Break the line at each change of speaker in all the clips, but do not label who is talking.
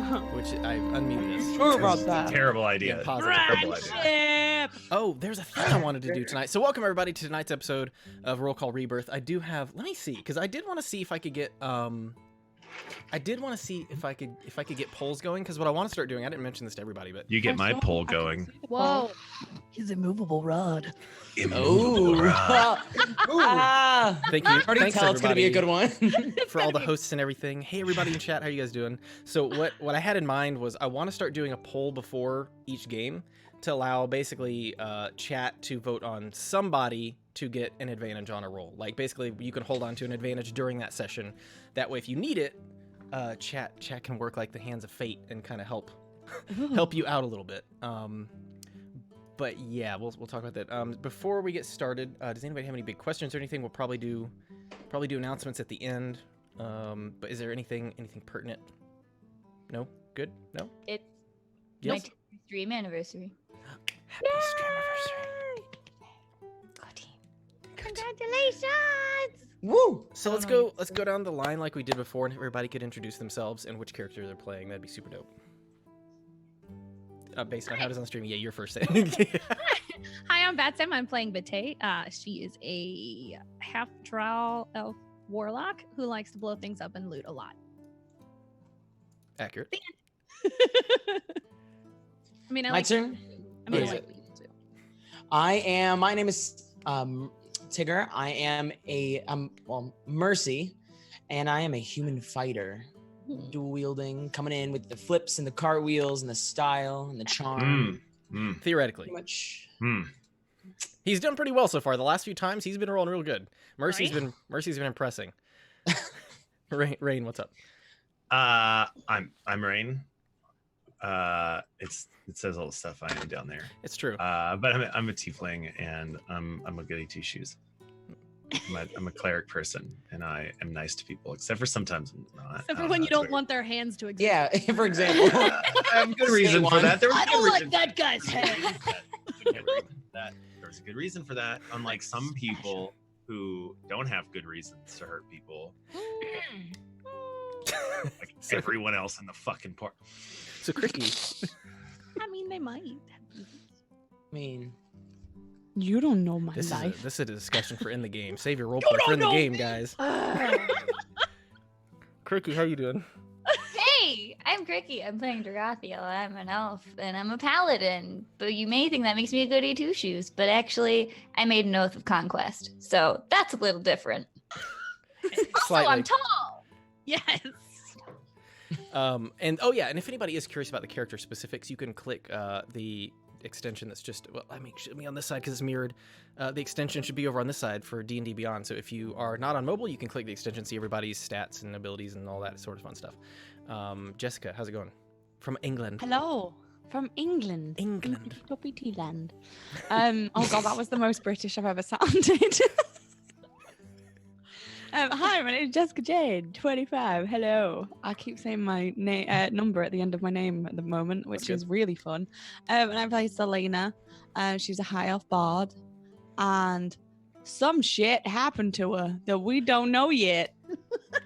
which I unmuted us.
Sure about that.
Terrible idea.
Yeah, positive.
Terrible idea.
Oh, there's a thing I wanted to do tonight. So welcome everybody to tonight's episode of Roll Call Rebirth. I do have, let me see, because I did want to see if I could get, if I could get polls going, because what I want to start doing, I didn't mention this to everybody, but
You get my poll going.
Whoa. His immovable rod.
Immovable rod.
thank you.
Already
Thanks,
tell it's gonna be a good
everybody,
one.
for all the hosts and everything. Hey everybody in chat, how you guys doing? So what I had in mind was I want to start doing a poll before each game to allow basically chat to vote on somebody to get an advantage on a roll. Like basically you can hold on to an advantage during that session. That way if you need it, chat can work like the hands of fate and kind of help you out a little bit. But yeah, we'll talk about that. Before we get started, does anybody have any big questions or anything? We'll probably do announcements at the end. But is there anything pertinent? No? Good? No?
It's
Yes?
my stream anniversary.
Happy stream anniversary.
Go team. Congratulations!
Woo!
So let's go down the line like we did before, and everybody could introduce themselves and which character they're playing. That'd be super dope. Based on how it is on stream, yeah, you're first.
Hi, I'm Batsam. I'm playing Bate. She is a half drow elf warlock who likes to blow things up and loot a lot.
Accurate.
I mean, I
My
like.
turn?
I mean, I
Is
like
it?
loot too.
My name is Tigger. I am Mercy, and I am a human fighter. Dual wielding, coming in with the flips and the cartwheels and the style and the charm.
Theoretically.
Pretty much.
He's done pretty well so far. The last few times he's been rolling real good. Mercy's been impressing. Rain, what's up?
I'm Rain. It says all the stuff I am down there.
It's true.
But I'm a tiefling and I'm a goody two shoes. I'm a cleric person and I am nice to people, except for sometimes I'm not.
Except for when you don't want their hands to exist.
Yeah, for example.
I have a good reason for that.
I don't like that guy's head.
There's a good reason for that. Unlike some people who don't have good reasons to hurt people, like everyone else in the fucking park.
So Cricky.
I mean, they might.
I mean,
You don't know my
This
life.
is a discussion for in the game. Save your roleplay for in the game, guys. Cricky, how you doing?
Hey, I'm Cricky. I'm playing Dragathiel. I'm an elf and I'm a paladin. But you may think that makes me a goody two shoes, but actually, I made an oath of conquest, so that's a little different. Also,
Slightly.
I'm tall.
Yes.
And if anybody is curious about the character specifics, you can click the extension that's just, well, I mean, it should be on this side because it's mirrored. The extension should be over on this side for D&D Beyond. So if you are not on mobile, you can click the extension, see everybody's stats and abilities and all that sort of fun stuff. Jessica, how's it going? From England.
Hello. From England.
England.
Toppy land. Oh god, that was the most British I've ever sounded. Hi, my name is Jessica Jade, 25. Hello. I keep saying my number at the end of my name at the moment, which is really fun. And I play Selena. She's a high elf bard, and some shit happened to her that we don't know yet.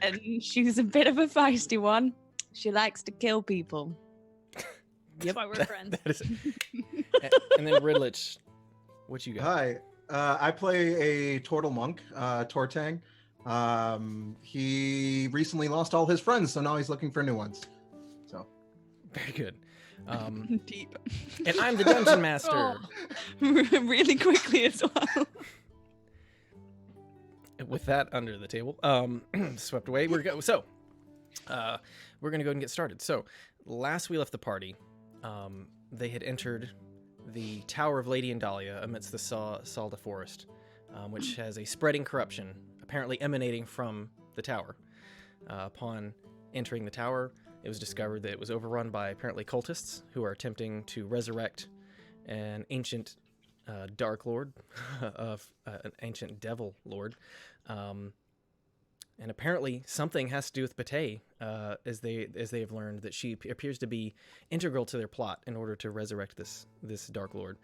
And she's a bit of a feisty one. She likes to kill people.
That's why we're friends.
That is it. And then Ridlich, what you got?
Hi, I play a Tortle monk, Tortang. He recently lost all his friends, so now he's looking for new ones. So
Very good.
Deep.
And I'm the dungeon master.
Really quickly as well.
With that under the table, swept away. We're gonna go ahead and get started. So last we left the party, they had entered the Tower of Lady and Dahlia amidst the Salda Forest, which has a spreading corruption apparently emanating from the tower. Upon entering the tower, it was discovered that it was overrun by apparently cultists who are attempting to resurrect an ancient dark lord, of an ancient devil lord. And apparently something has to do with Bate, as they have learned that she appears to be integral to their plot in order to resurrect this dark lord.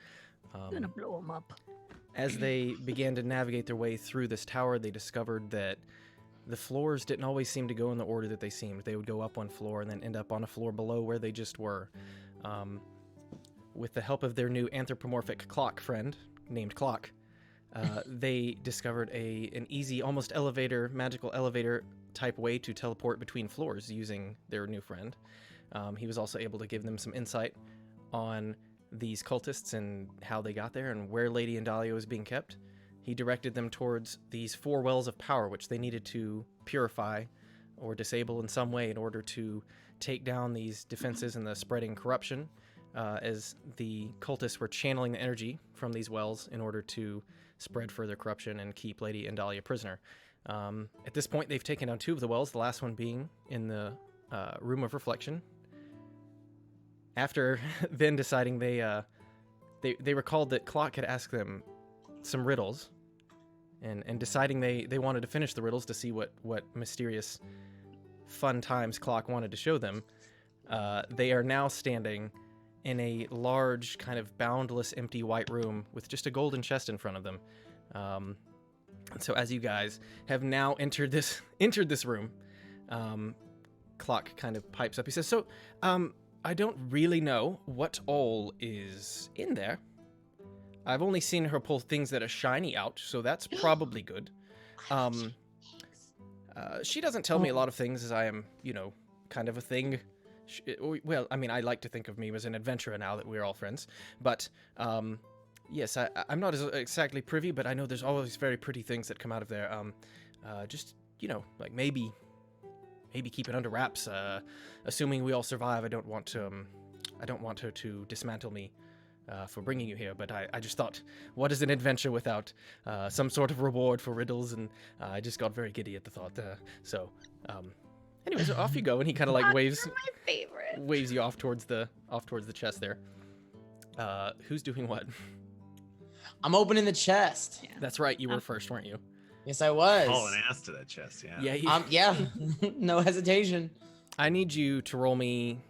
I'm gonna blow him up.
As they began to navigate their way through this tower, they discovered that the floors didn't always seem to go in the order that they seemed. They would go up one floor and then end up on a floor below where they just were. With the help of their new anthropomorphic clock friend named Clock, they discovered an easy, almost magical elevator type way to teleport between floors using their new friend. He was also able to give them some insight on these cultists and how they got there and where Lady Indalia was being kept. He directed them towards these 4 wells of power, which they needed to purify or disable in some way in order to take down these defenses and the spreading corruption, as the cultists were channeling the energy from these wells in order to spread further corruption and keep Lady Indalia prisoner. At this point, they've taken down 2 of the wells, the last one being in the Room of Reflection. After then deciding they recalled that Clock had asked them some riddles, and deciding they wanted to finish the riddles to see what mysterious fun times Clock wanted to show them. They are now standing in a large, kind of boundless, empty white room with just a golden chest in front of them. So as you guys have now entered this room, Clock kind of pipes up. He says, "So, I don't really know what all is in there. I've only seen her pull things that are shiny out, so that's probably good. She doesn't tell me a lot of things, as I am, kind of a thing. Well, I mean, I like to think of me as an adventurer now that we're all friends. But, yes, I'm not exactly privy, but I know there's always very pretty things that come out of there. Just, like maybe keep it under wraps. Assuming we all survive, I don't want her to dismantle me for bringing you here. But I just thought, what is an adventure without some sort of reward for riddles? And I just got very giddy at the thought. Anyways, off you go. And he kind of like waves.
You're my favorite.
Waves you off towards the chest there. Who's doing what?
I'm opening the chest.
Yeah.
That's right. You were first, weren't you?
Yes, I was.
Hauling ass to that chest, yeah.
Yeah.
Yeah. No hesitation.
I need you to roll me.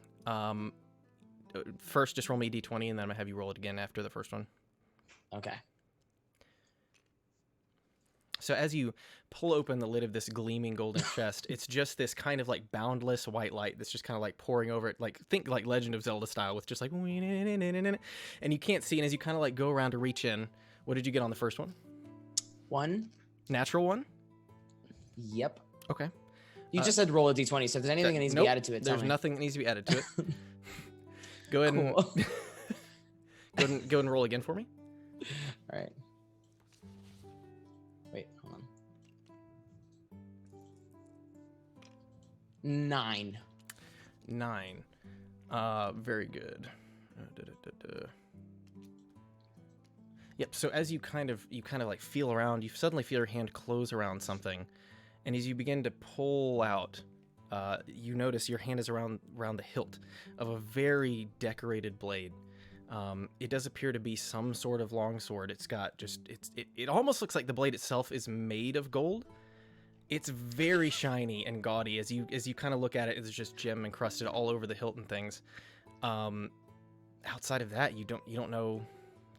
First, just roll me a d20, and then I'm gonna have you roll it again after the first one.
Okay.
So as you pull open the lid of this gleaming golden chest, it's just this kind of like boundless white light that's just kind of like pouring over it. Like think like Legend of Zelda style with just like, and you can't see. And as you kind of like go around to reach in, what did you get on the first one?
1.
Natural one?
Yep.
Okay.
You just said roll a d20, so if there's anything that needs to be added to it, tell
There's
me.
nothing that needs to be added to it. Go ahead
Cool.
and go ahead and roll again for me.
All right. Wait, hold on. 9.
9. Very good. Yep. So as you kind of like feel around, you suddenly feel your hand close around something, and as you begin to pull out, you notice your hand is around the hilt of a very decorated blade. It does appear to be some sort of longsword. It's got it almost looks like the blade itself is made of gold. It's very shiny and gaudy. As you kind of look at it, it's just gem encrusted all over the hilt and things. Outside of that, you don't know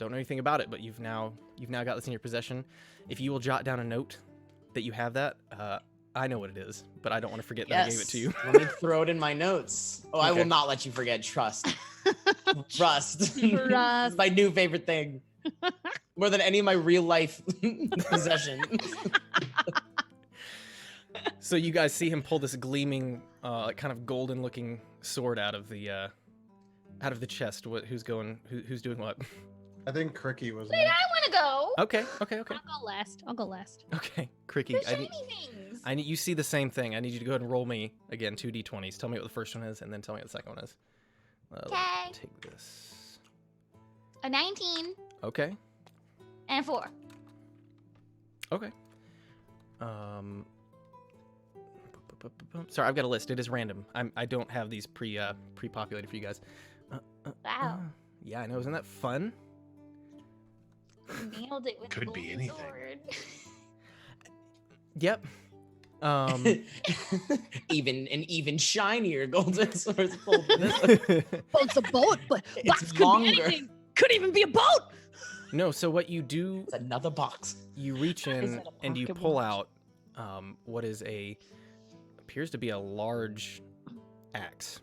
anything about it, but you've now got this in your possession. If you will jot down a note that you have that, I know what it is, but I don't want to forget that I gave it to you.
Let me throw it in my notes. Oh, I
Okay.
will not let you forget. Trust. Trust.
Trust.
My new favorite thing. More than any of my real life possessions.
So you guys see him pull this gleaming, kind of golden-looking sword out of the chest. Who's doing what?
I think Cricky was.
Wait, I want to go.
Okay.
I'll go last.
Okay, Cricky.
The shiny things.
I need you see the same thing. I need you to go ahead and roll me again 2 d20s. Tell me what the first one is, and then tell me what the second one is. Let me
Okay.
Take this.
A 19
Okay.
and a 4.
Okay. Sorry, I've got a list. It is random. I don't have these pre-populated for you guys.
Wow.
Yeah, I know. Isn't that fun?
You nailed it with
Could
the
be
golden
anything.
sword.
Yep.
even shinier golden swords pulled from this.
Boat's a boat, but
It's
box could
longer.
be anything. Could even be a boat.
No, so what you do,
It's another box.
you reach
Is
in
it a
and you
pocket
pull
watch?
out what appears to be a large axe,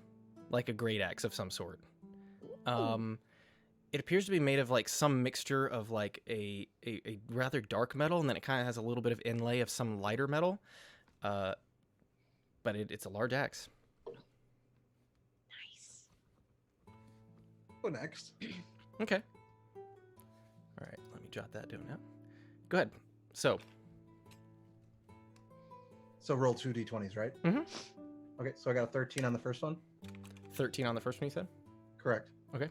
like a great axe of some sort. It appears to be made of like some mixture of like a rather dark metal, and then it kind of has a little bit of inlay of some lighter metal. But it's a large axe.
Nice.
Go next.
Okay. All right, let me jot that down now. Go ahead. So
roll 2 d20s, right?
Mhm.
Okay, so I got a 13 on the first one.
13 on the first one, you said?
Correct.
Okay.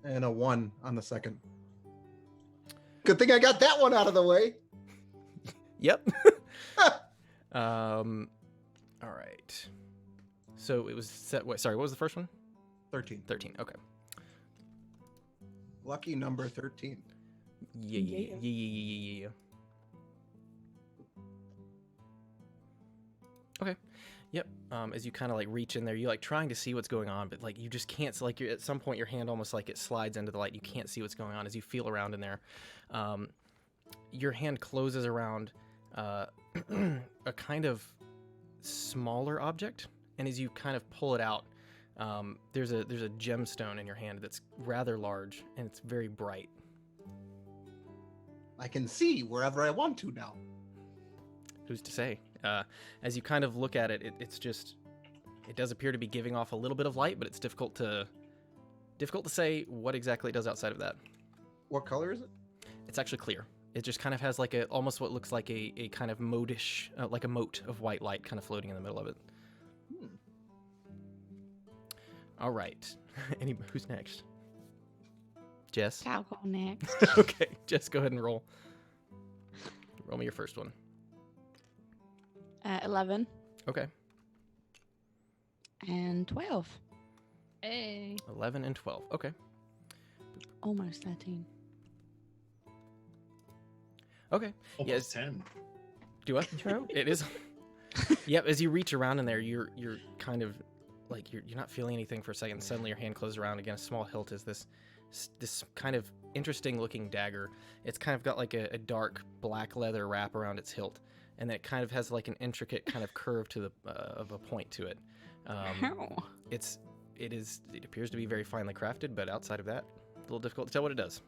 And a 1 on the second. Good thing I got that one out of the way.
Yep. All right. So it was set. Wait, sorry, what was the first one?
13.
13. Okay.
Lucky number 13.
Yeah. Okay. Yep. As you kind of like reach in there, you like trying to see what's going on, but like you just can't. So, like you're at some point, your hand almost like it slides into the light. You can't see what's going on as you feel around in there. Your hand closes around a kind of smaller object, and as you kind of pull it out, there's a gemstone in your hand that's rather large and it's very bright.
I can see wherever I want to now.
Who's to say? As you kind of look at it, it does appear to be giving off a little bit of light, but it's difficult to say what exactly it does outside of that.
What color is it?
It's actually clear. It just kind of has like almost what looks like a kind of motish, like a mote of white light kind of floating in the middle of it. All right. Who's next? Jess?
I'll go next.
Okay, Jess, go ahead and roll. Roll me your first one.
11
Okay.
and 12.
Hey.
11 and 12. Okay.
Almost 13.
Okay.
Almost 10.
Do what?
True.
It is. Yep. As you reach around in there, you're kind of like you're not feeling anything for a second. Suddenly, your hand closes around again. A small hilt is this kind of interesting looking dagger. It's kind of got like a dark black leather wrap around its hilt, and it kind of has like an intricate kind of curve to the of a point to it. It appears to be very finely crafted, but outside of that, a little difficult to tell what it does.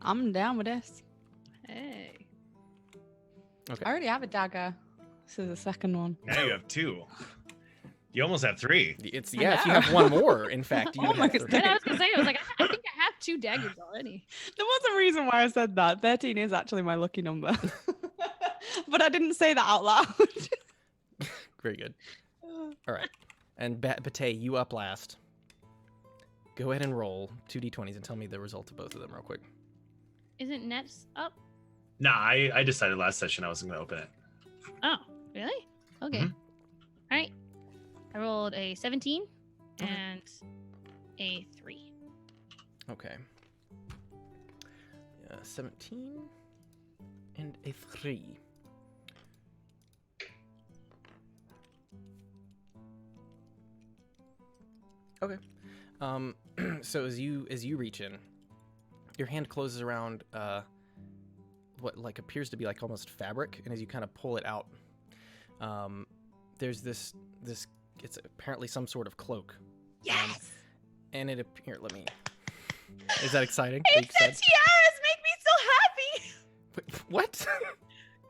I'm down with this.
Hey.
Okay.
I already have a dagger. This is the second one.
Now you have 2. You almost have 3.
It's if you have one more, in fact, you
Oh
would
my
have three.
And I was gonna say, I was like, I think I have 2 daggers already.
There was a reason why I said that. 13 is actually my lucky number. But I didn't say that out loud.
Very good. All right. And Bate, you up last. Go ahead and roll 2d20s and tell me the result of both of them real quick.
Isn't Nets up?
Nah, I decided last session I wasn't going to open it.
Oh, really? Okay.
Mhm.
All right. I rolled a 17 and a 3.
Okay. 17 and a 3. Okay. So as you reach in, your hand closes around what like appears to be like almost fabric, and as you kind of pull it out, there's this it's apparently some sort of cloak.
Yes!
And it appear. Let me. Is that exciting?
Capes and tiaras make me so happy!
Wait, what?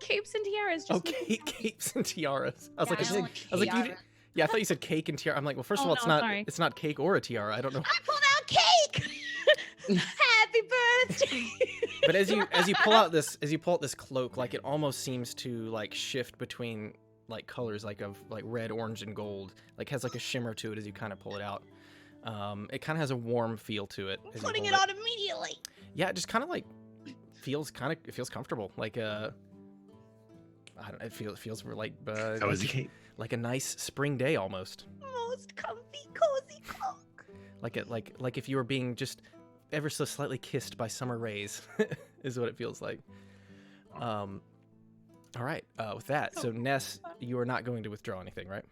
Capes and tiaras. Just
Okay, capes and tiaras. I was like,
Yeah, I don't
I was like, you, yeah, I thought you said cake and tiara. I'm like, well, first of all, it's not,
sorry.
it's not cake or a tiara. I don't know.
I pulled out cake! Happy birthday!
But as you pull out this cloak, like it almost seems to like shift between like colors, like of like red, orange, and gold. Like has like a shimmer to it as you kind of pull it out. It kind of has a warm feel to it. as you
Putting
hold
it on immediately.
Yeah, it just kind of like feels comfortable. Like I don't know, it feels like
How is it?
like a nice spring day almost.
Most comfy, cozy cloak.
Like if you were being just ever so slightly kissed by summer rays, is what it feels like. All right. With that, so Ness, you are not going to withdraw anything, right?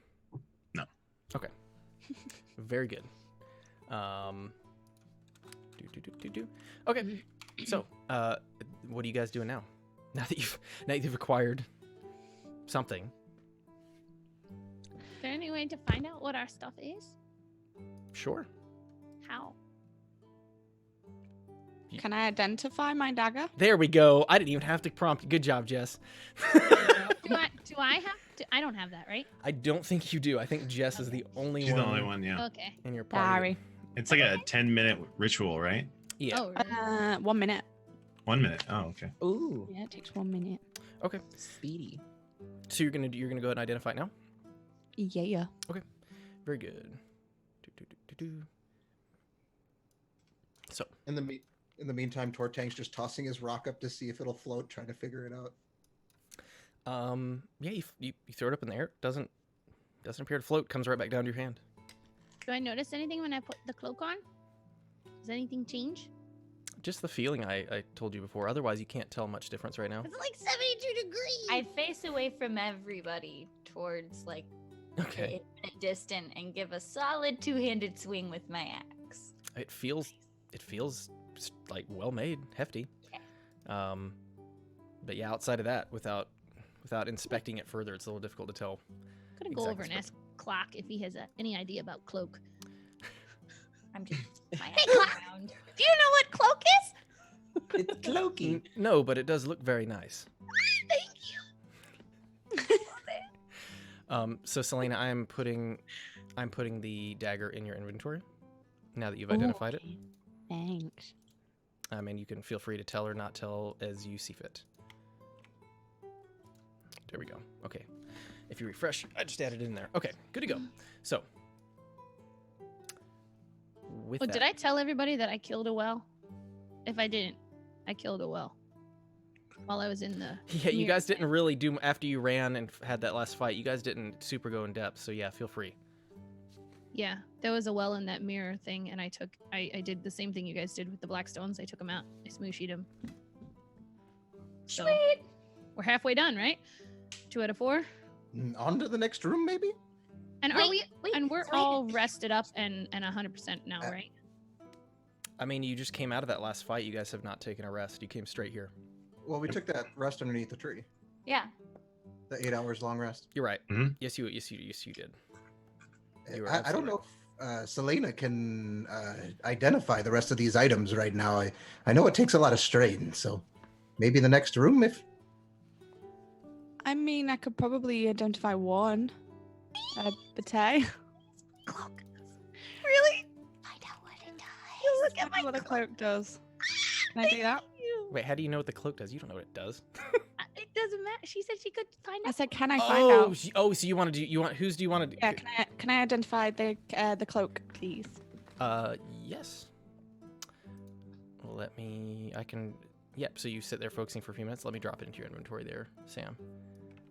No.
Okay. Very good. Okay. So, what are you guys doing now? Now that you've acquired something.
Is there any way to find out what our stuff is?
Sure.
How?
Can I identify my dagger?
There we go. I didn't even have to prompt you. Good job, Jess.
Do I have to? I don't have that, right?
I don't think you do. I think Jess is the only
She's
one.
the only one, yeah.
Okay.
In your party.
Sorry.
It's like a 10-minute ritual, right?
Yeah.
Oh, really?
1 minute.
1 minute. Oh, okay.
Ooh,
Yeah, it takes 1 minute.
Okay.
speedy.
So you're gonna go ahead and identify it now.
Yeah.
Very good. Do. So
In the meantime, Tortank's just tossing his rock up to see if it'll float, trying to figure it out.
yeah, you throw it up in the air. Doesn't appear to float. Comes right back down to your hand.
Do I notice anything when I put the cloak on? Does anything change?
Just the feeling I told you before. Otherwise, you can't tell much difference right now.
It's like 72 degrees.
I face away from everybody towards like
Okay.
a distant and give a solid two-handed swing with my axe.
It feels like well made, hefty.
Okay.
But yeah, outside of that, without inspecting it further, it's a little difficult to tell.
Gonna go over
exactly.
and ask Clock if he has any idea about cloak.
I'm just my
Hey,
axe
Clock.
around.
Do you know what cloak is?
It's cloaky.
No, but it does look very nice.
Thank you.
So Selena, I'm putting the dagger in your inventory now that you've identified it.
Thanks.
And you can feel free to tell or not tell as you see fit. There we go. Okay. If you refresh, I just added it in there. Okay, good to go. So, with
Oh,
that,
did I tell everybody that I killed a well? If I didn't, I killed a well while I was in the.
Yeah, you
mirror
guys
thing.
didn't really do after you ran and had that last fight. You guys didn't super go in depth. So yeah, feel free.
Yeah, there was a well in that mirror thing, and I did the same thing you guys did with the black stones. I took them out. I smooshied them. So,
Sweet.
we're halfway done, right? 2 out of 4.
On to the next room, maybe?
And
Wait,
and we're
Selena.
all rested up and 100% now, right?
I mean, you just came out of that last fight. You guys have not taken a rest. You came straight here.
Well, we took that rest underneath the tree.
Yeah.
The 8 hours long rest.
You're right.
Mhm.
Yes, you did. You were
I don't
absolutely
know if Selena can identify the rest of these items right now. I know it takes a lot of strain, so maybe the next room if...
I mean, I could probably identify one. Bate.
Cloak.
Really?
Find out what it does.
Look at my
what a
cloak.
cloak does. Can I do that?
Wait, how do you know what the cloak does? You don't know what it does.
It doesn't matter. She said she could find
I
out.
said, can I find out?
So you want to do? Whose do you want to do?
Yeah, can I identify the cloak, please?
Yes. I can. Yep. So you sit there focusing for a few minutes. Let me drop it into your inventory there, Sam.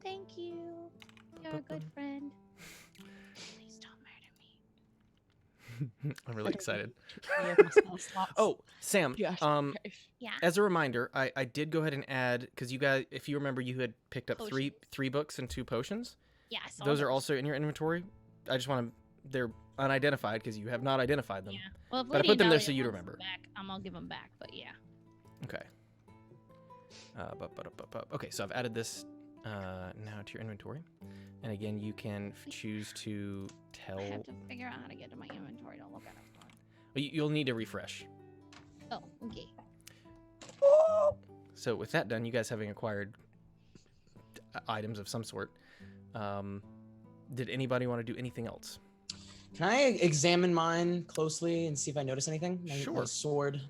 Thank you. You're a good friend. Please don't murder me.
I'm really excited.
Three of my spell slots.
Oh, Sam.
Yes.
Yeah.
As a reminder, I did go ahead and add because you guys, if you remember, you had picked up three books and 2 potions.
Yeah. I saw
Those are also in your inventory. I just want to. They're unidentified because you have not identified them.
Yeah. Well, if
But I
Lady
put them there
Dahlia
so you'd
wants
remember.
them back, I'll give them back. But yeah.
Okay. Okay, so I've added this now to your inventory, and again, you can choose to tell.
I have to figure out how to get to my inventory to look at it.
You'll need to refresh.
Oh, okay.
So with that done, you guys having acquired items of some sort, did anybody want to do anything else?
Can I examine mine closely and see if I notice anything? My
Sure.
sword.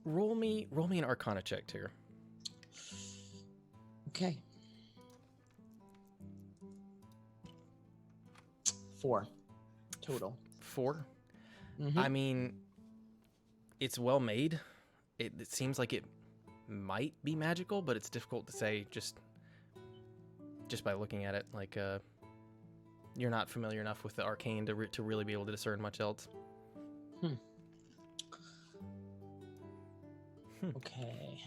Roll me an Arcana check, Tigger.
Okay. 4 total.
4.
Mhm.
I mean, it's well made. It seems like it might be magical, but it's difficult to say just by looking at it. Like, you're not familiar enough with the arcane to really be able to discern much else.
Okay.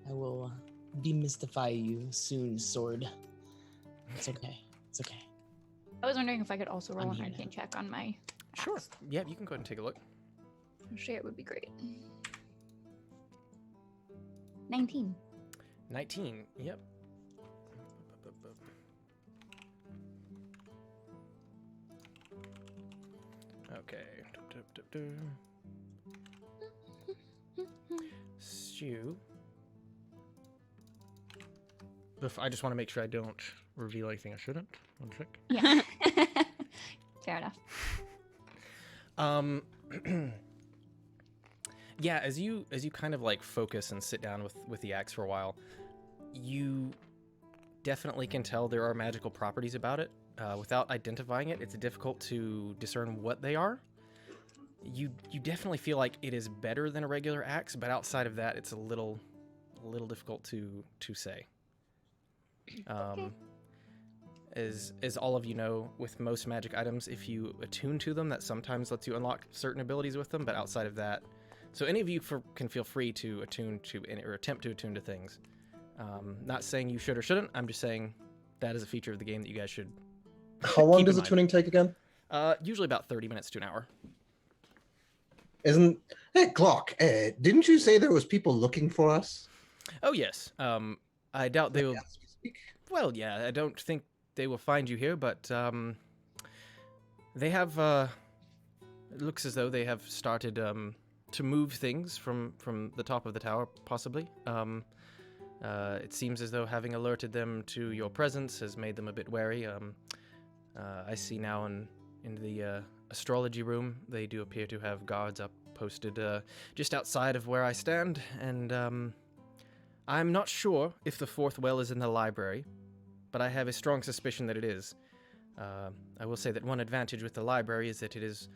I will demystify you soon, sword. It's okay. It's okay.
I was wondering if I could also roll
I'm
an
here
arcane check on my
Sure.
axe.
Yeah, you can go ahead and take a look.
Actually, it would be great. 19.
19. Yep. Okay. Stew. I just want to make sure I don't reveal anything I shouldn't. One sec.
Yeah. Fair enough.
Yeah, as you kind of like focus and sit down with the axe for a while, you definitely can tell there are magical properties about it. Without identifying it, it's difficult to discern what they are. You definitely feel like it is better than a regular axe, but outside of that, it's a little difficult to say. As all of you know, with most magic items, if you attune to them, that sometimes lets you unlock certain abilities with them, but outside of that, so any of you can feel free to attune to or attempt to attune to things. Not saying you should or shouldn't, I'm just saying that is a feature of the game that you guys should
How long
keep
does
in
the tuning take again?
mind. Usually about 30 minutes to an hour.
Hey, Glock, didn't you say there was people looking for us?
Oh, yes. I doubt they will...
As we speak?
Well, yeah, I don't think they will find you here, but they have... it looks as though they have started to move things from the top of the tower, possibly. It seems as though having alerted them to your presence has made them a bit wary. I see now in the astrology room, they do appear to have guards up posted just outside of where I stand, and I'm not sure if the fourth well is in the library, but I have a strong suspicion that it is. I will say that one advantage with the library is that it is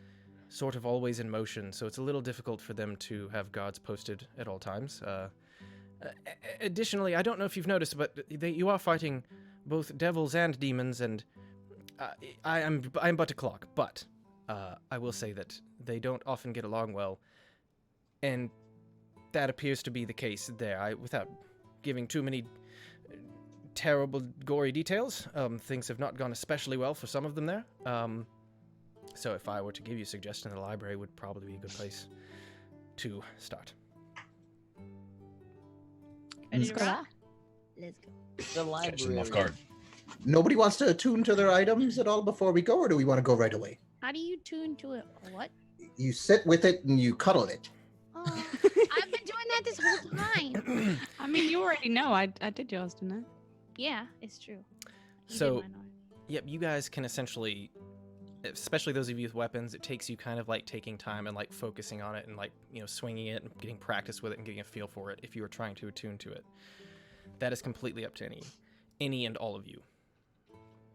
sort of always in motion, so it's a little difficult for them to have guards posted at all times. Additionally, I don't know if you've noticed, but you are fighting both devils and demons, and I am but a clock, but I will say that they don't often get along well, and that appears to be the case there. Without giving too many terrible, gory details, things have not gone especially well for some of them there. So if I were to give you a suggestion, the library would probably be a good place to start.
Ready to
go.
rock? Let's go.
The
Catch them off
library.
guard.
Nobody wants to attune to their items at all before we go, or do we want to go right away?
How do you tune to it? What?
You sit with it and you cuddle it.
Oh, I've been doing that this whole time.
I mean, you already know. I did yours, didn't I?
Yeah, it's true. You
So-
did mine already.
Yep, you guys can essentially, especially those of you with weapons, it takes you kind of like taking time and like focusing on it and like, swinging it and getting practice with it and getting a feel for it if you are trying to attune to it. That is completely up to any and all of you.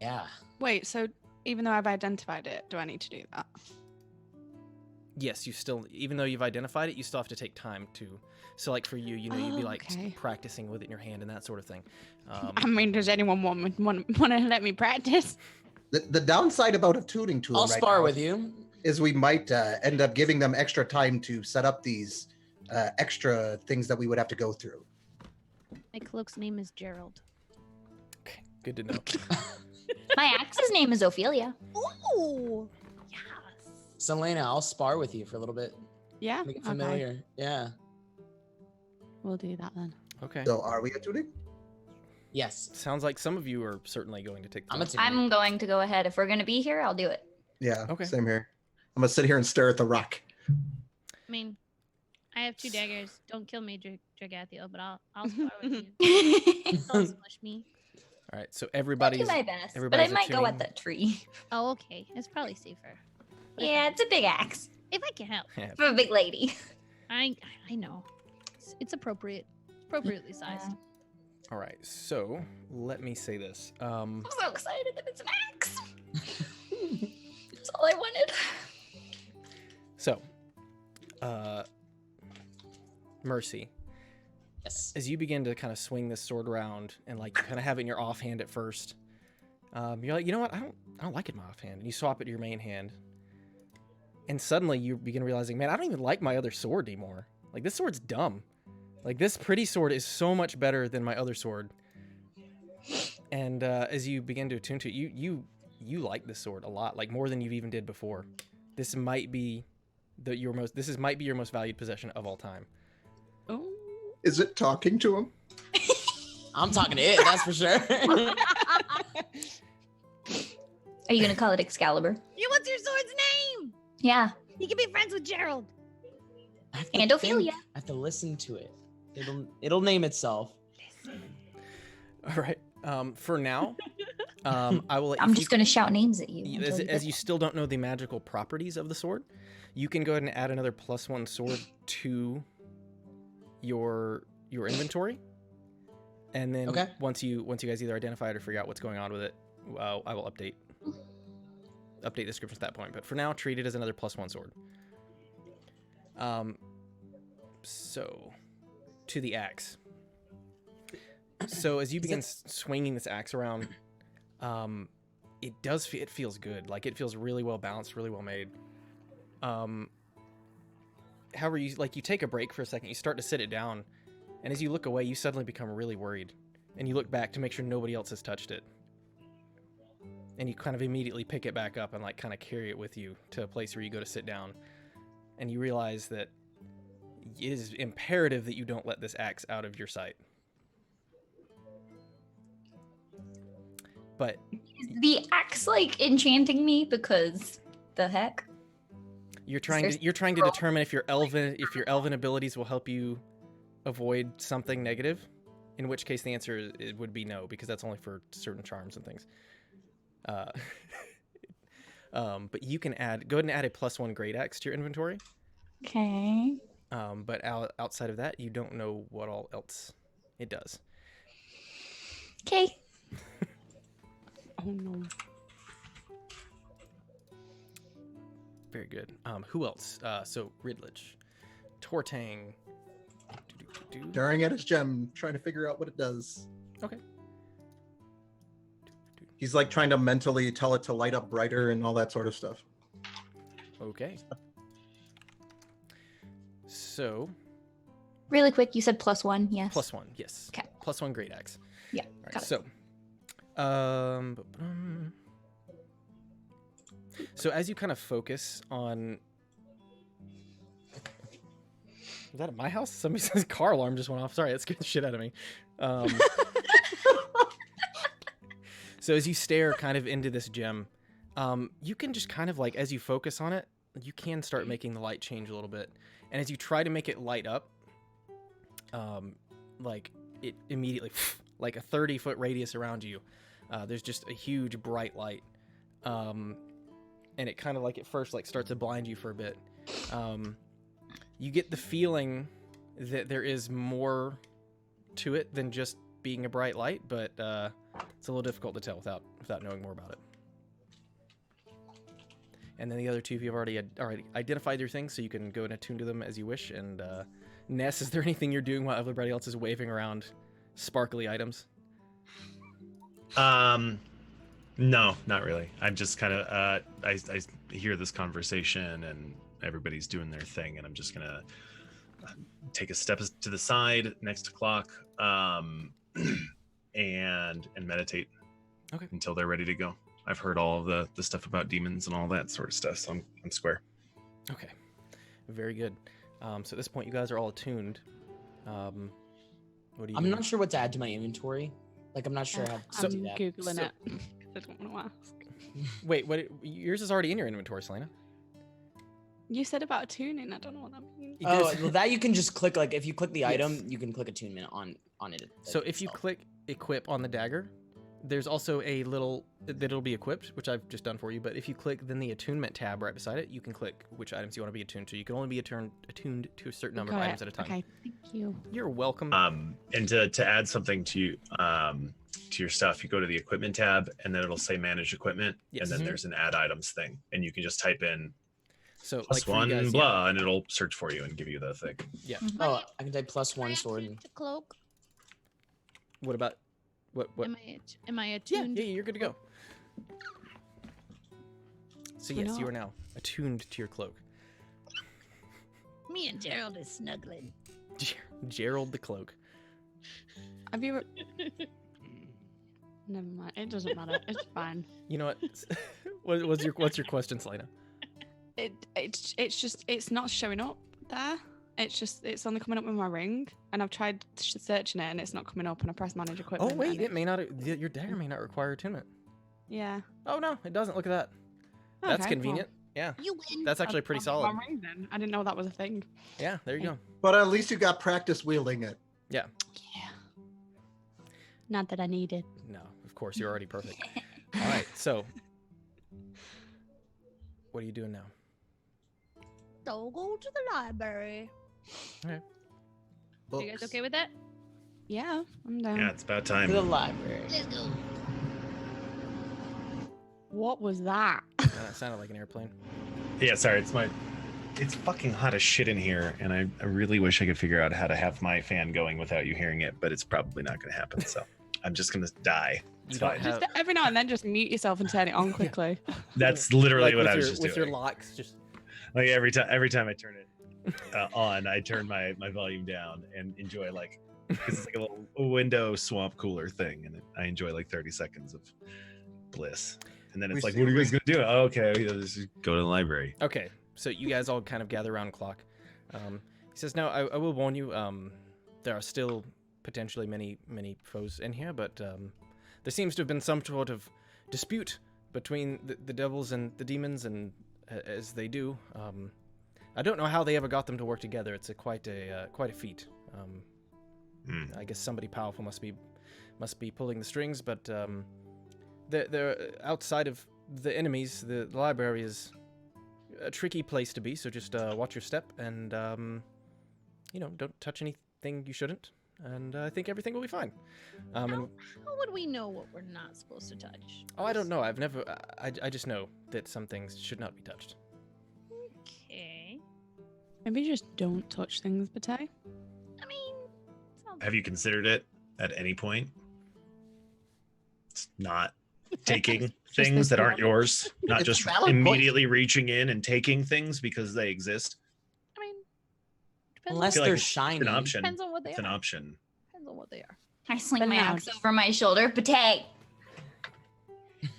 Yeah.
Wait, so even though I've identified it, do I need to do that?
Yes, you still, even though you've identified it, you still have to take time to. So, like for you, you'd be like
Okay.
practicing with it in your hand and that sort of thing.
I mean, does anyone want to let me practice?
The downside about attuning to them
I'll
right
spar
now
with you.
is we might end up giving them extra time to set up these extra things that we would have to go through.
My cloak's name is Gerald.
Okay, good to know.
My axe's name is Ophelia.
Ooh. Yes.
Selena, I'll spar with you for a little bit.
Yeah.
Make it
Okay.
familiar. Yeah.
We'll do that then.
Okay.
So are we attuning?
Yes.
Sounds like some of you are certainly going to take the
I'm a
time.
team.
I'm going to go ahead. If we're going to be here, I'll do it.
Yeah.
Okay.
Same here. I'm gonna sit here and stare at the rock.
I mean, I have 2 daggers. Don't kill me, Dragathiel, but I'll spar with you. Don't smush me.
All right, so
I'll
everybody's
do my best, but I
everybody's
might go
attuning.
at the tree.
Oh, okay. It's probably safer. But
Yeah, it's a big axe
if I can help.
for a big lady.
I know. It's appropriate. It's appropriately sized.
Yeah.
All right, so let me say this.
I'm so excited that it's an axe. That's all I wanted.
So, Mercy,
Yes.
as you begin to kind of swing this sword around and like you kind of have it in your offhand at first, you're like, you know what? I don't like it in my offhand, and you swap it to your main hand, and suddenly you begin realizing, man, I don't even like my other sword anymore. Like this sword's dumb. Like this pretty sword is so much better than my other sword. And as you begin to attune to it, you like this sword a lot, like more than you even did before. This might be your most valued possession of all time.
Oh.
Is it talking to him?
I'm talking to it, that's for sure.
Are you gonna call it Excalibur?
Yeah, what's your sword's name?
Yeah.
You can be friends with Gerald.
I have to
And Ophelia.
think. I have to listen to it. It'll name itself.
All right. For now, I will.
I'm just gonna shout names at you.
As you still don't know the magical properties of the sword, you can go ahead and add another +1 sword to your inventory, and then once you guys either identify it or figure out what's going on with it, I will update the description at that point. But for now, treat it as another +1 sword. So to the axe. So as you begin swinging this axe around, it feels good. Like it feels really well balanced, really well made. However, you take a break for a second, you start to sit it down, and as you look away, you suddenly become really worried, and you look back to make sure nobody else has touched it. And you kind of immediately pick it back up and like kind of carry it with you to a place where you go to sit down, and you realize that it is imperative that you don't let this axe out of your sight. But
is the axe like enchanting me? Because the heck? You're trying to determine if your elven abilities will help you avoid something negative. In which case the answer would be no, because that's only for certain charms and things. But you can go ahead and add a +1 great axe to your inventory. Okay.
But outside of that, you don't know what all else it does.
Okay.
Oh no.
Very good. Who else? So Ridlich, Tortang.
Staring at his gem, trying to figure out what it does.
Okay.
He's like trying to mentally tell it to light up brighter and all that sort of stuff.
Okay. So.
Really quick, you said +1, yes?
+1, yes.
Okay.
+1 great axe.
Yeah.
All right,
got it.
So as you kind of focus on. Is that at my house? Somebody says car alarm just went off. Sorry, that scared the shit out of me. So as you stare kind of into this gem, you can just kind of like, as you focus on it, you can start making the light change a little bit. And as you try to make it light up, like it immediately, like a 30-foot radius around you, there's just a huge bright light. And it kind of like at first like starts to blind you for a bit. You get the feeling that there is more to it than just being a bright light, but it's a little difficult to tell without knowing more about it. And then the other two of you have already identified your things, so you can go and attune to them as you wish. And Ness, is there anything you're doing while everybody else is waving around sparkly items?
No, not really. I'm just kind of I hear this conversation and everybody's doing their thing, and I'm just gonna take a step to the side next to clock, and meditate.
Okay.
Until they're ready to go. I've heard all of the stuff about demons and all that sort of stuff, so I'm square.
Okay, very good. So at this point, you guys are all attuned. What do you?
I'm not sure what to add to my inventory. Like, I'm not sure how to do that.
I'm googling it. I don't want to ask.
Wait, what? Yours is already in your inventory, Selena.
You said about tuning. I don't know what that means.
Oh, well, that you can just click. Like, if you click the
Yes.
item, you can click attunement on it.
So if you click equip on the dagger, there's also a little that'll be equipped, which I've just done for you. But if you click then the attunement tab right beside it, you can click which items you want to be attuned to. You can only be attuned to a certain number of items at a time.
Okay, thank you.
You're welcome.
And to add something to your stuff, you go to the equipment tab, and then it'll say manage equipment,
Yes.
and then there's an add items thing, and you can just type in
So
plus
for you
one
guys,
blah, and it'll search for you and give you the thing.
Yeah.
Oh, I can type +1 sword.
The cloak.
What about what?
Am I
Yeah,
attuned?
yeah, you're good to go. So yes, you are now attuned to your cloak.
Me and Gerald is snuggling.
Gerald the cloak.
Have you? Never mind. It doesn't matter. It's fine.
You know what? what's your question, Selena?
It's just it's not showing up there. It's only coming up with my ring, and I've tried searching it, and it's not coming up. And I press manage equipment.
Oh wait,
and
it may not. Your dagger may not require attunement.
Yeah.
Oh no, it doesn't. Look at that. That's
Okay,
convenient. Yeah.
You win.
That's actually pretty
I'll
solid.
get my ring then. I didn't know that was a thing.
Yeah, there you go.
But at least you got practice wielding it.
Yeah.
Yeah. Not that I needed.
No, of course you're already perfect. All right, so what are you doing now?
So go to the library.
Okay.
Are you guys okay with that?
Yeah, I'm down.
Yeah, it's about
To
time.
the library.
Let's go.
What was that?
That sounded like an airplane.
Yeah, sorry, it's fucking hot as shit in here, and I really wish I could figure out how to have my fan going without you hearing it, but it's probably not going to happen. So I'm just going to die. It's
You don't
fine.
have-
Just every now and then, just mute yourself and turn it on quickly.
That's literally
Like
what
with
I was
your,
just
with
doing.
your locks. Just
Like every time I turn it on, I turn my volume down and enjoy because it's like a little window swamp cooler thing, and I enjoy like 30 seconds of bliss. And then it's like, what are you guys gonna do? Oh, okay, let's just go to the library.
okay. So you guys all kind of gather around a clock. He says, "Now I will warn you. There are still potentially many foes in here, but there seems to have been some sort of dispute between the devils and the demons, and as they do, I don't know how they ever got them to work together. It's quite a feat. I guess somebody powerful must be pulling the strings, but they're outside of the enemies. The library is a tricky place to be, so just watch your step and don't touch anything you shouldn't, and I think everything will be fine."
How would we know what we're not supposed to touch?
Oh, I don't know. I've never. I just know that some things should not be touched.
Okay.
Maybe just don't touch things, Bate.
I mean, sounds
Have you considered it at any point? It's not taking things that aren't yours, not
It's
just
a valid point.
immediately reaching in and taking things because they exist.
I mean, depends
Unless
feel like
they're
it's
shiny.
an option.
Depends on what they
It's an
are.
option.
Depends on what they are.
I sling
But
my
now
axe
just-
over my shoulder. But hey,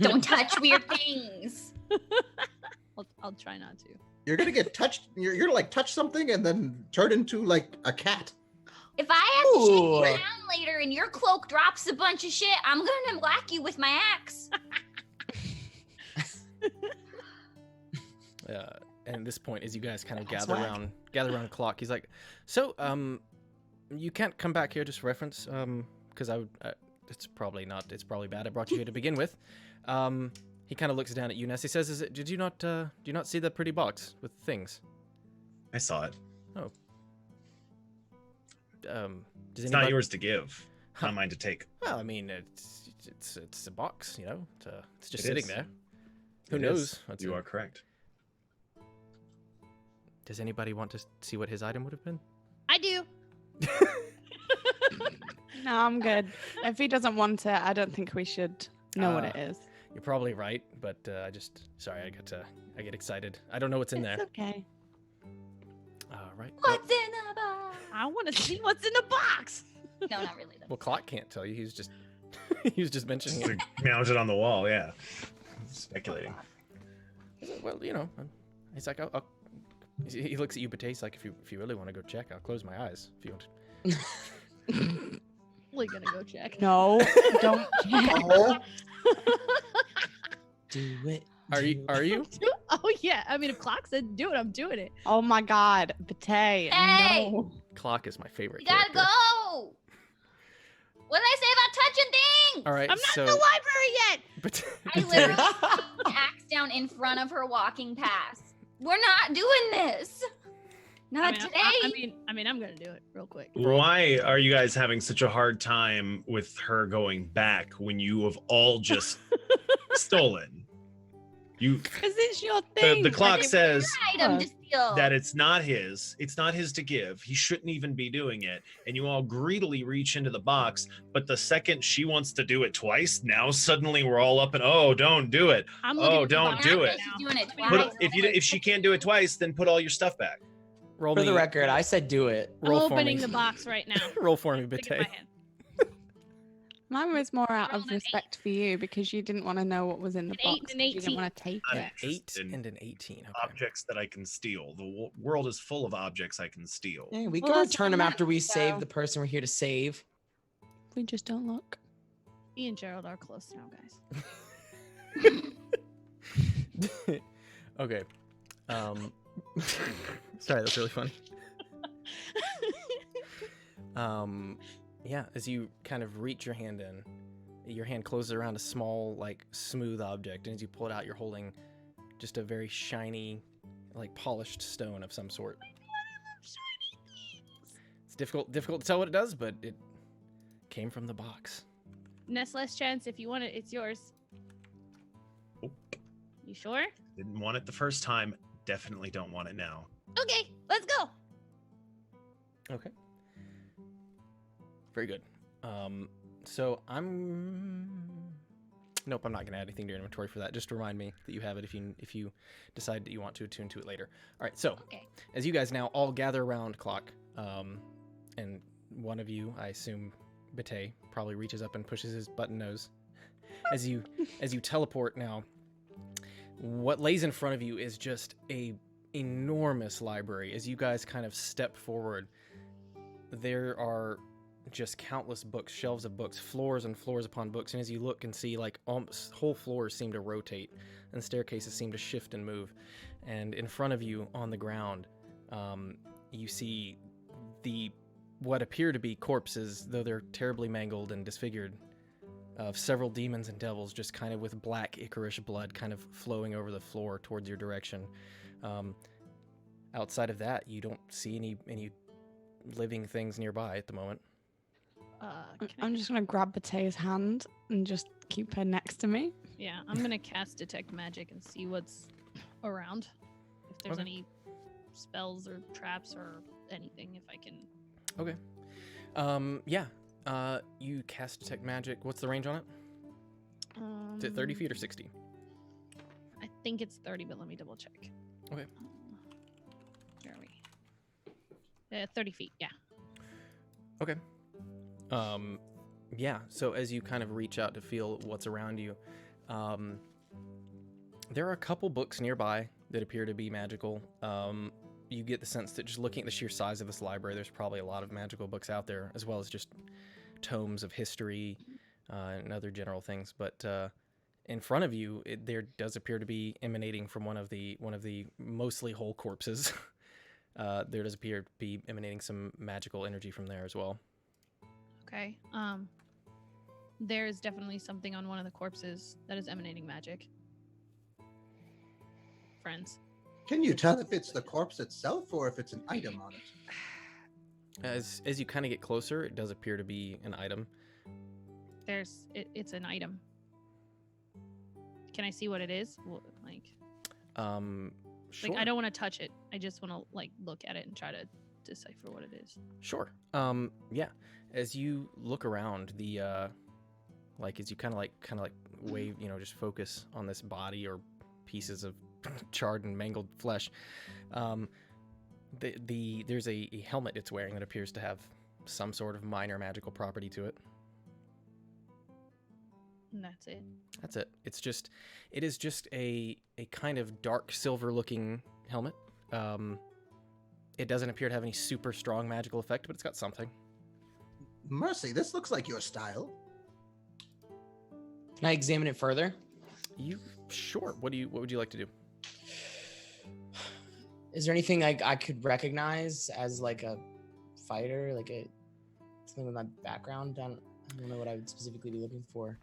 don't touch weird things.
I'll try not to.
You're gonna get touched. You're gonna like touch something and then turn into like a cat.
If I have to shake
Ooh.
you down later and your cloak drops a bunch of shit, I'm gonna whack you with my axe.
And at this point, as you guys kind of
That's
gather
whack.
around the clock, he's like, "So, you can't come back here just for reference, because I would. It's probably bad. I brought you here to begin with." He kind of looks down at you, Ness. He says, "Did you not see the pretty box with things?
I saw it.
Does
It's
anybody?"
not yours to give.
Huh.
Not mine to take.
Well, I mean, it's a box, you know. It's just
It
sitting
is.
there. Who
It
knows?
is.
what's
You
in-
are correct.
Does anybody want to see what his item would have been?
I do.
No, I'm good. If he doesn't want it, I don't think we should know what it is.
You're probably right, but I get excited. I don't know what's in there.
It's okay.
All right.
What's in the box?
I want to see what's in the box.
No, not really. Though.
Well, Clock can't tell you. He's just he was just mentioning
Just
it.
to mount it on the wall, yeah. Speculating.
Well, he's like, he looks at you, but he's like, if you really want to go check, I'll close my eyes if you want.
We're gonna go check.
No, don't.
Oh,
Do it.
Are you?
do
Are
it.
you?
Oh yeah. I mean, if Clock said do it, I'm doing it.
Oh my God, Bate.
Hey!
No.
Clock is my favorite.
We gotta
character.
go. What did I say about touching things?
All right.
I'm not
so,
in the library yet.
but
I literally put the axe down in front of her walking past. We're not doing this. Not today.
I mean, I'm gonna do it real quick.
Why are you guys having such a hard time with her going back when you have all just stolen?
Because it's your thing.
The clock says
Item to steal.
that it's not his to give. He shouldn't even be doing it. And you all greedily reach into the box, but the second she wants to do it twice, now suddenly we're all up and don't do it.
I'm
Oh,
looking at the
don't
box
do
right
it.
now.
She's doing it
Put
twice.
it-
If she can't do it twice, then put all your stuff back.
roll
For
me.
the record, I said do it.
I'm
Roll for
opening
me.
the box right now.
Roll for me,
Stick it in
Bate.
my hand.
Mine was more out
Rolled
of
an
respect for you because you didn't want to know what was in the
An 8
box.
and
'cause you
18.
didn't want to take
I'm
it.
Eight
interested in
and an 18. Okay.
objects that I can steal. The world is full of objects I can steal.
Yeah, we
Well,
can
that's
return
what
them
I
after we
meant,
save
so-
the person we're here to save.
We just don't look.
Me and Gerald are close now, guys.
Okay. Sorry, that's really funny. Yeah, as you kind of reach your hand in, your hand closes around a small, like, smooth object, and as you pull it out, you're holding just a very shiny, like, polished stone of some sort. It's difficult to tell what it does, but it came from the box.
Nest less chance. If you want it, it's yours.
Nope.
You sure?
Didn't want it the first time. Definitely don't want it now.
Okay, let's go.
Okay. Very good. So nope, I'm not gonna add anything to your inventory for that. Just remind me that you have it if you decide that you want to attune to it later. All right. So
Okay.
as you guys now all gather around Clock, and one of you, I assume Bate, probably reaches up and pushes his button nose. As you teleport now, what lays in front of you is just a enormous library. As you guys kind of step forward, there are just countless books, shelves of books, floors and floors upon books, and as you look and see, like, almost whole floors seem to rotate and staircases seem to shift and move, and in front of you on the ground, you see what appear to be corpses, though they're terribly mangled and disfigured, of several demons and devils, just kind of with black ichorish blood kind of flowing over the floor towards your direction. Outside of that, you don't see any living things nearby at the moment.
I'm just gonna grab Bate's hand and just keep her next to me.
Yeah, I'm gonna cast detect magic and see what's around. If there's
Okay.
any spells or traps or anything, if I can.
Okay. Yeah. You cast detect magic. What's the range on it? Is it 30 feet or 60?
I think it's 30, but let me double check.
Okay.
Where are we? 30 feet, yeah.
Okay. Yeah, so as you kind of reach out to feel what's around you, there are a couple books nearby that appear to be magical. You get the sense that just looking at the sheer size of this library, there's probably a lot of magical books out there, as well as just tomes of history and other general things. But in front of you, there does appear to be emanating from one of the mostly whole corpses. There does appear to be emanating some magical energy from there as well.
Okay. There's definitely something on one of the corpses that is emanating magic. Friends.
Can you tell if it's the corpse itself or if it's an item on it?
As you kind of get closer, it does appear to be an item.
It's an item. Can I see what it is?
Sure.
I don't want to touch it. I just want to look at it and try to decipher what it is.
Sure. Yeah. As you look around, as you kind of wave, just focus on this body or pieces of charred and mangled flesh. There's a helmet it's wearing that appears to have some sort of minor magical property to it.
And that's it.
That's it. It is just a kind of dark silver looking helmet. It doesn't appear to have any super strong magical effect, but it's got something.
Mercy, this looks like your style.
Can I examine it further?
Sure. What would you like to do?
Is there anything I could recognize as like a fighter, something with my background? I don't know what I would specifically be looking for.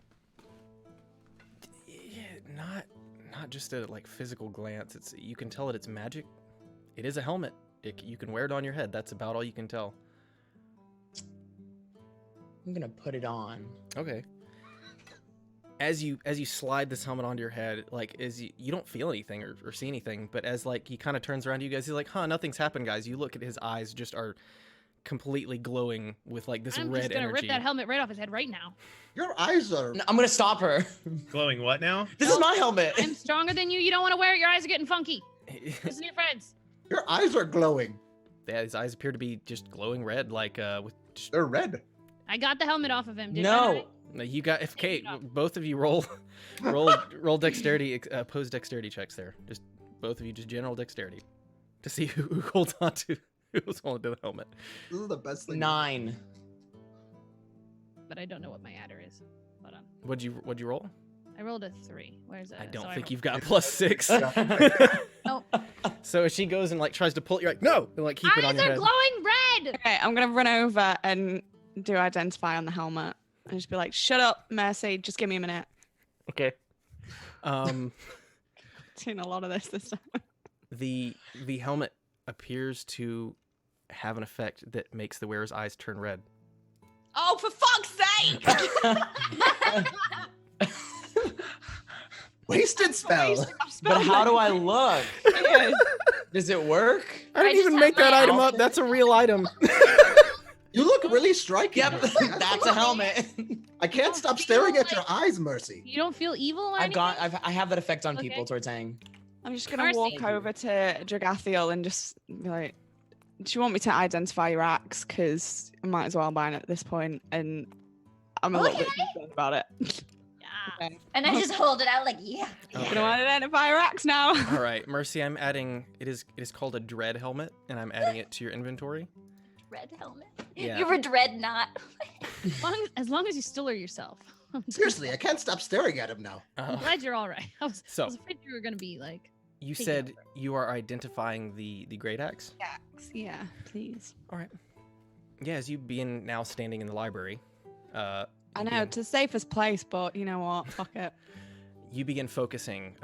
Yeah, not just a physical glance. You can tell that it's magic. It is a helmet. You can wear it on your head. That's about all you can tell.
I'm gonna put it on.
Okay. As you slide this helmet onto your head, you don't feel anything or see anything, but as he kind of turns around to you guys, he's like, nothing's happened, guys. You look at his eyes just are completely glowing with this
I'm
red
just gonna
energy.
rip that helmet right off his head right now.
Your eyes are...
No, I'm gonna stop her.
Glowing what now?
This is my helmet.
I'm stronger than you. You don't want to wear it. Your eyes are getting funky. Listen to your friends.
Your eyes are glowing.
Yeah, his eyes appear to be just glowing red, with just...
They're red.
I got the helmet off of him. Didn't I?
No,
Now you got if Kate, both of you roll dexterity, opposed dexterity checks there. Just both of you, just general dexterity, to see who holds on to who's holding to the helmet.
This is the best thing.
9.
But I don't know what my adder is. Hold on.
What'd you roll?
I rolled a 3. Where's that?
I don't
So
think
rolled-
you've got +6.
Oh,
So as she goes and like tries to pull it, you're like, no, and like keep it on
eyes
your
are
head.
glowing red.
Okay, I'm gonna run over and do identify on the helmet and just be like, "Shut up, Mercy. Just give me a minute."
Okay.
Seen a lot of this time.
The helmet appears to have an effect that makes the wearer's eyes turn red.
Oh, for fuck's sake!
Wasted spell.
But how do I look? Does it work?
I didn't
just
even
have
make that
my
item up.
outfit.
That's a real item.
You look really striking.
Yep,
Mercy.
that's a helmet.
I can't stop staring at your eyes, Mercy.
You don't feel evil or anything?
I have that effect on people
Okay.
towards hang.
I'm just gonna
Mercy.
walk over to Dragathiel and just be like, "Do you want me to identify your axe? Because I might as well buy it at this point, and I'm a little bit concerned about it."
Yeah.
Okay.
And I just hold it out like, yeah.
Okay.
Gonna identify your axe now.
All right, Mercy, I'm adding. It is called a dread helmet, and I'm adding it to your inventory.
Red helmet.
Yeah.
You were dreadnought.
As long as you still are yourself.
Seriously, I can't stop staring at him now.
I'm glad you're all right. I was
So-
afraid you were gonna be like.
You
Take it
said
over.
you are identifying the great axe.
Axe, yeah, please.
All right. Yeah, as you begin now standing in the library,
I
you
know
begin-
it's the safest place, but you know what? Fuck it.
you begin focusing,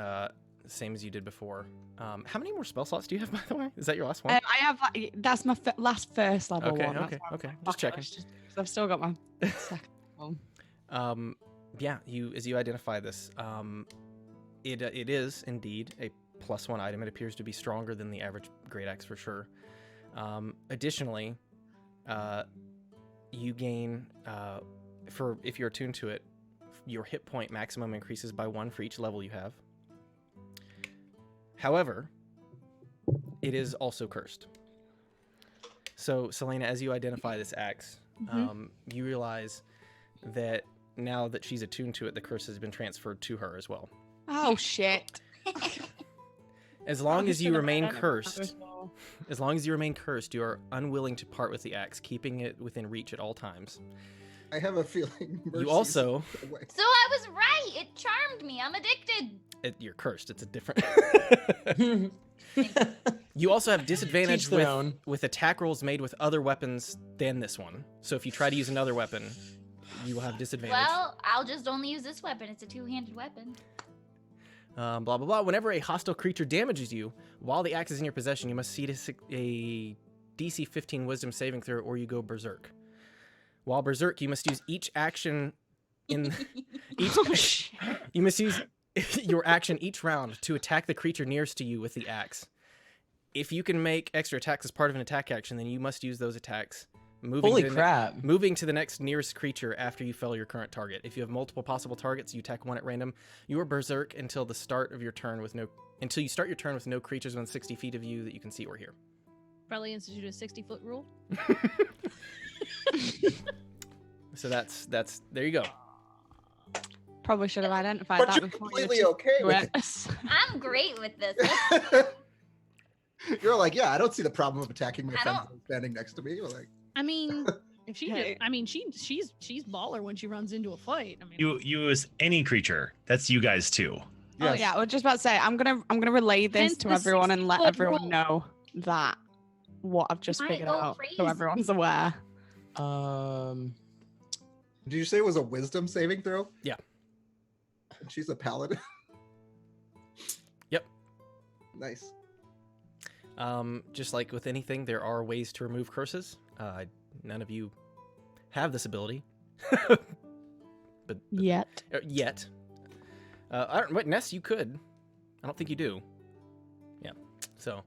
same as you did before. How many more spell slots do you have, by the way? Is that your last one?
I have like, that's my last first level
Okay,
one.
okay,
That's why I was
okay.
like,
Just
fuck it,
checking.
let's just- 'cause I've still got my second one.
Yeah, as you identify this, it is indeed a +1 item. It appears to be stronger than the average great axe for sure. Additionally, you gain if you're attuned to it, your hit point maximum increases by 1 for each level you have. However, it is also cursed. So, Selena, as you identify this axe, you realize that now that she's attuned to it, the curse has been transferred to her as well.
Oh shit.
As long as you
Should've
remain
identified
cursed,
before.
as long as you remain cursed, you are unwilling to part with the axe, keeping it within reach at all times.
I have a feeling.
You
Mercy's
also,
away.
So I was right. It charmed me. I'm addicted.
you're cursed. It's a different. You also have disadvantage
Teach their own.
with attack rolls made with other weapons than this one. So if you try to use another weapon, you will have disadvantage.
Well, I'll just only use this weapon. It's a two-handed weapon.
Blah blah blah. Whenever a hostile creature damages you while the axe is in your possession, you must see a DC 15 Wisdom saving throw, or you go berserk. While berserk, you must use each action in each. You must use your action each round to attack the creature nearest to you with the axe. If you can make extra attacks as part of an attack action, then you must use those attacks.
Holy
to the
crap.
moving to the next nearest creature after you fell your current target. If you have multiple possible targets, you attack one at random. You are berserk until the start of your turn until you start your turn with no creatures within 60 feet of you that you can see or hear.
Probably institute a 60-foot rule.
So that's there you go.
Probably should have identified
But
that
you're
before
completely
you
okay
do
with
it.
I'm great with this.
it. You're like, yeah, I don't see the problem of attacking my
I
friend
don't-
who's standing next to me. You're like,
I mean, if she,
Hey.
she's baller when she runs into a fight. I mean,
You use any creature. That's you guys too.
Oh
yes.
yeah, I was just about to say I'm gonna relay this
Hence
to
the
everyone and let
60-foot
everyone
rule.
know that what I've just
Might
figured
go
out,
crazy.
so everyone's aware.
Did you say it was a wisdom saving throw?
Yeah.
And she's a paladin.
Yep.
Nice.
Just like with anything, there are ways to remove curses. None of you have this ability, but
Yet.
yet. I don't. Wait, Ness, you could. I don't think you do. Yeah. So,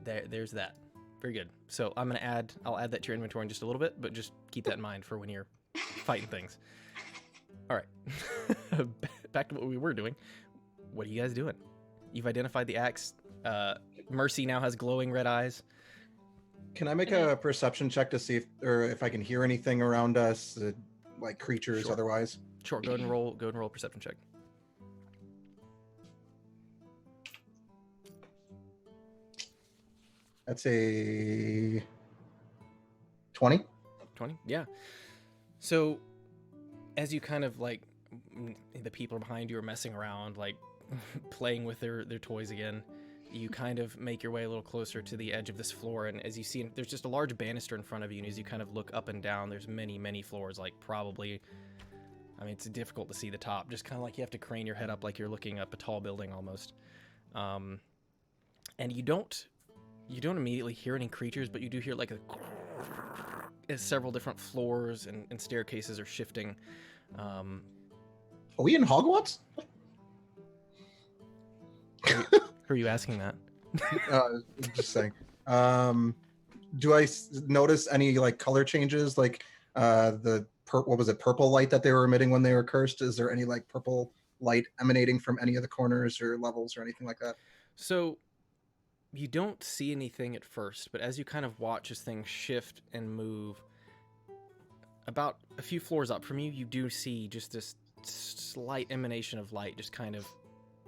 there's that. Very good. So I'll add that to your inventory in just a little bit, but just keep that in mind for when you're fighting things. All right. Back to what we were doing. What are you guys doing? You've identified the axe. Mercy now has glowing red eyes.
Can I make a perception check to see if I can hear anything around us? like creatures
Sure.
otherwise?
Sure. Go ahead and roll a perception check.
That's a 20.
20. Yeah. So as you kind of like the people behind you are messing around, like playing with their toys again, you kind of make your way a little closer to the edge of this floor, and as you see, there's just a large banister in front of you, and as you kind of look up and down, there's many floors, like probably, I mean, it's difficult to see the top, just kind of like you have to crane your head up like you're looking up a tall building almost. And you don't immediately hear any creatures, but you do hear like as several different floors and staircases are shifting.
Are we in Hogwarts?
Who are you asking that?
Just saying. Do I notice any like color changes, like what was it, purple light that they were emitting when they were cursed? Is there any like purple light emanating from any of the corners or levels or anything like that?
So you don't see anything at first, but as you kind of watch as things shift and move, about a few floors up from you, you do see just this slight emanation of light, just kind of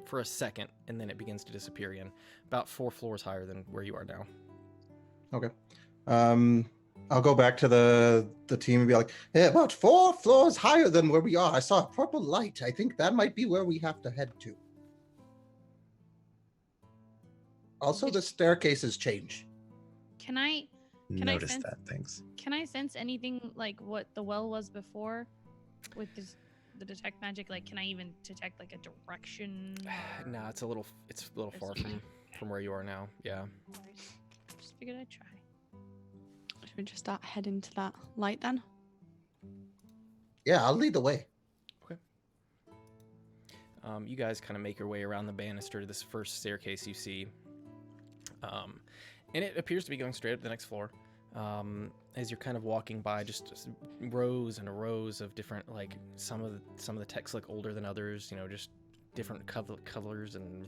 for a second, and then it begins to disappear again. About 4 floors higher than where you are now.
Okay. I'll go back to the team and be like, yeah, about 4 floors higher than where we are. I saw a purple light. I think that might be where we have to head to. Also, the staircases change.
Can I
Notice
sense,
that, thanks.
Can I sense anything like what the well was before with the detect magic? Like, can I even detect like a direction?
No, it's a little far from where you are now. Yeah.
Just figured I'd try.
Should we just start heading to that light then?
Yeah, I'll lead the way.
Okay. You guys kind of make your way around the banister to this first staircase you see. And it appears to be going straight up to the next floor. As you're kind of walking by, just rows and rows of different, like some of the texts look older than others, you know, just different colors and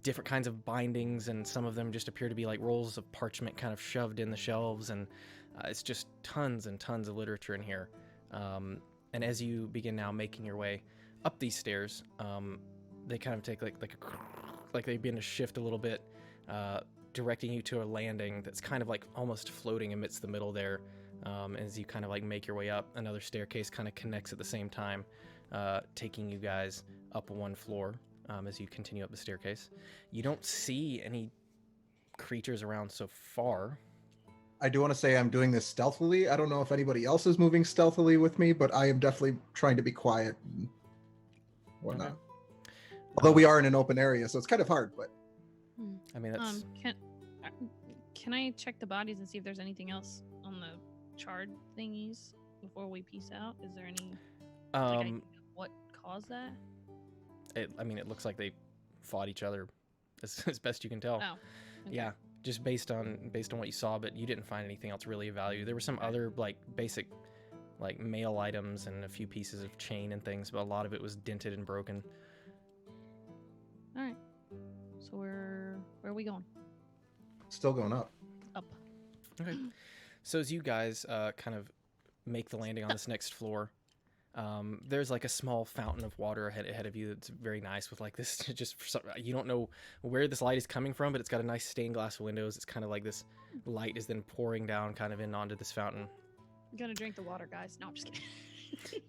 different kinds of bindings, and some of them just appear to be like rolls of parchment kind of shoved in the shelves, and it's just tons and tons of literature in here. And as you begin now making your way up these stairs, they kind of take like they begin to shift a little bit, directing you to a landing that's kind of like almost floating amidst the middle there. As you kind of like make your way up, another staircase kind of connects at the same time, taking you guys up 1 floor. As you continue up the staircase, you don't see any creatures around so far.
I do want to say I'm doing this stealthily. I don't know if anybody else is moving stealthily with me, but I am definitely trying to be quiet and whatnot.
Okay.
Although we are in an open area, so it's kind of hard, but
I mean, that's
Can I check the bodies and see if there's anything else on the charred thingies before we peace out? Is there any what caused that?
it looks like they fought each other as best you can tell.
Oh, okay.
Yeah, just based on what you saw, but you didn't find anything else really of value. There were some other like basic like mail items and a few pieces of chain and things, but a lot of it was dented and broken.
All right. So where are we going?
still going up.
Up.
Okay. So as you guys kind of make the landing on this next floor, there's like a small fountain of water ahead of you that's very nice with like this just for some, you don't know where this light is coming from, but it's got a nice stained glass windows. It's kind of like this light is then pouring down kind of in onto this fountain.
I'm gonna drink the water, guys. No, I'm just kidding.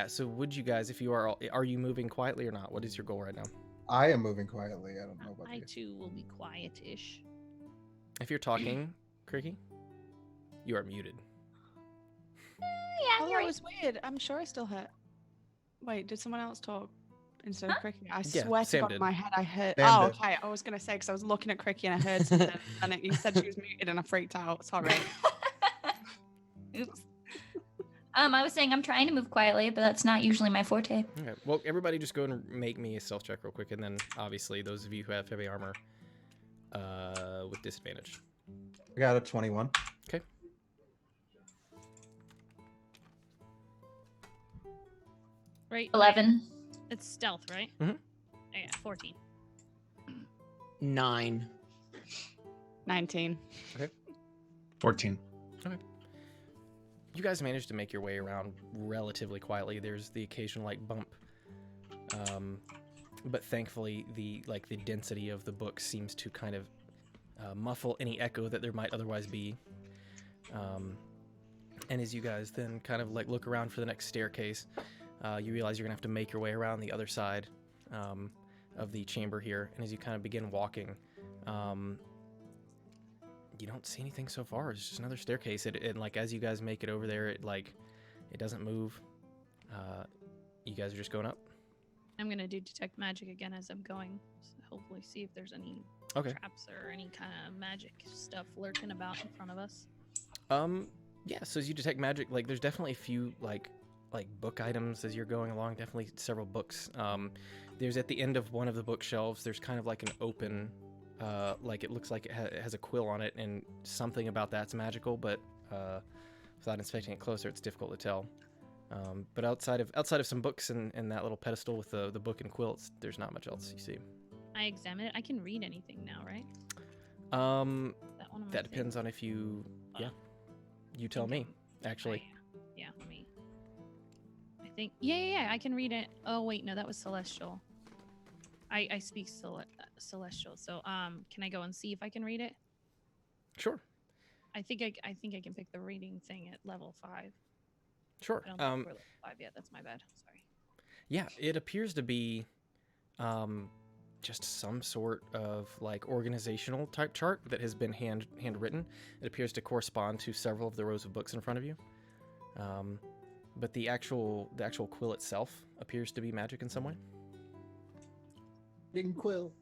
So would you guys, if you are you moving quietly or not? What is your goal right now?
I am moving quietly. I don't know about
I
you.
too will be quiet-ish.
If you're talking, Cricky, you are muted.
Yeah,
Oh,
you're
that
right.
was weird. I'm sure I still hurt. Wait, did someone else talk instead of Cricky? I
Yeah,
swear to
Sam
God,
did.
my head I heard.
Sam
Oh,
did.
okay. I was gonna say because I was looking at Cricky and I heard something, and you said she was muted, and I freaked out. Sorry.
Oops. I was saying I'm trying to move quietly, but that's not usually my forte.
Okay. Well, everybody just go and make me a stealth check real quick, and then obviously those of you who have heavy armor with disadvantage.
I got a 21.
Okay.
Right.
11.
It's stealth, right?
Mhm.
Yeah, 14.
9.
19.
14.
You guys managed to make your way around relatively quietly. There's the occasional like bump, but thankfully the density of the book seems to kind of muffle any echo that there might otherwise be. And as you guys then kind of like look around for the next staircase, you realize you're gonna have to make your way around the other side of the chamber here. And as you kind of begin walking, you don't see anything so far. It's just another staircase. And like as you guys make it over there, it doesn't move. You guys are just going up.
I'm gonna do detect magic again as I'm going. So hopefully see if there's any traps or any kind of magic stuff lurking about in front of us.
Yeah, so as you detect magic, like there's definitely a few like book items as you're going along, definitely several books. There's at the end of one of the bookshelves, there's kind of like an open, like it looks like it has a quill on it, and something about that's magical, but without inspecting it closer, it's difficult to tell. But outside of some books and that little pedestal with the book and quilts, there's not much else you see.
I examine it. I can read anything now, right?
That depends on if you, you tell me, actually.
Yeah, let me. I think, yeah, I can read it. Oh wait, no, that was celestial. I speak celestial, so can I go and see if I can read it?
Sure.
I think I can pick the reading thing at level 5.
Sure.
I don't think we're level 5 yet. That's my bad. Sorry.
Yeah, it appears to be just some sort of like organizational type chart that has been handwritten. It appears to correspond to several of the rows of books in front of you. But the actual quill itself appears to be magic in some way.
Ding quill.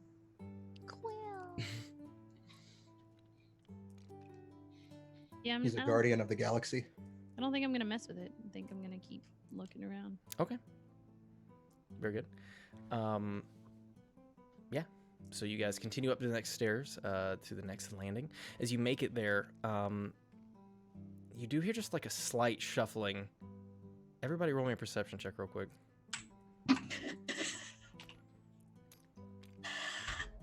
Yeah,
He's a guardian of the galaxy.
I don't think I'm gonna mess with it. I think I'm gonna keep looking around.
Okay. Very good. Yeah. So you guys continue up to the next stairs, to the next landing. As you make it there, you do hear just like a slight shuffling. Everybody roll me a perception check real quick.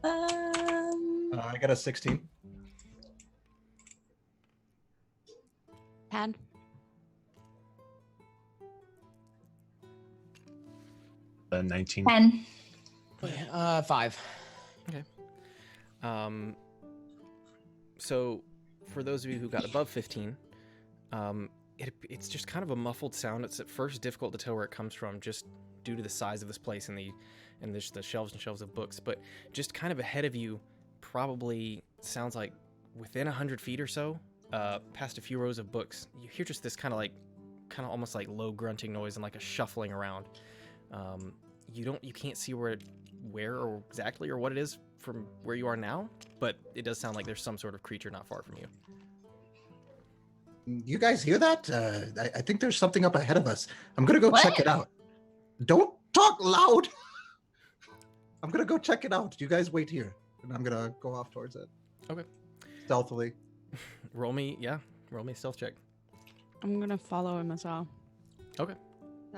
I got a 16.
10.
19.
10.
5.
Okay. So for those of you who got above 15, it's just kind of a muffled sound. It's at first difficult to tell where it comes from, just due to the size of this place and the shelves and shelves of books. But just kind of ahead of you, probably sounds like within 100 feet or so, past a few rows of books, you hear just this kind of almost like low grunting noise and like a shuffling around. You can't see where or exactly or what it is from where you are now, but it does sound like there's some sort of creature not far from you.
You guys hear that? I think there's something up ahead of us. I'm gonna go check it out. Don't talk loud. I'm gonna go check it out. You guys wait here, and I'm gonna go off towards it.
Okay.
Stealthily.
Roll me a stealth check.
I'm gonna follow him as well.
Okay.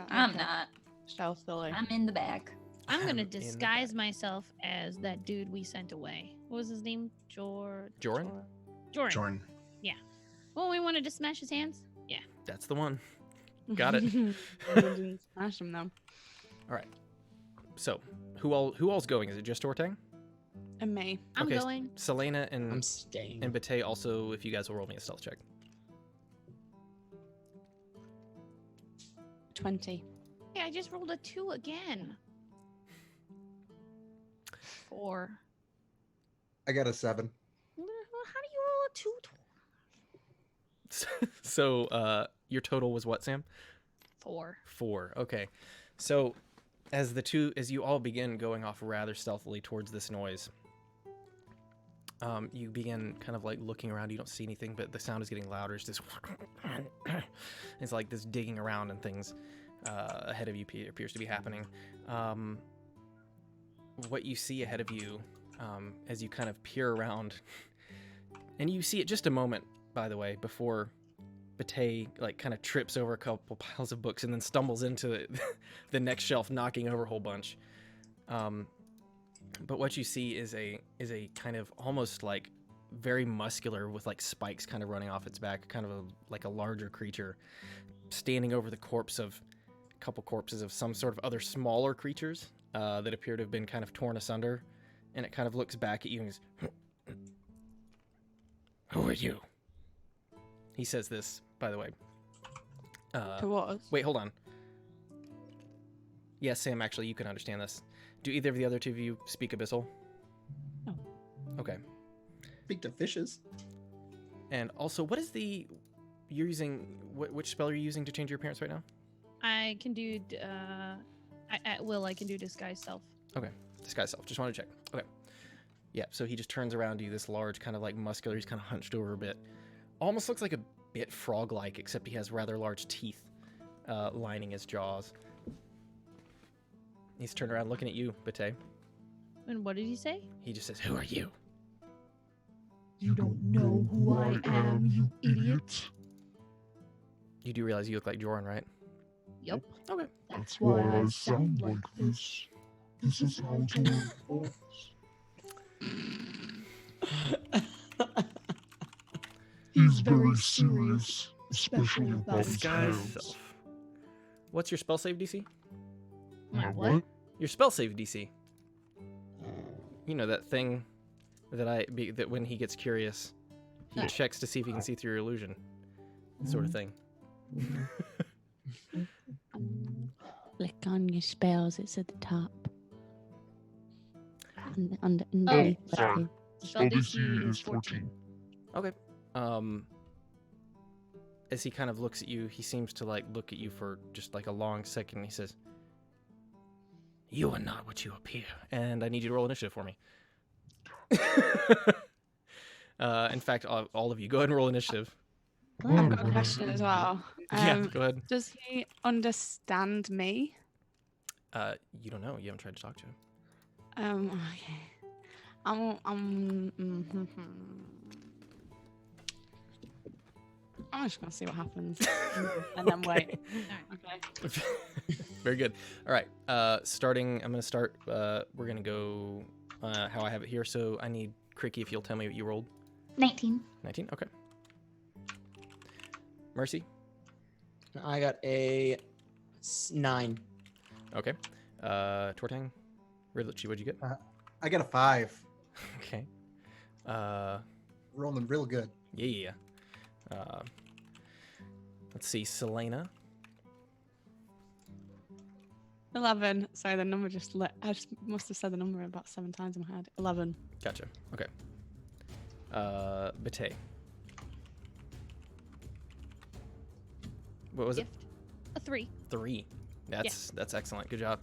I'm not.
Stealthily.
I'm in the back.
I'm
in
gonna
the
disguise
back.
myself as that dude we sent away. What was his name?
Joran?
Joran. Yeah. Oh, we wanted to smash his hands? Yeah.
That's the one. Got it.
Didn't smash him though.
All right. So, who all's going? Is it just Ortang?
And me.
I'm
Okay,
going.
Selena
I'm
and
staying.
Bate also, if you guys will roll me a stealth check.
20.
Hey, I just rolled a 2 again. 4.
I got a 7.
How do you roll a 2?
So, your total was what, Sam?
4.
4. Okay. So, as you all begin going off rather stealthily towards this noise, you begin kind of like looking around. You don't see anything, but the sound is getting louder. It's this. It's like this digging around and things ahead of you appears to be happening. What you see ahead of you, as you kind of peer around, and you see it just a moment, by the way, before Bate like kind of trips over a couple piles of books and then stumbles into the next shelf, knocking over a whole bunch. But what you see is a kind of almost like very muscular with like spikes kind of running off its back, kind of like a larger creature standing over the corpse of a couple corpses of some sort of other smaller creatures that appear to have been kind of torn asunder. And it kind of looks back at you and goes, "Who are you?" He says this, by the way.
To us.
Wait, hold on. Yes, Sam, actually, you can understand this. Do either of the other two of you speak Abyssal?
No.
Okay.
Speak to fishes.
And also, what is you're using, which spell are you using to change your appearance right now?
I can do, at will, I can do disguise self.
Okay, disguise self. Just want to check. Okay. Yeah, so he just turns around to you, this large, kind of like muscular, he's kind of hunched over a bit. Almost looks like a bit frog-like, except he has rather large teeth lining his jaws. He's turned around looking at you, Bate.
And what did he say?
He just says, "Who are you?"
You don't know who I am, you idiot.
You do realize you look like Joran, right?
Yep.
Okay.
That's why I sound like this. This is how Jordan talks. He's very serious, especially about his
Disguise
hands.
self. What's your spell save DC?
My what?
Your spell save DC. You know that thing that when he gets curious, he checks to see if he can see through your illusion, sort of thing.
Click on your spells. It's at the top. Underneath.
sorry. Spell DC is 14.
Okay. As he kind of looks at you, he seems to like look at you for just like a long second. He says, "You are not what you appear, and I need you to roll initiative for me." In fact, all of you, go ahead and roll initiative.
I've got a question as well.
Yeah, go ahead.
Does he understand me?
You don't know. You haven't tried to talk to him.
Okay. I'm just gonna see what happens, and then wait. Okay.
Very good. All right. Starting. I'm gonna start. We're gonna go how I have it here. So I need Cricky, if you'll tell me what you rolled.
19.
19. Okay. Mercy.
I got a 9.
Okay. Tortang. Ridlitchi, what'd you get?
I got a 5.
Okay.
Rolling real good.
Yeah. Let's see, Selena.
11. Sorry, the number just I just must have said the number about 7 times in my head. 11.
Gotcha. Okay. Bate. What was
Gift. A 3.
it? 3. That's excellent. Good job.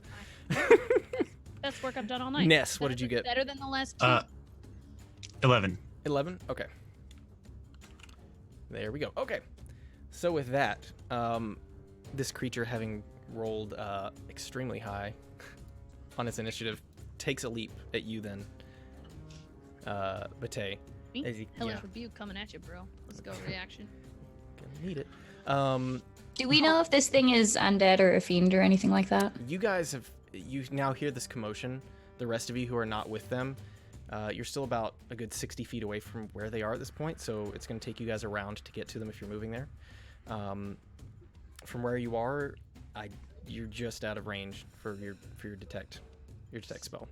Best work I've done all night.
Ness, what did you get?
Better than the last 2.
11.
11. Okay. There we go. Okay. So with that, this creature, having rolled extremely high on its initiative, takes a leap at you then, Bate.
Me? Hellish rebuke coming at you, bro. Let's go. Reaction.
Gonna need it.
Do we know if this thing is undead or a fiend or anything like that?
You guys you now hear this commotion. The rest of you who are not with them, you're still about a good 60 feet away from where they are at this point, so it's going to take you guys around to get to them if you're moving there. From where you are, you're just out of range for your detect spell.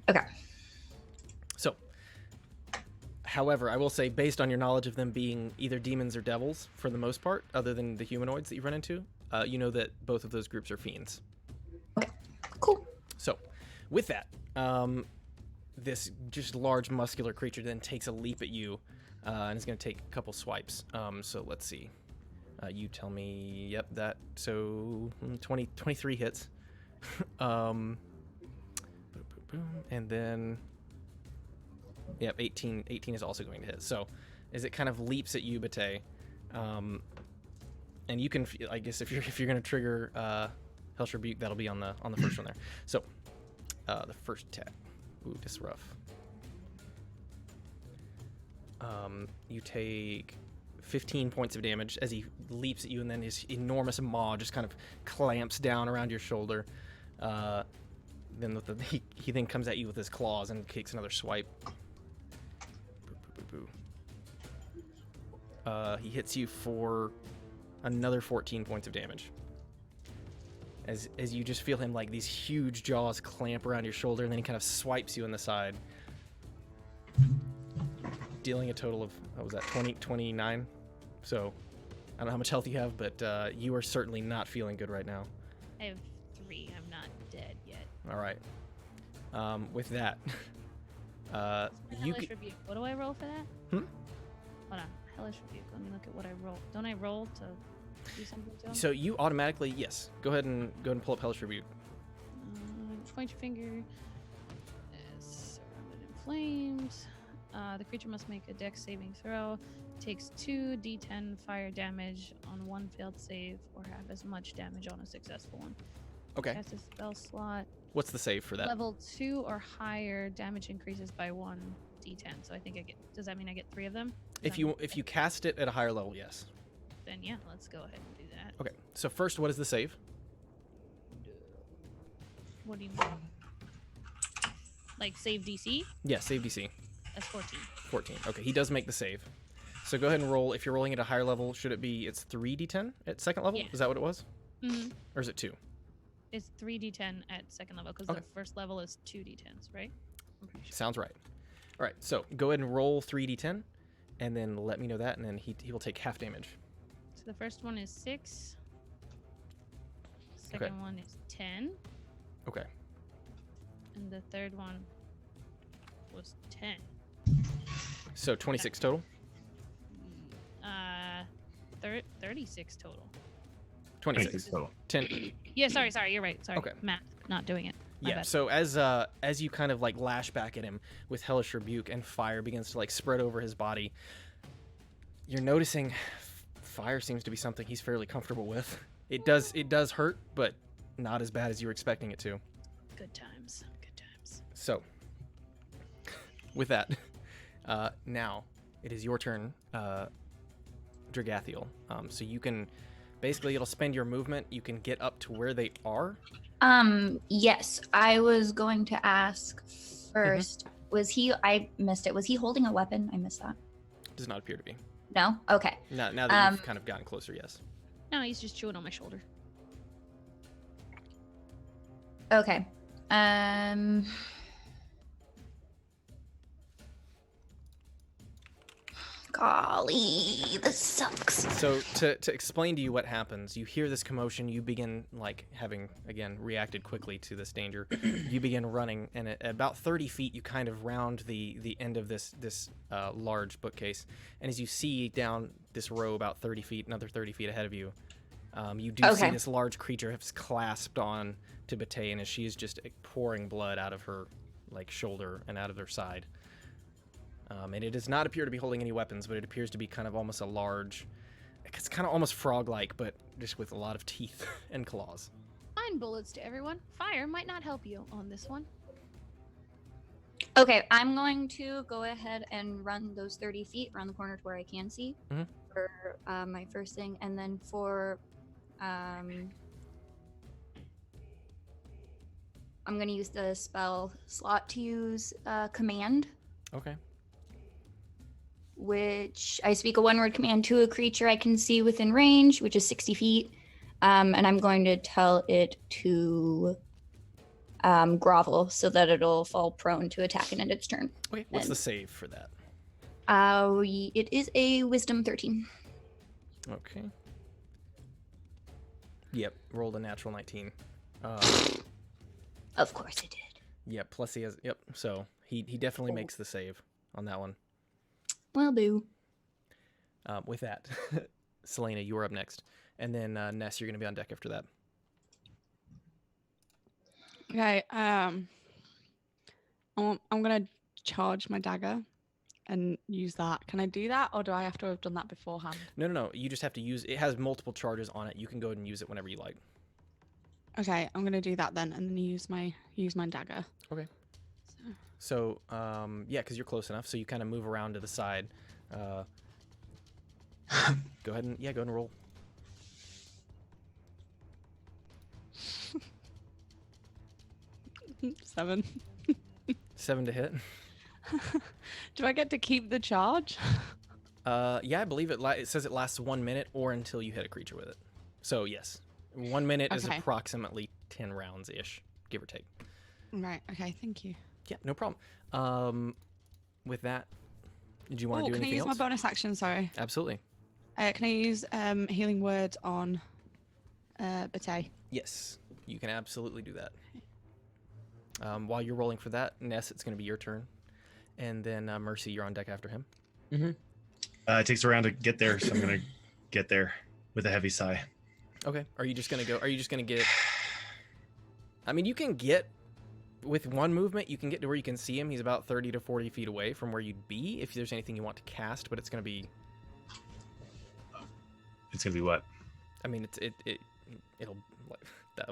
Okay.
So, however, I will say, based on your knowledge of them being either demons or devils, for the most part, other than the humanoids that you run into, you know that both of those groups are fiends.
Okay. Cool.
So, with that, this just large muscular creature then takes a leap at you, and is going to take a couple swipes. So let's see. You tell me. Yep, that. So 23 hits. Boom, and then. Yep, 18 is also going to hit. So, as it kind of leaps at you, Bate, and you can, I guess, if you're going to trigger Hellish Rebuke, that'll be on the first one there. So, the first attack. Ooh, this is rough. You take 15 points of damage as he leaps at you, and then his enormous maw just kind of clamps down around your shoulder. Then he then comes at you with his claws and kicks another swipe. He hits you for another 14 points of damage. As you just feel him like these huge jaws clamp around your shoulder, and then he kind of swipes you in the side, dealing a total of, what was that, 29? So I don't know how much health you have, but you are certainly not feeling good right now.
I have 3. I'm not dead yet.
All right. With that,
Hellish Rebuke. What do I roll for that?
Hmm?
Hold on. Hellish Rebuke. Let me look at what I roll. Don't I roll to do something to him?
So you automatically, yes. Go ahead and pull up Hellish Rebuke.
Point your finger. Is surrounded in flames. The creature must make a dex saving throw. Takes 2d10 fire damage on one failed save, or have as much damage on a successful one.
Okay.
Cast a spell slot.
What's the save for that?
Level 2 or higher, damage increases by 1d10. So I think I get. Does that mean I get 3 of them?
If you cast it at a higher level, yes.
Then yeah, let's go ahead and do that.
Okay. So first, what is the save?
What do you mean? Like save DC?
Yeah, save DC.
That's 14.
14. Okay, he does make the save. So go ahead and roll. If you're rolling at a higher level, should it be, it's 3d10 at second level?
Yeah.
Is that what it was?
Mm-hmm.
Or is it 2?
It's 3d10 at second level because
Okay.
the first level is 2d10s, right? I'm pretty sure.
Sounds right. All right, so go ahead and roll 3d10, and then let me know that, and then he will take half damage.
So the first one is 6. Second one is 10.
Okay.
And the third one was 10.
So 26 total?
36 total.
26.
total.
10.
Yeah, sorry, you're right. Sorry.
Okay.
Math, not doing it. My
Yeah,
bad.
so as you kind of like lash back at him with Hellish Rebuke, and fire begins to like spread over his body, you're noticing fire seems to be something he's fairly comfortable with. It does hurt, but not as bad as you were expecting it to.
Good times. Good times.
So, with that, now it is your turn, Dragathiel. So you can, basically, it'll spend your movement. You can get up to where they are.
Yes, I was going to ask first. Was he? I missed it. Was he holding a weapon? I missed that.
Does not appear to be.
No. Okay.
Now that you've kind of gotten closer, yes.
No, he's just chewing on my shoulder.
Okay. Golly, this sucks.
So to explain to you what happens, you hear this commotion, you begin like having again reacted quickly to this danger. You begin running, and at about 30 feet, you kind of round the end of this large bookcase, and as you see down this row about 30 feet, another 30 feet ahead of you, you do see this large creature has clasped on to Bataean as she is just pouring blood out of her like shoulder and out of her side. And it does not appear to be holding any weapons, but it appears to be kind of almost a large, it's kind of almost frog-like, but just with a lot of teeth and claws.
Fine bullets to everyone. Fire might not help you on this one.
Okay, I'm going to go ahead and run those 30 feet around the corner to where I can see for my first thing, and then for I'm going to use the spell slot to use command.
Okay.
Which I speak a one-word command to a creature I can see within range, which is 60 feet. And I'm going to tell it to grovel so that it'll fall prone to attack and end its turn.
Okay, what's the save for that?
It is a wisdom 13.
Okay. Yep, rolled a natural 19.
Of course it did.
Yep, plus he has, yep, so he definitely makes the save on that one.
Well, boo.
With that, Selena, you are up next. And then Ness, you're going to be on deck after that.
Okay, I'm gonna charge my dagger and use that. Can I do that, or do I have to have done that beforehand?
No. You just have to use, it has multiple charges on it. You can go ahead and use it whenever you like.
Okay, I'm gonna do that then, and then use my dagger.
Okay. So, yeah, because you're close enough, so you kind of move around to the side. Go ahead and roll.
Seven.
7 to hit.
Do I get to keep the charge?
Yeah, I believe it says it lasts 1 minute or until you hit a creature with it. So yes, 1 minute is
Okay.
approximately 10 rounds ish, give or take.
Right. Okay. Thank you.
Yeah, no problem. With that, did you want to do
Can I
anything
use
else?
my bonus action? Sorry.
Absolutely.
Can I use healing words on Bate?
Yes, you can absolutely do that. While you're rolling for that, Ness, it's going to be your turn, and then Mercy, you're on deck after him.
Mm-hmm.
It takes a round to get there, so I'm gonna get there with a heavy sigh.
Okay. Are you just going to go? Are you just going to get? I mean, you can get with one movement. You can get to where you can see him. He's about 30 to 40 feet away from where you'd be if there's anything you want to cast. But it's going to be.
It's gonna be what?
I mean, it'll.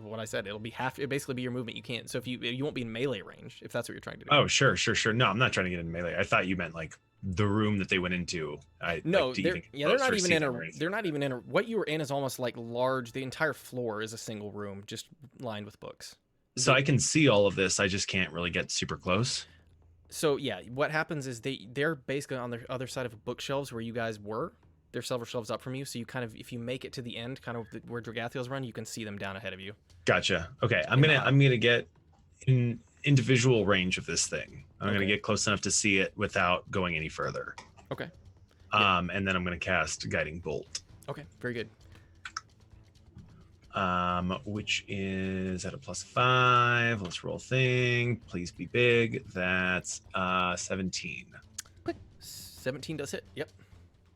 What I said, it'll be half. It'll basically be your movement. You can't. So if you won't be in melee range if that's what you're trying to do.
Oh, sure. No, I'm not trying to get in melee. I thought you meant like the room that they went into.
No,
like,
they're not even in a. They're not even in a. What you were in is almost like large. The entire floor is a single room, just lined with books.
So I can see all of this. I just can't really get super close.
So yeah, what happens is they're basically on the other side of bookshelves where you guys were. They're several shelves up from you, so you kind of, if you make it to the end, kind of where Dragathiel's run, you can see them down ahead of you.
Gotcha. Okay, I'm gonna get into visual range of this thing. I'm gonna get close enough to see it without going any further.
Okay.
And then I'm gonna cast Guiding Bolt.
Okay, very good.
Which is at a +5. Let's roll thing. Please be big. That's 17.
17 does hit. Yep.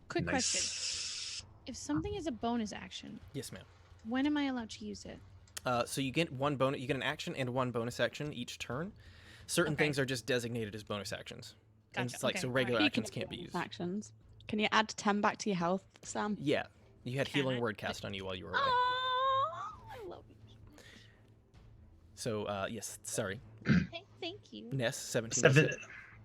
Quick
Nice.
question. If something is a bonus action,
Yes, ma'am.
when am I allowed to use it?
So you get one bonus. You get an action and one bonus action each turn. Certain
Okay.
things are just designated as bonus actions. And
Gotcha.
it's like
Okay,
so
all
regular
right.
actions can't be used.
Actions. Can you add 10 back to your health, Sam?
Yeah, you had
Can
healing
I?
word cast on you while you were away.
Oh, I love you.
So yes, sorry,
Thank you.
Ness 17. does hit.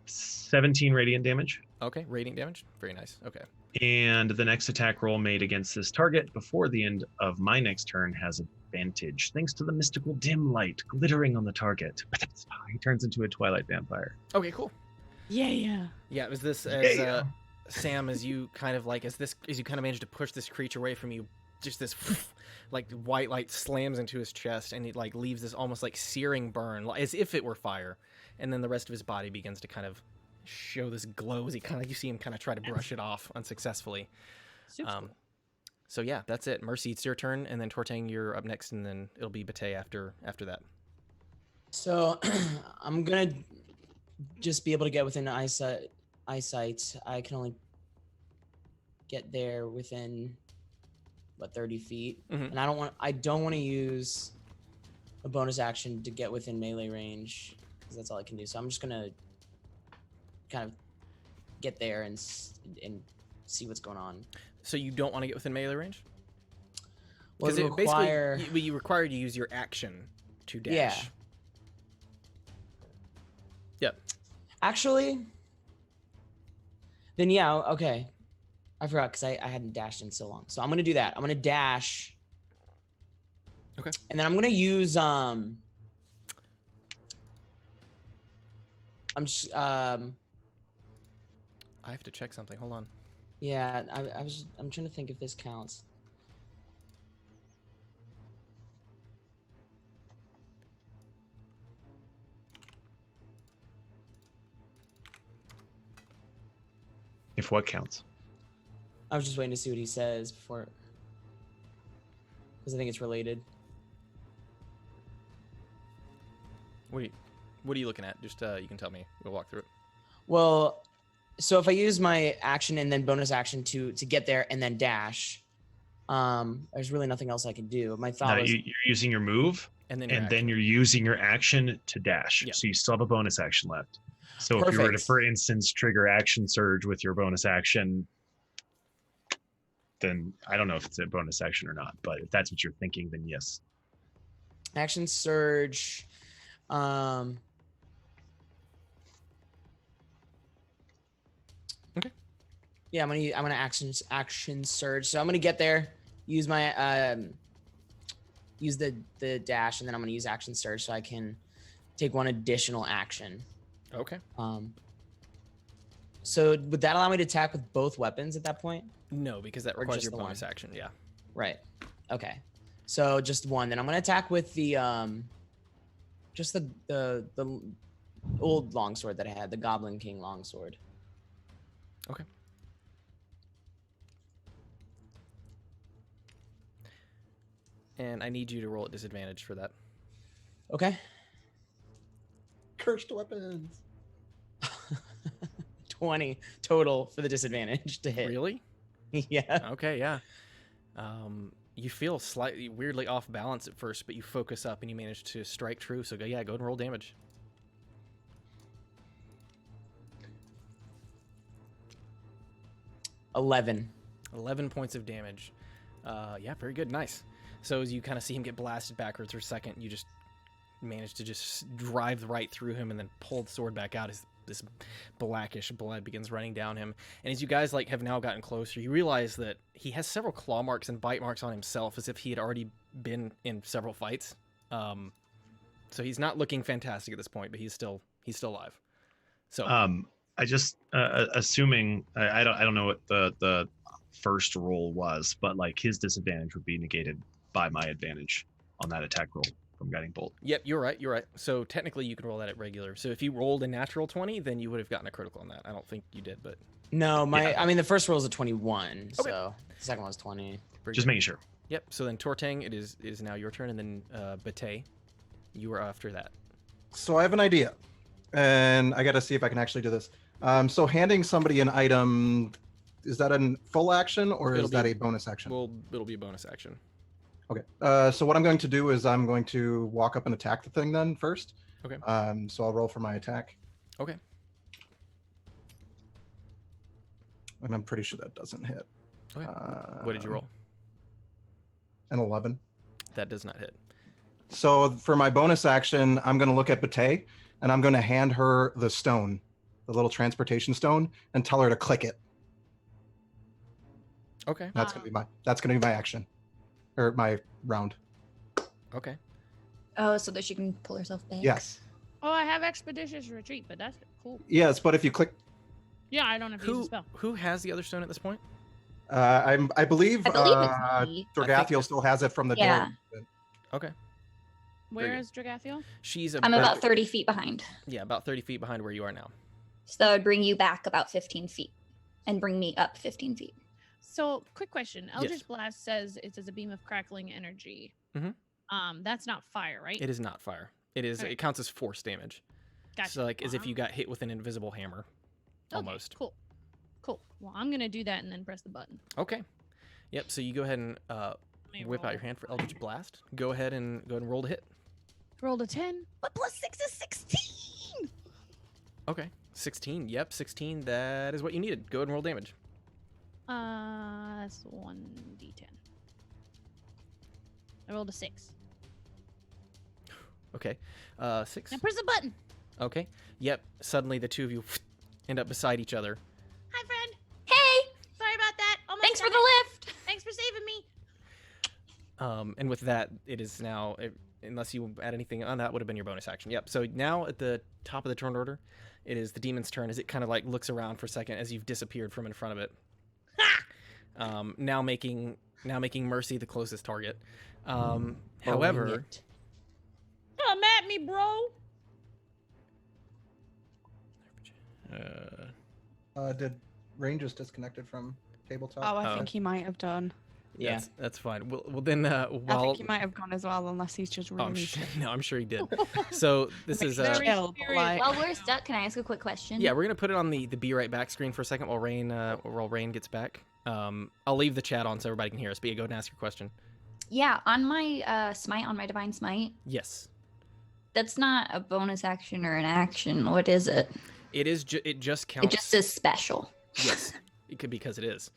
17 radiant damage.
Okay, radiant damage. Very nice. Okay.
And the next attack roll made against this target before the end of my next turn has advantage, thanks to the mystical dim light glittering on the target. He turns into a twilight vampire.
Okay, cool.
Yeah.
Yeah, was this as Sam, as you kind of like as you kind of managed to push this creature away from you, just this like white light slams into his chest and it like leaves this almost like searing burn, as if it were fire, and then the rest of his body begins to kind of show this glow as he kind of you see him kind of try to brush it off unsuccessfully.
Super cool.
So yeah, that's it. Mercy, it's your turn, and then Tortang, you're up next, and then it'll be Bate after that.
So I'm gonna just be able to get within eyesight. I can only get there within 30 feet,
Mhm.
and I don't want to use a bonus action to get within melee range because that's all I can do. So I'm just gonna kind of get there and see what's going on.
So you don't want to get within melee range?
Well,
Because
it
it
require...
basically you require to use your action to dash.
Yeah.
Yep.
Actually, then yeah, okay. I forgot because I hadn't dashed in so long. So I'm gonna do that. I'm gonna dash.
Okay.
And then I'm gonna use I'm just
I have to check something. Hold on.
yeah, I'm trying to think if this counts.
If what counts?
I was just waiting to see what he says before, because I think it's related.
What are you looking at? Just you can tell me. We'll walk through it.
Well, so if I use my action and then bonus action to get there and then dash, there's really nothing else I can do. My thought
No,
was
you're using your move,
And then
and then you're using your action to dash.
Yeah.
So you still have a bonus action left. So if you were to,
Perfect.
for instance, trigger action surge with your bonus action, then I don't know if it's a bonus action or not. But if that's what you're thinking, then yes.
action surge.
Okay.
Yeah, I'm gonna action surge. So I'm gonna get there, use my use the dash, and then I'm gonna use action surge so I can take one additional action.
Okay.
So would that allow me to attack with both weapons at that point?
No, because that
Or
requires
just
your
the
bonus
one?
action. Yeah.
Right. Okay. So just one. Then I'm gonna attack with the just the old longsword that I had, the Goblin King longsword.
Okay. And I need you to roll at disadvantage for that.
Okay.
Cursed weapons.
20 total for the disadvantage to hit.
Really?
Yeah.
Okay, yeah. You feel slightly weirdly off balance at first, but you focus up and you manage to strike true. So go ahead and roll damage.
$11.
11 points of damage. Yeah, very good. Nice. So as you kind of see him get blasted backwards for a second, you just manage to just drive right through him and then pull the sword back out as this blackish blood begins running down him. And as you guys have now gotten closer, you realize that he has several claw marks and bite marks on himself as if he had already been in several fights. So he's not looking fantastic at this point, but he's still alive. So
I just assuming I don't know what the first roll was, but like his disadvantage would be negated by my advantage on that attack roll from Guiding Bolt.
Yep, you're right. So technically you can roll that at regular. So if you rolled a natural 20, then you would have gotten a critical on that. I don't think you did, but
No,
Yeah.
I mean the first roll is a 21,
Okay.
so the second one was 20.
very
Just
good.
making sure.
Yep. So then Tortang, it is now your turn, and then Bate, you are after that.
So I have an idea, and I got to see if I can actually do this. So handing somebody an item, is that a full action or
It'll
is that
be-
a bonus action?
Well, it'll be a bonus action.
Okay. So what I'm going to do is I'm going to walk up and attack the thing then first.
Okay.
So I'll roll for my attack,
Okay.
and I'm pretty sure that doesn't hit.
Okay. What did you roll?
An 11.
That does not hit.
So for my bonus action, I'm going to look at Bate and I'm going to hand her the stone, the little transportation stone, and tell her to click it.
Okay.
That's going to be my action, or my round.
Okay.
Oh, so that she can pull herself back.
Yes.
Oh, I have Expeditious Retreat, but that's cool.
Yes, but if you click,
Yeah, I don't have to use a
Who
spell.
who has the other stone at this point?
I believe
I believe it's me.
Dragathiel still has it from the
Yeah.
door.
Okay.
Where
good.
is Dragathiel?
She's
I'm about 30 feet behind.
about 30 feet behind where you are now.
So that would bring you back about 15 feet and bring me up 15 feet.
So, quick question. Eldritch
Yes.
Blast says it's as a beam of crackling energy.
Mhm.
That's not fire, right?
It is not fire. It is.
Alright.
It counts as force damage.
Gotcha.
So like as if
Well,
you got hit with an invisible hammer,
okay,
almost.
Cool. Cool. Well, I'm gonna do that and then press the button.
Okay. Yep. So you go ahead and
Let me
whip out your
roll.
hand for Eldritch Blast. Go ahead and roll to hit.
Rolled a 10, but plus 6 is 16.
Okay. 16. Yep. 16. That is what you needed. Go ahead and roll damage.
That's 1d10. I rolled a 6.
Okay. 6.
Now press the button.
Okay. Yep. Suddenly the two of you end up beside each other.
Hi, friend.
Hey,
Sorry about that. Almost
thanks for
got
the
it.
lift.
Thanks for saving me.
And with that, it is now, unless you add anything on, that would have been your bonus action. Yep. So now at the top of the turn order, it is the demon's turn as it kind of like looks around for a second as you've disappeared from in front of it. Now making Mercy the closest target. However,
Come at me, bro.
Did Rain just disconnected from tabletop?
Oh, I
Oh.
think he might have done.
Yeah.
that's fine. Well then,
I
while
think he might have gone as well, unless he's just
oh,
really.
no, I'm sure he did. So this is
Very
Chill, but
serious.
like-
While we're stuck, can I ask a quick question?
yeah, we're gonna put it on the be right back screen for a second while Rain gets back. I'll leave the chat on so everybody can hear us. But yeah, go ahead and ask your question.
Yeah, on my smite, on my divine smite,
Yes,
that's not a bonus action or an action. What is it?
it is. It just counts.
It just says special.
Yes, it could because it is.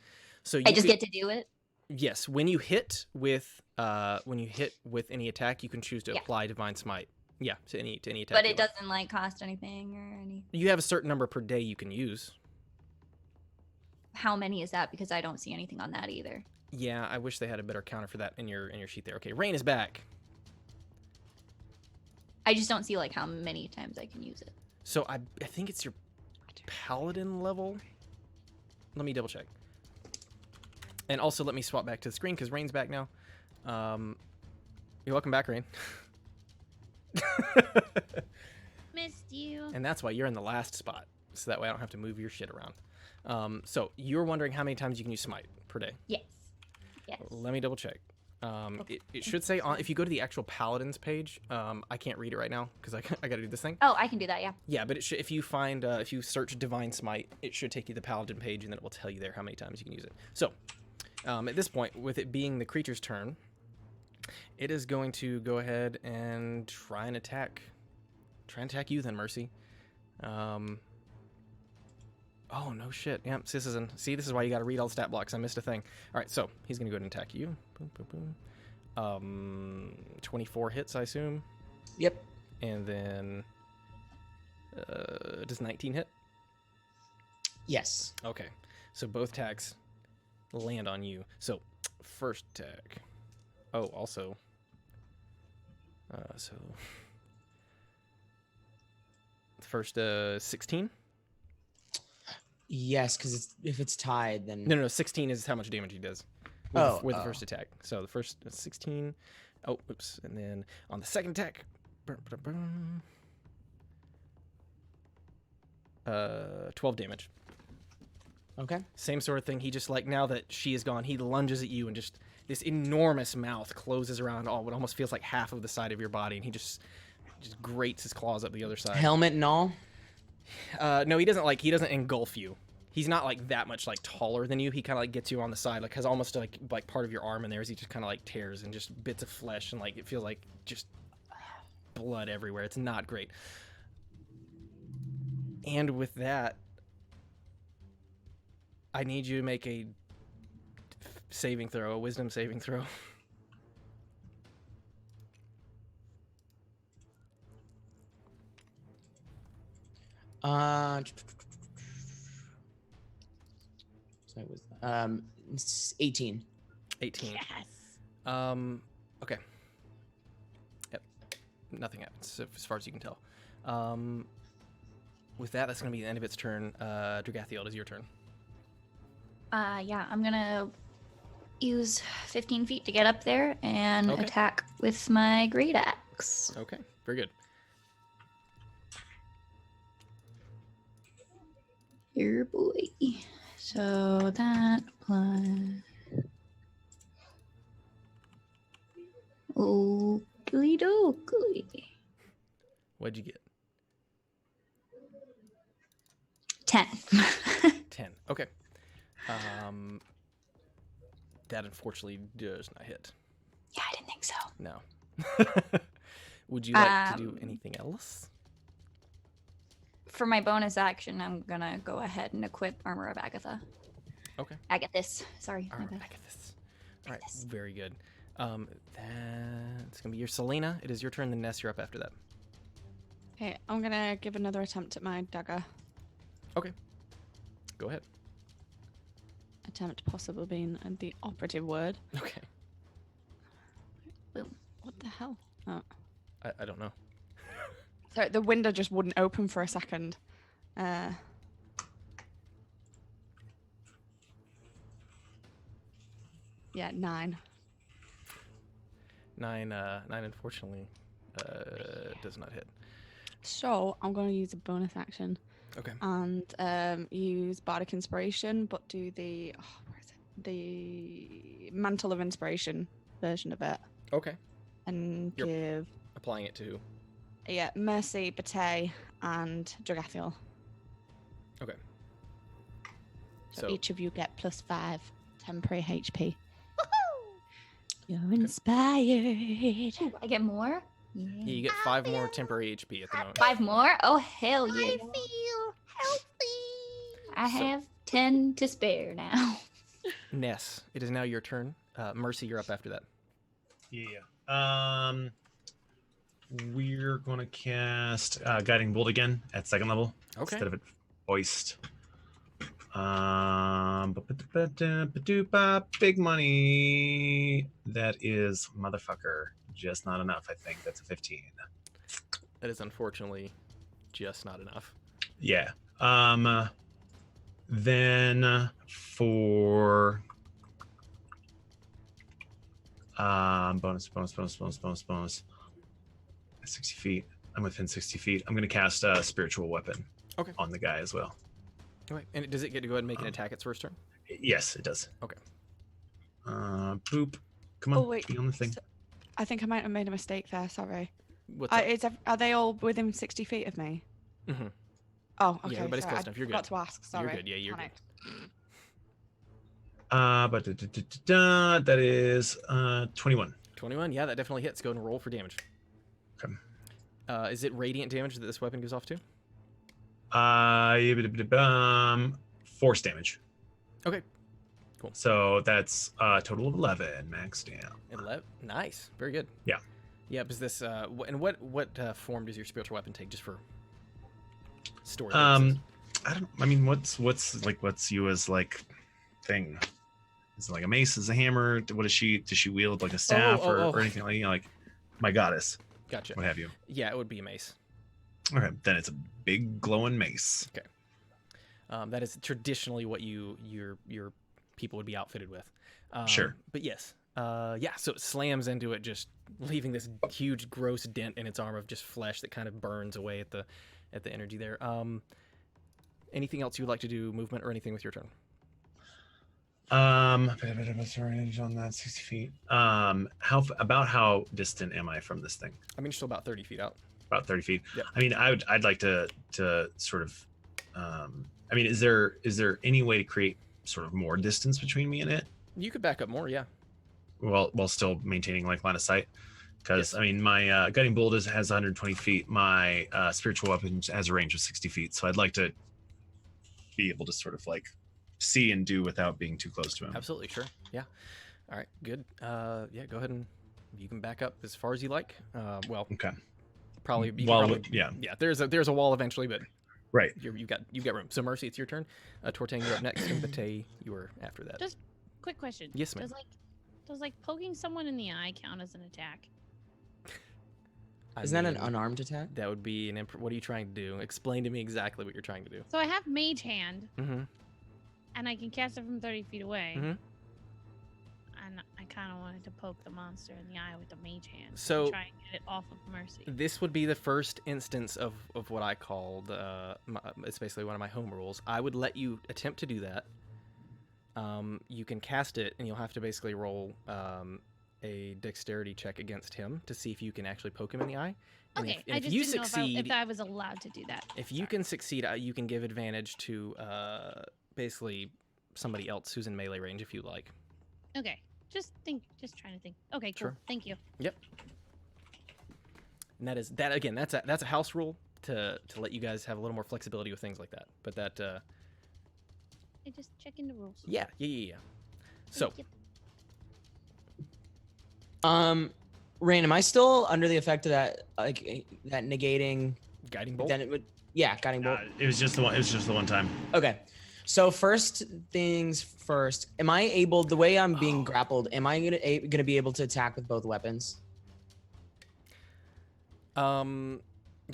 So you
I just
could-
get to do it.
Yes, when you hit with any attack, you can choose to
Yeah.
apply divine smite. Yeah, to any attack.
But
you
it
like.
doesn't like cost anything or any.
You have a certain number per day you can use.
How many is that? Because I don't see anything on that either.
Yeah, I wish they had a better counter for that in your sheet there. Okay, Rain is back.
I just don't see like how many times I can use it.
So I think it's your paladin level. Let me double check. And also let me swap back to the screen because Rain's back now. You're welcome back, Rain.
Missed you.
And that's why you're in the last spot. So that way I don't have to move your shit around. So you're wondering how many times you can use smite per day.
Yes. Yes.
Let me double check. It should say on, if you go to the actual paladins page, I can't read it right now because I got to do this thing.
Oh, I can do that. Yeah.
Yeah, but it should, if you find if you search divine smite, it should take you to the paladin page and then it will tell you there how many times you can use it. So at this point, with it being the creature's turn, it is going to go ahead and try and attack you then, Mercy. Oh, no shit. Yep, this is why you got to read all the stat blocks. I missed a thing. All right, so he's going to go ahead and attack you. Boom, boom, boom. 24 hits, I assume.
Yep.
And then does 19 hit?
Yes.
Okay, so both attacks land on you. So first attack. Oh, also. So first 16.
Yes, because if it's tied, then
No, 16 is how much damage he does with the first attack. So the first 16. Oh, oops. And then on the second attack, 12 damage.
Okay.
Same sort of thing. He just, like, now that she is gone, he lunges at you and just this enormous mouth closes around what almost feels like half of the side of your body, and he just grates his claws up the other side.
Helmet and all.
No, he doesn't engulf you. He's not like that much like taller than you. He kind of like gets you on the side, like has almost like part of your arm in there as he just kind of like tears and just bits of flesh, and like it feels like just blood everywhere. It's not great. And with that, I need you to make a wisdom saving throw.
So it was 18.
18.
Yes.
Okay. Yep. Nothing happens as far as you can tell. With that, that's going to be the end of its turn. Dragathiel, it is your turn.
Yeah, I'm gonna use 15 feet to get up there and
Okay.
attack with my great axe.
Okay, very good.
Here, boy. So that plus. Oogly doogly.
What'd you get?
10.
10. Okay. That unfortunately does not hit.
Yeah, I didn't think so.
No. Would you like to do anything else?
For my bonus action, I'm gonna go ahead and equip Armor of Agatha.
Okay.
Agathis. Sorry.
All
my
right,
bad.
Agathis. All right, very good. That's gonna be your Selena. It is your turn. Then Ness, you're up after that.
Okay, I'm gonna give another attempt at my dagger.
Okay. Go ahead.
Attempt possibly being the operative word.
Okay.
Boom.
What the hell? Oh.
I don't know.
Sorry, the window just wouldn't open for a second. Yeah, 9.
9 unfortunately does not hit.
So I'm going to use a bonus action.
Okay.
And use Bardic Inspiration, but do the where is it? The Mantle of Inspiration version of it,
Okay.
and
You're-
give
Applying it to.
Mercy, Bate, and Dragathiel.
Okay.
So
So
each of you get +5 temporary HP. You're inspired.
Ooh, I get more?
yeah, you get 5 more temporary HP at the moment.
5 more? Oh, hell yeah.
I feel healthy.
I have 10 to spare now.
Ness, it is now your turn. Mercy, you're up after that.
Yeah. We're gonna cast Guiding Bolt again at 2nd level
Okay.
instead of at Foist. Big money. That is motherfucker. Just not enough. I think that's a 15.
That is unfortunately just not enough.
Yeah. Then for bonus. 60 feet. I'm within 60 feet. I'm going to cast a spiritual weapon on the guy as well.
Okay. And does it get to go ahead and make an attack its first turn?
Yes, it does.
Okay.
Boop. Come on,
Oh, wait.
be on the thing.
I think I might have made a mistake there. Sorry.
What's up?
Are they all within 60 feet of me?
Mm-hmm.
Oh, okay.
Yeah, everybody's
sorry,
close enough. You're
I forgot
good.
to ask. Sorry.
You're good. Yeah, you're
Panicked.
But that is 21.
21. Yeah, that definitely hits. Go ahead and roll for damage.
Okay.
Is it radiant damage that this weapon goes off to?
Force damage.
Okay. Cool.
So that's a total of 11 max down.
11. Nice. Very good.
Yeah.
Yeah. Is this and what form does your spiritual weapon take, just for story?
I mean, what's Yua's like thing? Is it like a mace? Is a hammer? Does she wield like a staff or anything like, like my goddess?
Gotcha.
What have you?
Yeah, it would be a mace.
Okay, then it's a big glowing mace.
Okay. That is traditionally what your people would be outfitted with.
Sure.
But yes. Yeah, so it slams into it, just leaving this huge gross dent in its arm of just flesh that kind of burns away at the energy there. Anything else you would like to do, movement or anything with your turn?
Sorry, on that 60 feet. How distant am I from this thing?
I mean, you're still about 30 feet out.
About 30 feet.
Yep.
I mean, I'd like to sort of. I mean, is there any way to create sort of more distance between me and it?
You could back up more, yeah.
While still maintaining like line of sight, because
Yes.
I mean, my guiding bolt has 120 feet. My spiritual weapon has a range of 60 feet. So I'd like to be able to sort of like see and do without being too close to him.
Absolutely, sure. Yeah. All right, good. Yeah, go ahead and you can back up as far as you like. Well,
Okay.
probably.
Yeah.
Yeah. There's a wall eventually, but
Right.
you've got room. So Mercy, it's your turn. Tortang, you're up next, and Bate, you were after that.
Just quick question.
Yes, ma'am.
Does poking someone in the eye count as an attack?
Isn't that an unarmed attack?
That would be an what are you trying to do? Explain to me exactly what you're trying to do.
So I have Mage Hand,
Mm-hmm.
and I can cast it from 30 feet away.
Mhm.
And I kind of wanted to poke the monster in the eye with the Mage Hand.
So-
and try and get it off of Mercy.
This would be the first instance of what I called, it's basically one of my home rules. I would let you attempt to do that. You can cast it, and you'll have to basically roll a dexterity check against him to see if you can actually poke him in the eye. And
Okay,
if
I just
you
didn't
succeed,
know if I was allowed to do that.
if you can succeed, you can give advantage to basically somebody else who's in melee range if you like.
Okay, just trying to think. Okay, cool.
Sure.
Thank you.
And that is that again. That's a house rule to let you guys have a little more flexibility with things like that. But that
I just checking the rules.
yeah. So
Thank you.
Rain, am I still under the effect of that, like that negating?
guiding bolt.
Then it would, yeah, guiding bolt.
It was just the one. It was just the one time.
Okay. So first things first, am I able, the way I'm being grappled, am I gonna be able to attack with both weapons?
You're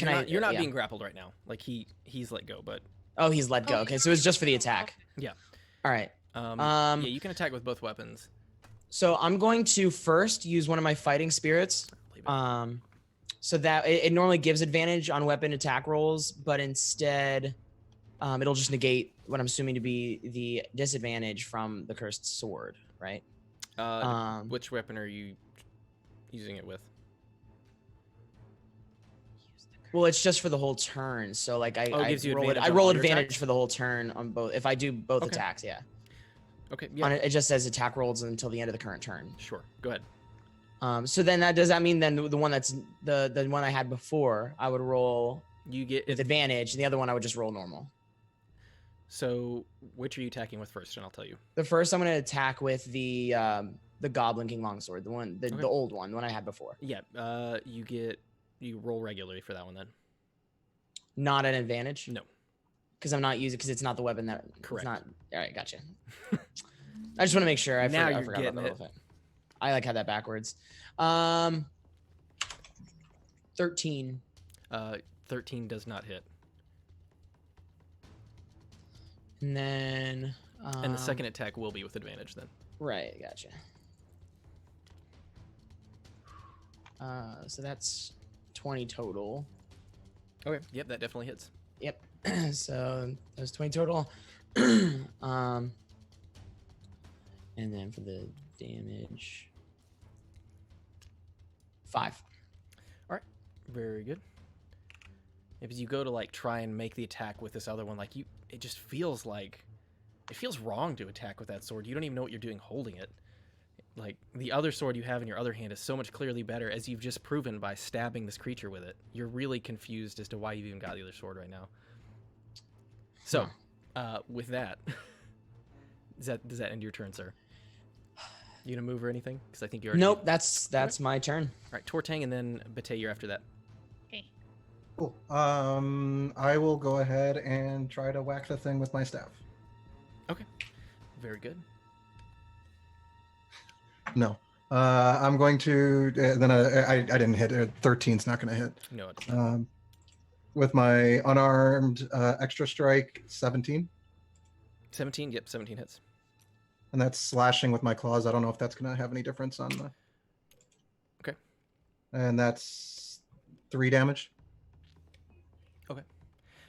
not being grappled right now. Like he's let go, but
Oh, he's let go. Okay, so it's just for the attack.
Yeah.
All right.
yeah, you can attack with both weapons.
So I'm going to first use one of my fighting spirits.
Leave it.
So that it normally gives advantage on weapon attack rolls, but instead, it'll just negate what I'm assuming to be the disadvantage from the cursed sword, right?
Which weapon are you using it with?
Well, it's just for the whole turn. So like
it
I
gives you
roll,
advantage
I
on
roll
all your
advantage
attacks?
for the whole turn on both. If I do both
Okay.
attacks, yeah.
Okay. Yeah.
On it just says attack rolls until the end of the current turn.
Sure. Go ahead.
So then does that mean then the one that's the one I had before, I would roll
You get
with advantage, and the other one I would just roll normal.
So which are you attacking with first? And I'll tell you.
The first I'm gonna attack with the Goblin King Longsword, the
Okay.
old one, the one I had before.
Yeah. You roll regularly for that one then.
Not an advantage.
No.
Because I'm not using because it's not the weapon that.
Correct.
It's not. All right, gotcha. I just want to make sure. I
Now
forgot
you're
about the
getting
little thing. I like had that backwards. 13.
13 does not hit.
And then.
And the second attack will be with advantage then.
Right, gotcha. So that's 20 total.
Okay. Yep, that definitely hits.
Yep. So that was 20 total. And then for the damage, 5.
All right. Very good. If you go to like try and make the attack with this other one, like it just feels like it feels wrong to attack with that sword. You don't even know what you're doing holding it. Like the other sword you have in your other hand is so much clearly better, as you've just proven by stabbing this creature with it. You're really confused as to why you've even got the other sword right now. So, with that, does that end your turn, sir? You gonna move or anything? Because I think you already.
Nope, that's my turn.
All right, Tortang, and then Bate, you're after that.
Okay.
Cool. I will go ahead and try to whack the thing with my staff.
Okay. Very good.
No. I'm going to. Then I didn't hit. 13's not going to hit.
No, it's not.
With my unarmed extra strike, 17.
17. Yep, 17 hits.
And that's slashing with my claws. I don't know if that's going to have any difference on the.
Okay.
And that's 3 damage.
Okay.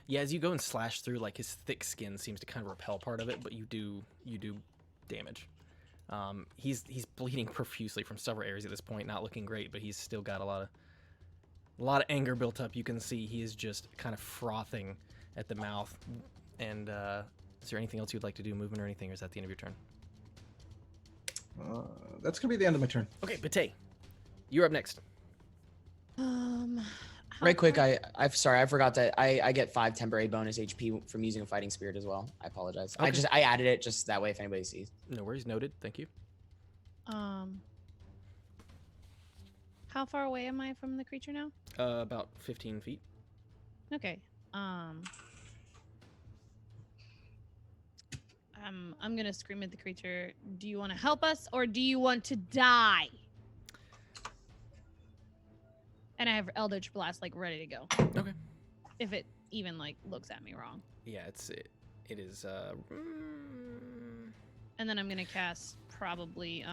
Yeah, as you go and slash through, like his thick skin seems to kind of repel part of it, but you do damage. He's bleeding profusely from several areas at this point, not looking great, but he's still got a lot of anger built up. You can see he is just kind of frothing at the mouth. And is there anything else you'd like to do, movement or anything, or is that the end of your turn?
That's going to be the end of my turn.
Okay, Bate, you're up next.
Right quick, I'm sorry, I forgot that I get 5 temporary bonus HP from using a fighting spirit as well. I apologize.
Okay.
I added it just that way if anybody sees.
No worries, noted. Thank you.
How far away am I from the creature now?
About 15 feet.
Okay. I'm gonna scream at the creature. Do you want to help us or do you want to die? And I have Eldritch Blast like ready to go.
Okay.
If it even like looks at me wrong.
Yeah, it is.
And then I'm gonna cast probably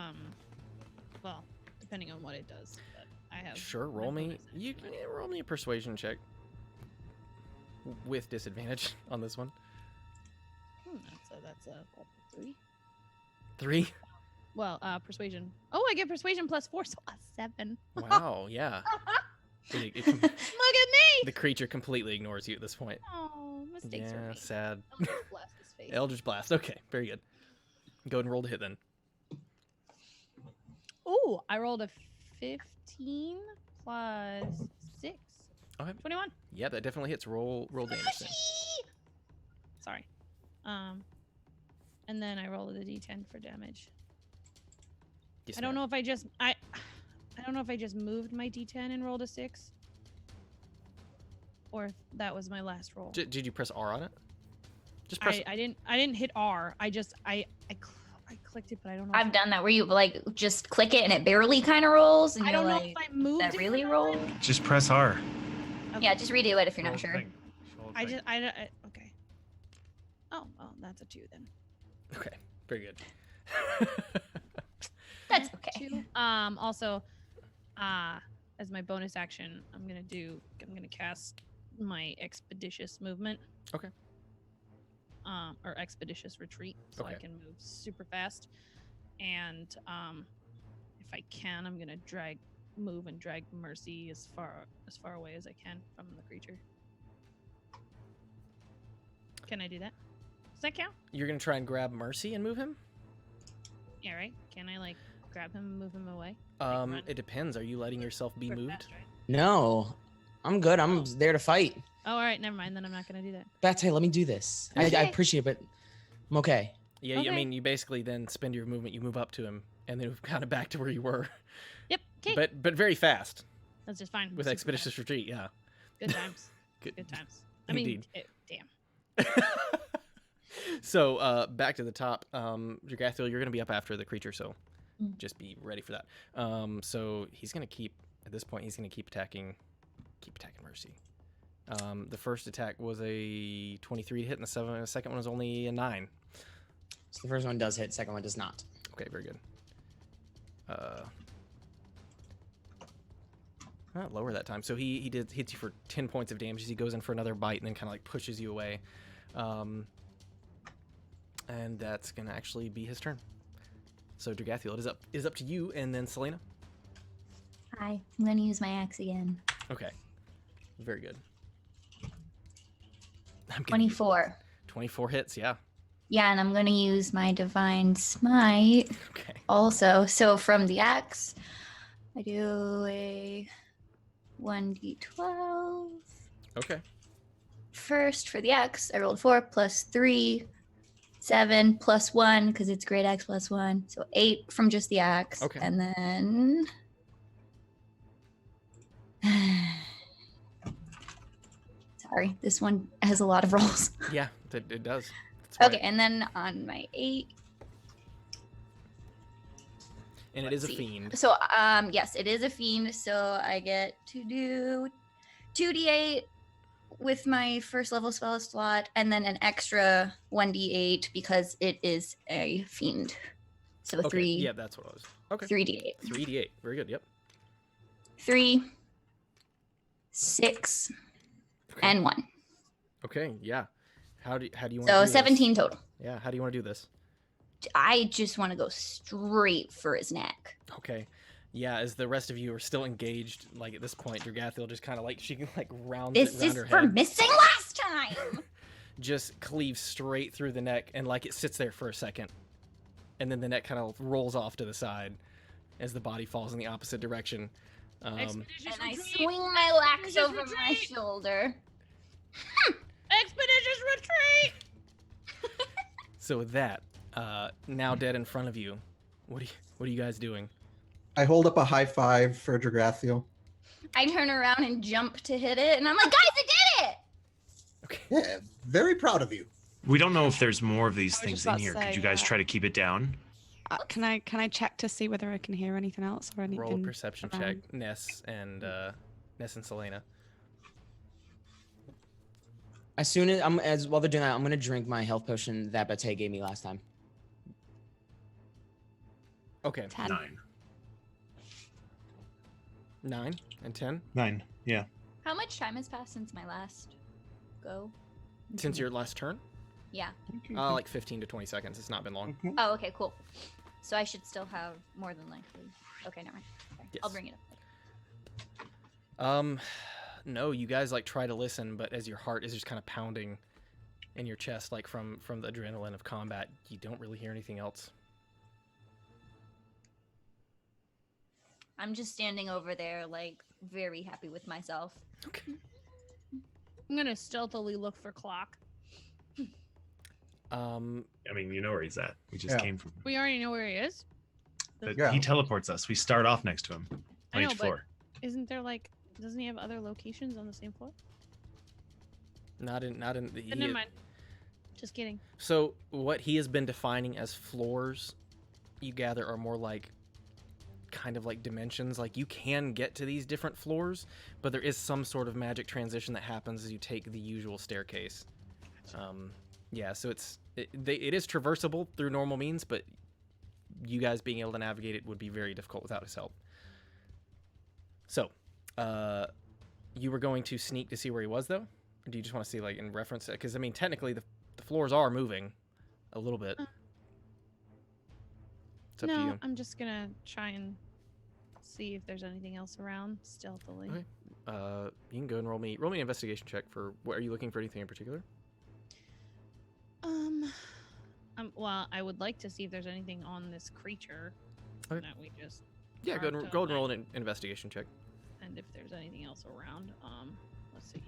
well, depending on what it does. But I have
Sure.
my
Roll me.
bonus action,
You
right?
roll me a persuasion check with disadvantage on this one.
That's a 3.
3.
Well, persuasion. Oh, I get persuasion +4, so a 7.
Wow. Yeah.
Look at me!
The creature completely ignores you at this point.
Oh, mistakes are
Yeah,
made.
sad.
Eldritch Blast his face.
Eldritch Blast. Okay, very good. Go ahead and roll to hit then.
Ooh, I rolled a 15 plus 6.
Okay.
21.
Yeah, that definitely hits. Roll damage then.
Sorry. And then I rolled a d10 for damage.
Yes,
I don't
ma'am.
know if I don't know if I just moved my d10 and rolled a 6, or if that was my last roll.
Did you press R on it? Just press.
I didn't hit R. I clicked it, but I don't know.
I've done that where you like just click it and it barely kind of rolls, and
I
you're
don't know
like,
if I moved
that
it
really
or not.
rolled?
Just press R.
Okay.
Yeah, just redo it if you're
Whole
not sure.
thing. Whole
I
thing.
just okay. Oh, well, that's a 2 then.
Okay, very good.
That's okay.
2. Also, as my bonus action, I'm gonna cast my expeditious movement.
Okay.
Or expeditious retreat, so I
Okay.
can move super fast. And if I can, I'm gonna move and drag Mercy as far away as I can from the creature. Can I do that? Does that count?
You're gonna try and grab Mercy and move him?
Yeah, right. Can I like grab him and move him away? run.
It depends. Are you letting yourself be
Super
moved?
fast, right?
No, I'm good. I'm there to fight.
Oh, all right. Never mind. Then I'm not gonna do that.
Bate, let me do this. I
Okay.
appreciate it, but I'm okay.
Yeah, I
Okay.
mean, you basically then spend your movement. You move up to him, and then move kind of back to where you were,
Yep. Okay.
but very fast
That's just fine.
with
Super
expeditious retreat. Yeah.
fast. Good times.
Good.
Good times. I mean,
Indeed.
damn.
So back to the top. Dragathiel, you're gonna be up after the creature, so
Mm.
just be ready for that. So he's gonna keep at this point. He's gonna keep attacking Mercy. The first attack was a 23 to hit, and the second one was only a 9.
So the first one does hit, second one does not.
Okay, very good. Lower that time. So he hits you for 10 points of damage as he goes in for another bite and then kind of like pushes you away. And that's gonna actually be his turn. So Dragathiel, it is up to you, and then Selena.
Hi, I'm gonna use my axe again.
Okay, very good.
24.
24 hits, yeah.
Yeah, and I'm gonna use my divine smite.
Okay.
Also, so from the axe, I do a 1d12.
Okay.
First for the axe, I rolled 4 plus 3, 7 plus 1 because it's great axe plus 1, so 8 from just the axe.
Okay.
And then sorry, this one has a lot of rolls.
Yeah, it does. That's
Okay,
right.
and then on my 8.
And it is a fiend.
So, yes, it is a fiend. So I get to do 2d8 with my first level spell slot, and then an extra 1d8 because it is a fiend. So
Okay.
3.
Yeah, that's what it was. Okay.
3d8.
3d8. Very good. Yep.
3, 6,
Okay.
and 1.
Okay. Yeah. How do you want to
So
do
17
this?
total.
Yeah. How do you want to do this?
I just want to go straight for his neck.
Okay. Yeah, as the rest of you are still engaged, like at this point, Dragathiel just kind of like, she can like round it
This
around
is
her
for
head.
missing last time.
Just cleaves straight through the neck, and like it sits there for a second. And then the neck kind of rolls off to the side as the body falls in the opposite direction.
Expeditious
And I
retreat!
swing my axe
Expeditious
over my
retreat!
shoulder.
Expeditious retreat!
So with that, now dead in front of you, what are you guys doing?
I hold up a high five for Dragathiel.
I turn around and jump to hit it, and I'm like, guys, I did it!
Okay.
Yeah, very proud of you.
We don't know if there's more of these
I was
things
just
in
about to
here.
say,
Could you guys
yeah.
try to keep it down?
Can I check to see whether I can hear anything else or anything?
Roll a perception check,
around?
Ness and Selena.
As soon as while they're doing that, I'm gonna drink my health potion that Bate gave me last time.
Okay.
10.
9.
9 and 10.
9. Yeah.
How much time has passed since my last go?
Since your last turn?
Yeah.
Like 15 to 20 seconds. It's not been long.
Oh, okay, cool. So I should still have more than likely. Okay, never mind. Okay, I'll
Yes.
bring it up.
No, you guys like try to listen, but as your heart is just kind of pounding in your chest, like from the adrenaline of combat, you don't really hear anything else.
I'm just standing over there, like, very happy with myself.
Okay.
I'm gonna stealthily look for Clock.
I mean, you know where he's at. We just
Yeah.
came from.
We already know where he is.
But
Yeah.
he teleports us. We start off next to him
I
on
know,
each
but-
floor.
Isn't there like? Doesn't he have other locations on the same floor?
Not in the.
Then never mind. Just kidding.
So what he has been defining as floors, you gather, are more like kind of like dimensions. Like you can get to these different floors, but there is some sort of magic transition that happens as you take the usual staircase. Yeah, so it is traversable through normal means, but you guys being able to navigate it would be very difficult without his help. So, you were going to sneak to see where he was, though? Or do you just want to see, like, in reference? Because, I mean, technically, the floors are moving a little bit. It's up to
No,
you.
I'm just gonna try and see if there's anything else around stealthily.
Okay. You can go and roll me an investigation check for. What are you looking for? Anything in particular?
Well, I would like to see if there's anything on this creature
Okay.
that we just.
Yeah, go and
marked
go
on
and roll
that,
an investigation check.
And if there's anything else around, let's see.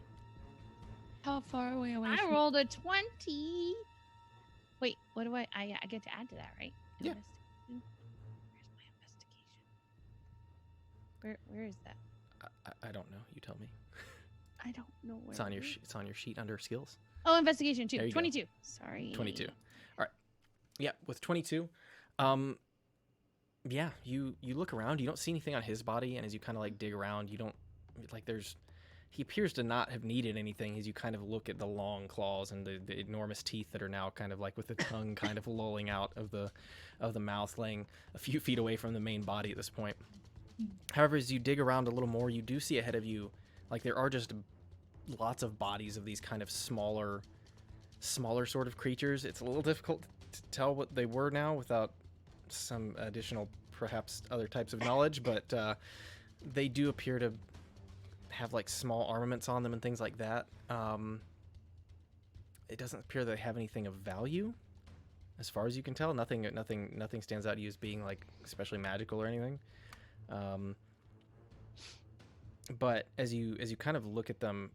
How far away away?
I
from-
rolled a 20. Wait, what do I get to add to that, right?
Yeah.
Investigation? Where's my investigation? Where is that?
I don't know. You tell me.
I don't know where.
It's on your
it is.
it's on your sheet under skills.
Oh, investigation
There
too.
you go.
22. Sorry.
22. All right. Yeah, with 22, yeah, you look around, you don't see anything on his body, and as you kind of like dig around, you don't like he appears to not have needed anything as you kind of look at the long claws and the enormous teeth that are now kind of like with the tongue kind of lolling out of the mouth, laying a few feet away from the main body at this point. However, as you dig around a little more, you do see ahead of you, like there are just lots of bodies of these kind of smaller sort of creatures. It's a little difficult to tell what they were now without some additional, perhaps other types of knowledge, but they do appear to have like small armaments on them and things like that. It doesn't appear they have anything of value, as far as you can tell. Nothing stands out to you as being like especially magical or anything. But as you kind of look at them,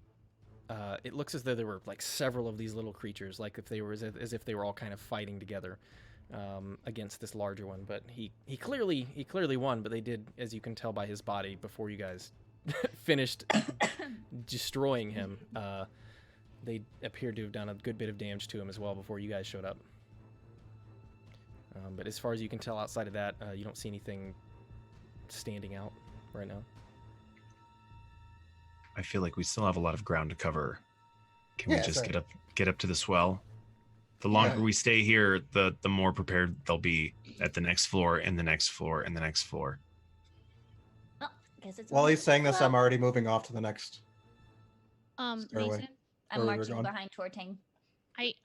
it looks as though there were like several of these little creatures, like if they were as if they were all kind of fighting together against this larger one. But he clearly won. But they did, as you can tell by his body, before you guys finished destroying him, they appeared to have done a good bit of damage to him as well before you guys showed up. But as far as you can tell outside of that, you don't see anything standing out right now.
I feel like we still have a lot of ground to cover. Can we just
sorry.
get up to the swell? The longer we stay here, the more prepared they'll be at the next floor and the next floor and the next floor.
Oh, guess it's
While
on
he's saying this, I'm
well.
already moving off to the next. Stairway.
Mason,
I'm
where we were
marching
going.
behind Tortang.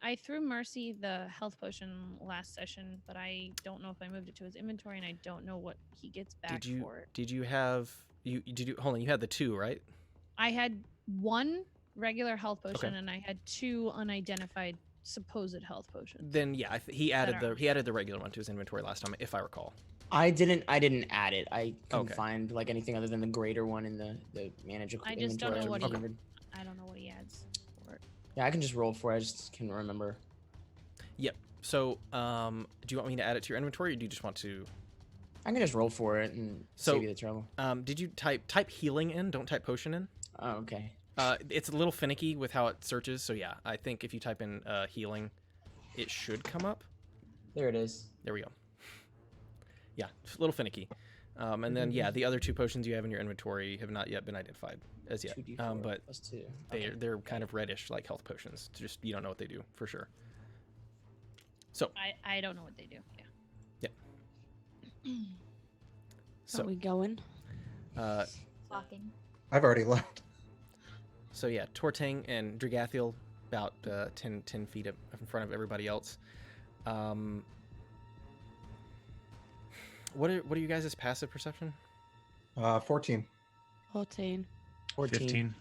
I threw Mercy the health potion last session, but I don't know if I moved it to his inventory, and I don't know what he gets back for it.
Did you have hold on, you had the 2, right?
I had 1 regular health potion,
Okay.
and I had 2 unidentified supposed health potions.
Then yeah, he added
That are-
the regular one to his inventory last time, if I recall.
I didn't add it. I couldn't
Okay.
find like anything other than the greater one in the manage
I just don't
inventory.
know what
Okay.
I don't know what he adds for it.
Yeah, I can just roll for it. I just can't remember.
Yep. So, do you want me to add it to your inventory, or do you just want to?
I can just roll for it and
So-
save you the trouble.
Did you type healing in? Don't type potion in.
Oh, okay.
It's a little finicky with how it searches. So yeah, I think if you type in healing, it should come up.
There it is.
There we go. Yeah, a little finicky. And then yeah, the other 2 potions you have in your inventory have not yet been identified as yet.
2d4
But
plus 2.
they're kind of reddish, like health potions. Just you don't know what they do for sure. So
I don't know what they do. Yeah.
so
Are we going?
Walking.
I've already left.
So yeah, Tortang and Dragathiel about 10 feet up in front of everybody else. What are you guys' passive perception?
14.
14.
14.
15.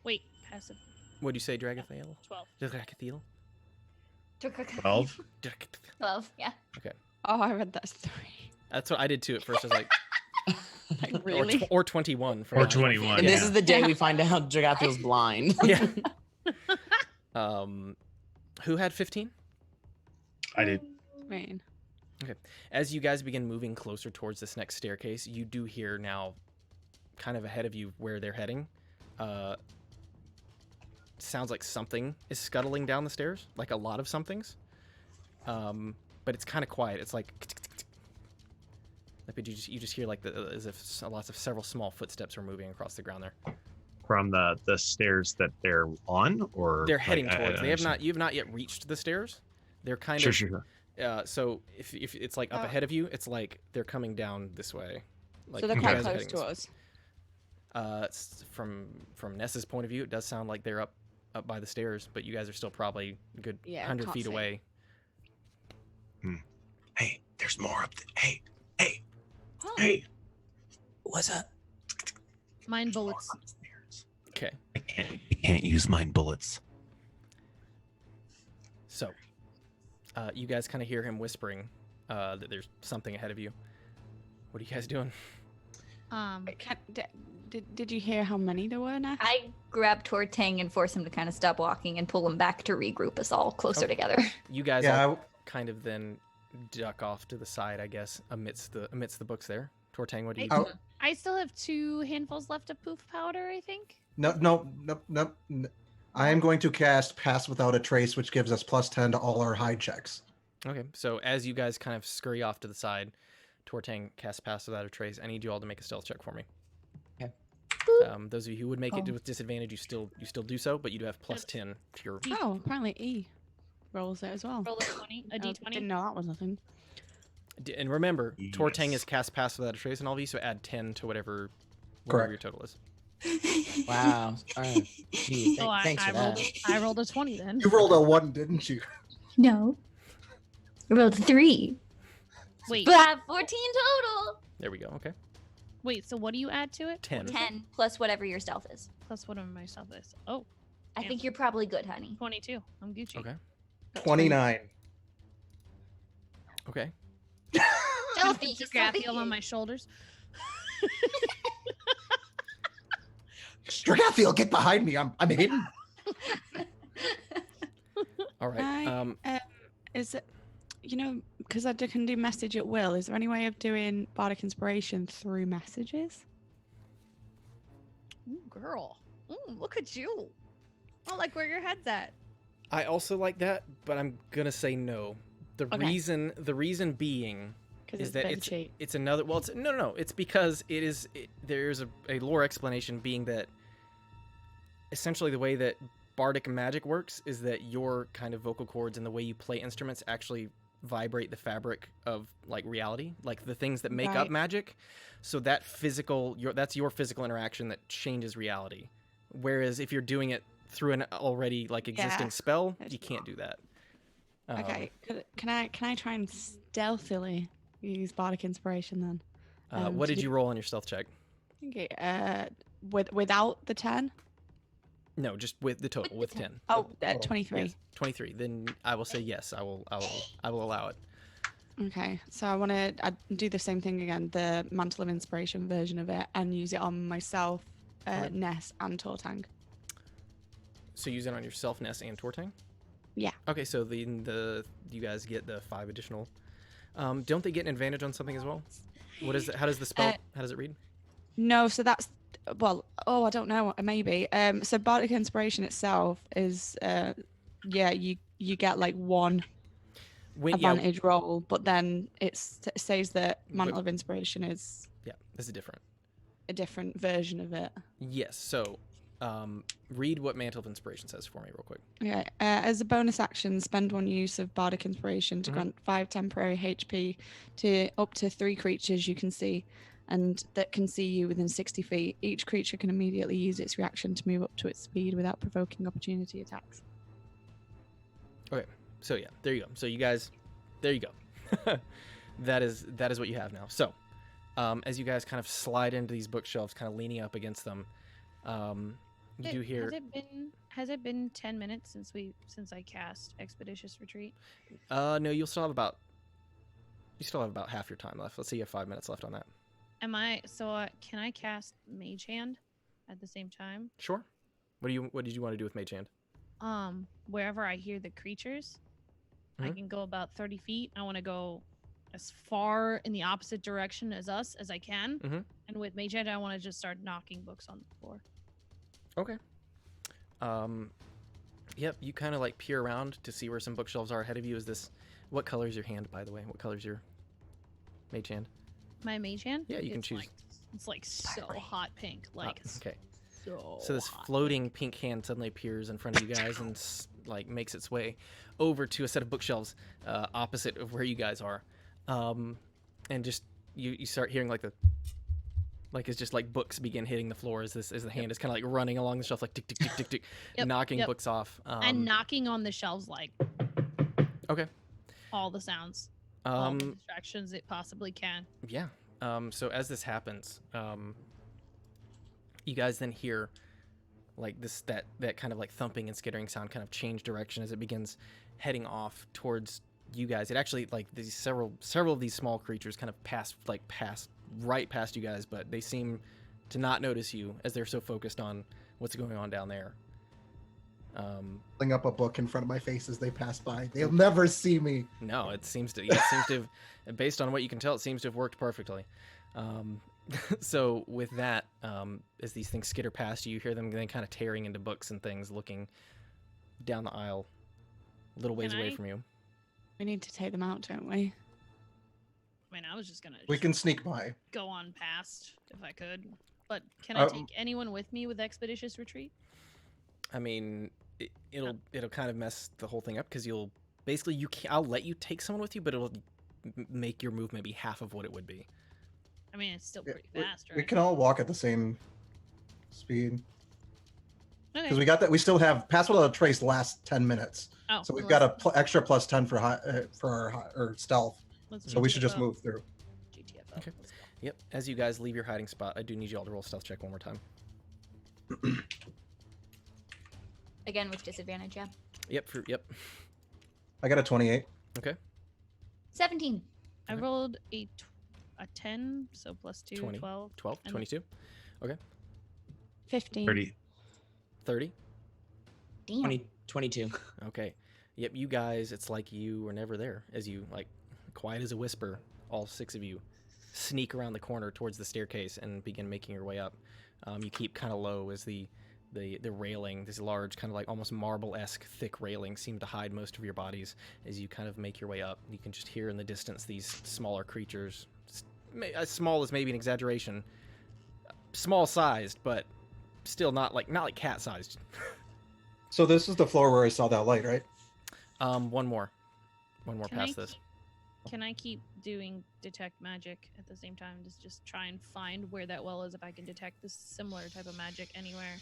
Wait, passive.
What do you say, Dragathiel?
12.
Dragathiel?
12.
12, yeah.
Oh, I read that's 3.
That's what I did too at first. I was like,
Like, really?
or 21 for
Or
mine.
21.
And this
Yeah.
is the day we find out Dragathiel's blind.
Yeah. Who had 15?
I did.
Mean.
As you guys begin moving closer towards this next staircase, you do hear now, kind of ahead of you where they're heading, sounds like something is scuttling down the stairs, like a lot of somethings. But it's kind of quiet. It's like, but you just hear like as if lots of several small footsteps are moving across the ground there.
From the stairs that they're on, or
They're heading
like, I
towards.
don't
They have
understand.
not. You have not yet reached the stairs. They're kind
Sure,
of.
sure, sure.
So if it's like up ahead of you, it's like they're coming down this way. Like
So they're
you
quite
guys are
close
heading
to
this way.
us.
From Ness's point of view, it does sound like they're up by the stairs, but you guys are still probably a good
Yeah,
100
can't
feet
see.
away.
Hey, there's more up there. Hey.
What's up?
Mine bullets.
Okay,
I can't use mine bullets.
so you guys kind of hear him whispering that there's something ahead of you. What are you guys doing?
Did you hear how many there were now?
I grab Tortang and force him to kind of stop walking and pull him back to regroup us all closer
Okay.
together.
You guys
Yeah,
all kind of then duck off to the side, I guess, amidst the books there. Tortang, what do you?
Oh.
I still have 2 handfuls left of poof powder, I think.
No. I am going to cast Pass Without a Trace, which gives us +10 to all our hide checks.
Okay, so as you guys kind of scurry off to the side, Tortang casts Pass Without a Trace. I need you all to make a stealth check for me. Those of you who would make it
Oh.
with disadvantage, you still do so, but you do have plus 10 to your.
Oh, apparently E rolls it as well.
Roll a 20, a
I
d20.
didn't know that was a thing.
And remember, Tortang
Yes.
is cast pass without a trace on all of you, so add 10 to whatever
Correct.
your total is.
Wow. All right. Gee,
So
thanks for that.
I rolled a 20 then.
You rolled a 1, didn't you?
No. I rolled 3.
Wait,
But I have 14 total.
There we go. Okay.
wait. So what do you add to it?
10.
What is it?
10 plus whatever your stealth is.
Plus whatever my stealth is. Oh,
I
Yeah.
think you're probably good, honey.
22. I'm Gucci.
Okay.
29.
Okay.
Stealthy. He's
Graphial
stealthy.
on my shoulders.
Stragathil, get behind me. I'm hidden.
All right.
Is it, because I can do message at will, is there any way of doing bardic inspiration through messages?
Ooh, girl. Look at you. I like where your head's at.
I also like that, but I'm gonna say no. The
Okay.
reason being
Because
is
it's
that
a bit of a cheat.
it's another. Well, it's no. It's because there's a lore explanation being that essentially the way that bardic magic works is that your kind of vocal cords and the way you play instruments actually vibrate the fabric of like reality, like the things that make up
Right.
magic. So that that's your physical interaction that changes reality. Whereas if you're doing it through an already like existing
Yeah,
spell,
it's
you can't do that.
Okay, can I try and stealthily use bardic inspiration then?
What
to
did
do-
you roll on your stealth check?
Okay, without the 10?
No, just with the total, with 10.
Oh,
Oh,
23.
Yes, 23. Then I will say yes. I will allow it.
Okay, so I do the same thing again, the Mantle of Inspiration version of it, and use it on myself,
Okay.
Ness, and Tortang.
So use it on yourself, Ness, and Tortang?
Yeah.
Okay, so you guys get the 5 additional. Don't they get an advantage on something as well? What is it? How does the spell? How does it read?
No, so that's I don't know, maybe. So bardic inspiration itself is you get like 1 advantage roll, but then it says that Mantle of Inspiration is
this is different.
a different version of it.
Yes. So, read what Mantle of Inspiration says for me, real quick.
Okay. As a bonus action, spend 1 use of bardic inspiration to
Mhm.
grant 5 temporary HP to up to 3 creatures you can see, and that can see you within 60 feet. Each creature can immediately use its reaction to move up to its speed without provoking opportunity attacks.
So yeah, there you go. So you guys, there you go. that is what you have now. So, as you guys kind of slide into these bookshelves, kind of leaning up against them, you do hear.
Has it been 10 minutes since I cast Expeditious Retreat?
No, you still have about half your time left. Let's say you have 5 minutes left on that.
Can I cast Mage Hand at the same time?
Sure. What did you want to do with Mage Hand?
Wherever I hear the creatures, I
Mhm.
can go about 30 feet. I want to go as far in the opposite direction as us as I can.
Mhm.
And with Mage Hand, I want to just start knocking books on the floor.
Okay. Yep. You kind of like peer around to see where some bookshelves are ahead of you. What color is your hand, by the way? What color is your Mage Hand?
My Mage Hand?
Yeah, you can
It's
choose.
It's like so
Sparkly.
hot pink. Like
Okay.
so.
So this
hot
floating pink hand suddenly appears in front of you guys and like makes its way over to a set of bookshelves opposite of where you guys are, and just you start hearing it's just like books begin hitting the floor as the hand is kind of like running along the shelf like tick tick tick tick tick,
Yep,
knocking
yep.
books off.
and knocking on the shelves like
Okay.
all the sounds, all the
Um.
distractions it possibly can.
Yeah. So as this happens, you guys then hear like that kind of like thumping and skittering sound kind of change direction as it begins heading off towards you guys. It actually like these several of these small creatures kind of pass right past you guys, but they seem to not notice you as they're so focused on what's going on down there.
Holding up a book in front of my face as they pass by. They'll never see me.
No, it seems to have, based on what you can tell, it seems to have worked perfectly. So with that, as these things skitter past you, you hear them then kind of tearing into books and things, looking down the aisle, a little ways
Can
away
I-
from you.
We need to take them out, don't we?
I mean, I was just gonna
We can sneak by.
go on past if I could. But can I take anyone with me with Expeditious Retreat?
I mean, it'll kind of mess the whole thing up because you'll basically I'll let you take someone with you, but it'll make your move maybe half of what it would be.
I mean, it's still pretty fast, right?
We can all walk at the same speed.
Okay.
Because we got that. We still have Pass Without a Trace lasts 10 minutes.
Oh,
So we've got a extra plus 10 for our stealth.
Let's
So we should
GTFO.
just move through.
GTFO.
Okay.
Let's go.
Yep. As you guys leave your hiding spot, I do need you all to roll stealth check one more time.
Again with disadvantage, yeah.
Yep.
I got a 28.
Okay.
17.
I rolled a 10, so plus 2,
20,
12.
12,
and
22,
15.
30.
30.
Damn.
22.
Okay. Yep, you guys, it's like you were never there. As you, like, quiet as a whisper, all 6 of you sneak around the corner towards the staircase and begin making your way up. You keep kind of low as the railing, this large, kind of like almost marble-esque thick railing, seem to hide most of your bodies as you kind of make your way up. You can just hear in the distance these smaller creatures. Small is maybe an exaggeration. Small-sized, but still not like cat-sized.
So this is the floor where I saw that light, right?
One more
Can
past
I
this.
Can I keep doing detect magic at the same time? Just try and find where that well is if I can detect this similar type of magic anywhere,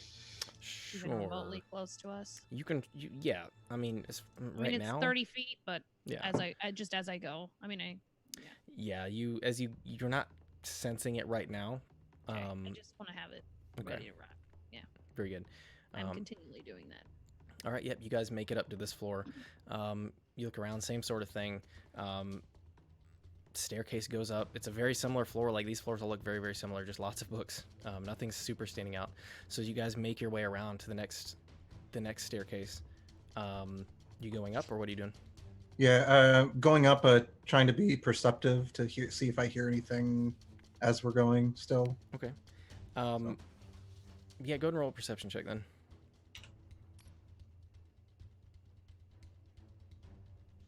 even
Sure.
remotely close to us.
You can, yeah. I mean, it's
I
right
mean, it's
now.
30 feet, but
Yeah.
as I go. I mean,
Yeah. You're not sensing it right now.
okay, I just want to have it
Okay.
ready to rock.
Very good.
I'm continually doing that.
All right. Yep. You guys make it up to this floor. You look around, same sort of thing. Staircase goes up. It's a very similar floor. Like these floors all look very, very similar. Just lots of books. Nothing's super standing out. So you guys make your way around to the next staircase. You going up or what are you doing?
Yeah, going up, trying to be perceptive to see if I hear anything as we're going still.
Okay. Yeah. Go ahead and roll a perception check then.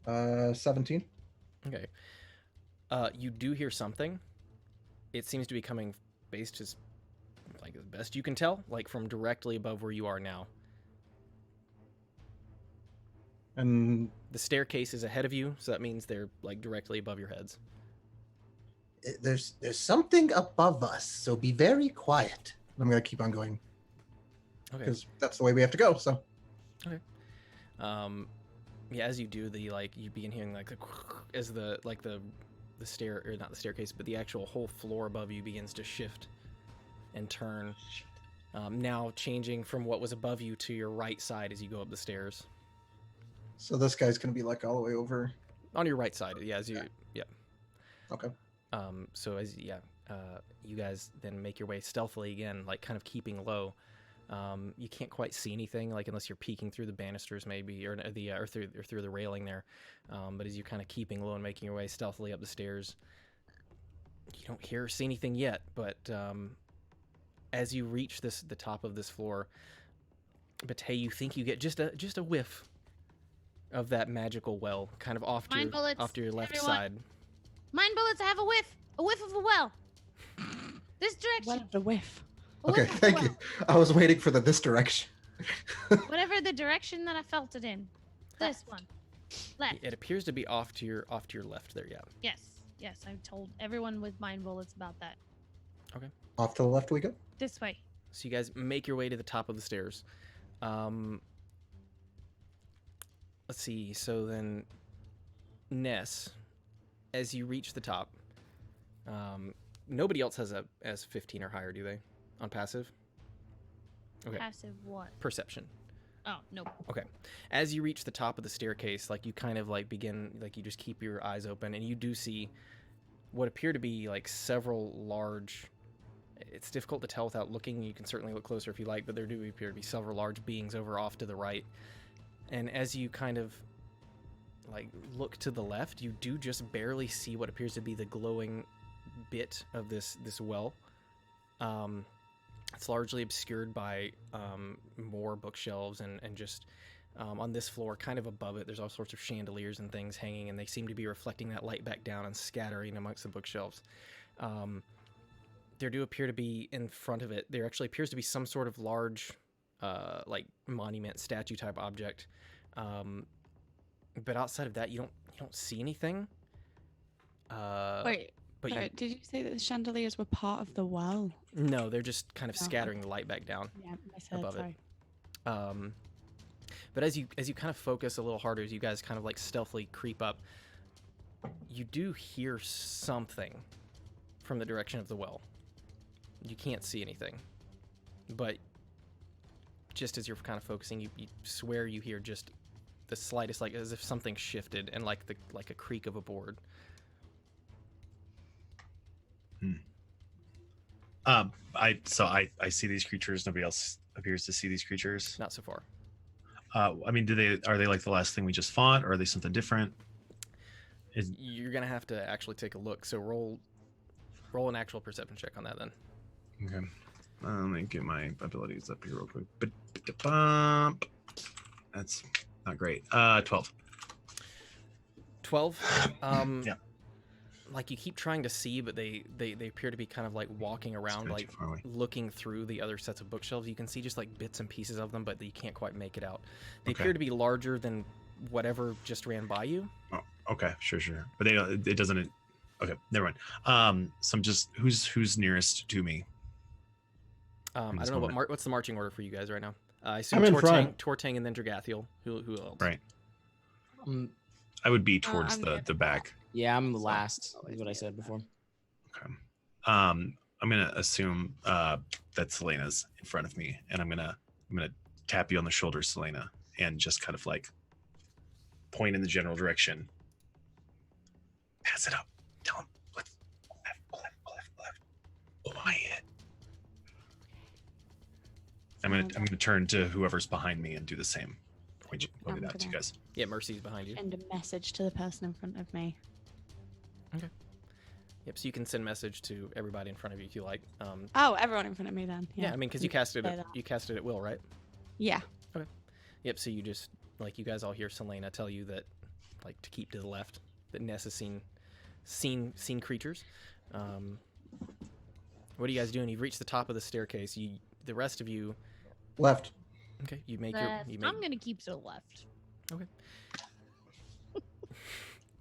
Uh, 17.
Okay. You do hear something. It seems to be coming based as like as best you can tell, like from directly above where you are now.
And
The staircase is ahead of you, so that means they're like directly above your heads.
there's something above us, so be very quiet. I'm gonna keep on going
Okay.
because that's the way we have to go. So
Yeah, as you do, you begin hearing like as the stair, or not the staircase, but the actual whole floor above you begins to shift and turn. Now changing from what was above you to your right side as you go up the stairs.
So this guy's gonna be like all the way over.
On your right side, yeah. As you, yeah.
Okay.
So you guys then make your way stealthily again, like kind of keeping low. You can't quite see anything, like unless you're peeking through the banisters, maybe, or through the railing there. But as you're kind of keeping low and making your way stealthily up the stairs, you don't hear or see anything yet. But as you reach the top of this floor, Bate, you think you get just a whiff of that magical well, kind of off
Mind bullets,
to your left
everyone.
side.
Mind bullets, I have a whiff of a well. This direction.
Well, the whiff.
A
Okay,
whiff of a
thank
well.
you. I was waiting for this direction.
Whatever the direction that I felt it in. This one. Left.
It appears to be off to your left there. Yeah.
Yes, I told everyone with mind bullets about that.
Off to the left we go.
This way.
So you guys make your way to the top of the stairs. Let's see. So then, Ness, as you reach the top, nobody else has 15 or higher, do they? On passive? Okay.
Passive what?
Perception.
Oh, nope.
Okay. As you reach the top of the staircase, like you kind of like begin, like you just keep your eyes open, and you do see what appear to be like several large. It's difficult to tell without looking. You can certainly look closer if you like, but there do appear to be several large beings over off to the right. And as you kind of like look to the left, you do just barely see what appears to be the glowing bit of this well. It's largely obscured by more bookshelves and just on this floor, kind of above it, there's all sorts of chandeliers and things hanging, and they seem to be reflecting that light back down and scattering amongst the bookshelves. there do appear to be in front of it. There actually appears to be some sort of large, like monument, statue type object. But outside of that, you don't see anything.
Wait,
but
sorry, did you say that the chandeliers were part of the well?
No, they're just kind of
Oh,
scattering the light back down.
Yeah, I said
Above it.
sorry.
But as you kind of focus a little harder, as you guys kind of like stealthily creep up, you do hear something from the direction of the well. You can't see anything, but just as you're kind of focusing, you swear you hear just the slightest, like as if something shifted, and like a creak of a board.
I see these creatures. Nobody else appears to see these creatures.
Not so far.
I mean, are they like the last thing we just fought, or are they something different?
You're gonna have to actually take a look. So roll an actual perception check on that then.
Okay. Let me get my abilities up here real quick. That's not great. 12.
12.
Yeah.
Like you keep trying to see, but they appear to be kind of like walking around, like looking through the other sets of bookshelves. You can see just like bits and pieces of them, but you can't quite make it out. They appear to be larger than whatever just ran by you.
Oh, okay, sure. But it doesn't. Okay, never mind. So I'm just who's nearest to me.
I don't know what's the marching order for you guys right now. I assume
I'm in front.
Tortang, and then Dragathiel. Who else?
Right. I would be towards the back.
Yeah, I'm last. Is what I said before.
Okay. I'm gonna assume that Selena's in front of me, and I'm gonna tap you on the shoulder, Selena, and just kind of like point in the general direction. Pass it up. Tell him left. Quiet. I'm gonna turn to whoever's behind me and do the same. Point it out to you guys.
Yeah, Mercy's behind you.
Send a message to the person in front of me.
Okay. Yep. So you can send message to everybody in front of you if you like.
Oh, everyone in front of me then.
Yeah. I mean, because you casted
say
it.
that.
You casted it at will, right?
Yeah.
Okay. Yep. So you just you guys all hear Selena tell you that to keep to the left. That Ness has seen creatures. What are you guys doing? You've reached the top of the staircase. The rest of you.
Left.
Okay. You make
I'm gonna keep to the left.
Okay.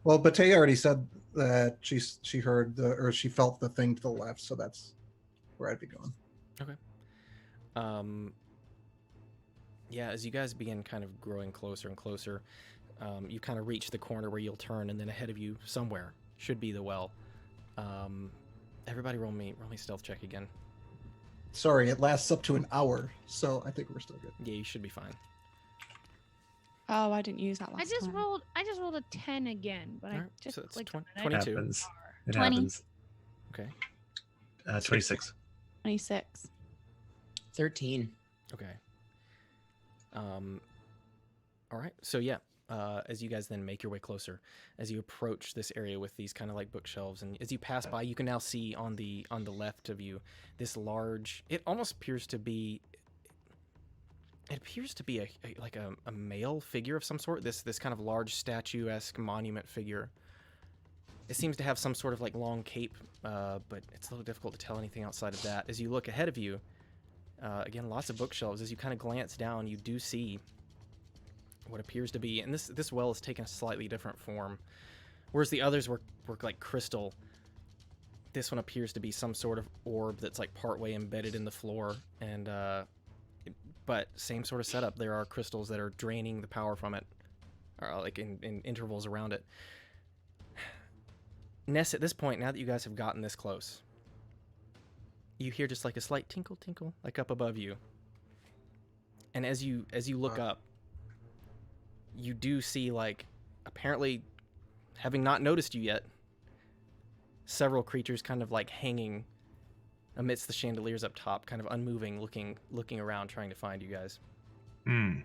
Well, Batey already said that she heard she felt the thing to the left, so that's where I'd be going.
Okay. Yeah, as you guys begin kind of growing closer and closer, you kind of reach the corner where you'll turn, and then ahead of you somewhere should be the well. Everybody roll me stealth check again.
Sorry, it lasts up to an hour, so I think we're still good.
Yeah, you should be fine.
Oh, I didn't use that last
I just
time.
rolled a 10 again, but
All
I
right,
just
so it's 22.
It
20.
happens.
Okay.
26.
26.
13.
Okay. All right. So yeah, as you guys then make your way closer, as you approach this area with these kind of like bookshelves, and as you pass by, you can now see on the left of you this large. It almost appears to be. It appears to be a male figure of some sort. This kind of large statue-esque monument figure. It seems to have some sort of long cape, but it's a little difficult to tell anything outside of that. As you look ahead of you, again, lots of bookshelves. As you kind of glance down, you do see what appears to be, and this well has taken a slightly different form. Whereas the others were like crystal, this one appears to be some sort of orb that's partway embedded in the floor, and but same sort of setup. There are crystals that are draining the power from it, or in intervals around it. Ness, at this point, now that you guys have gotten this close, you hear just a slight tinkle up above you. And as you look up, you do see apparently, having not noticed you yet, several creatures kind of hanging amidst the chandeliers up top, kind of unmoving, looking around, trying to find you guys.
I'm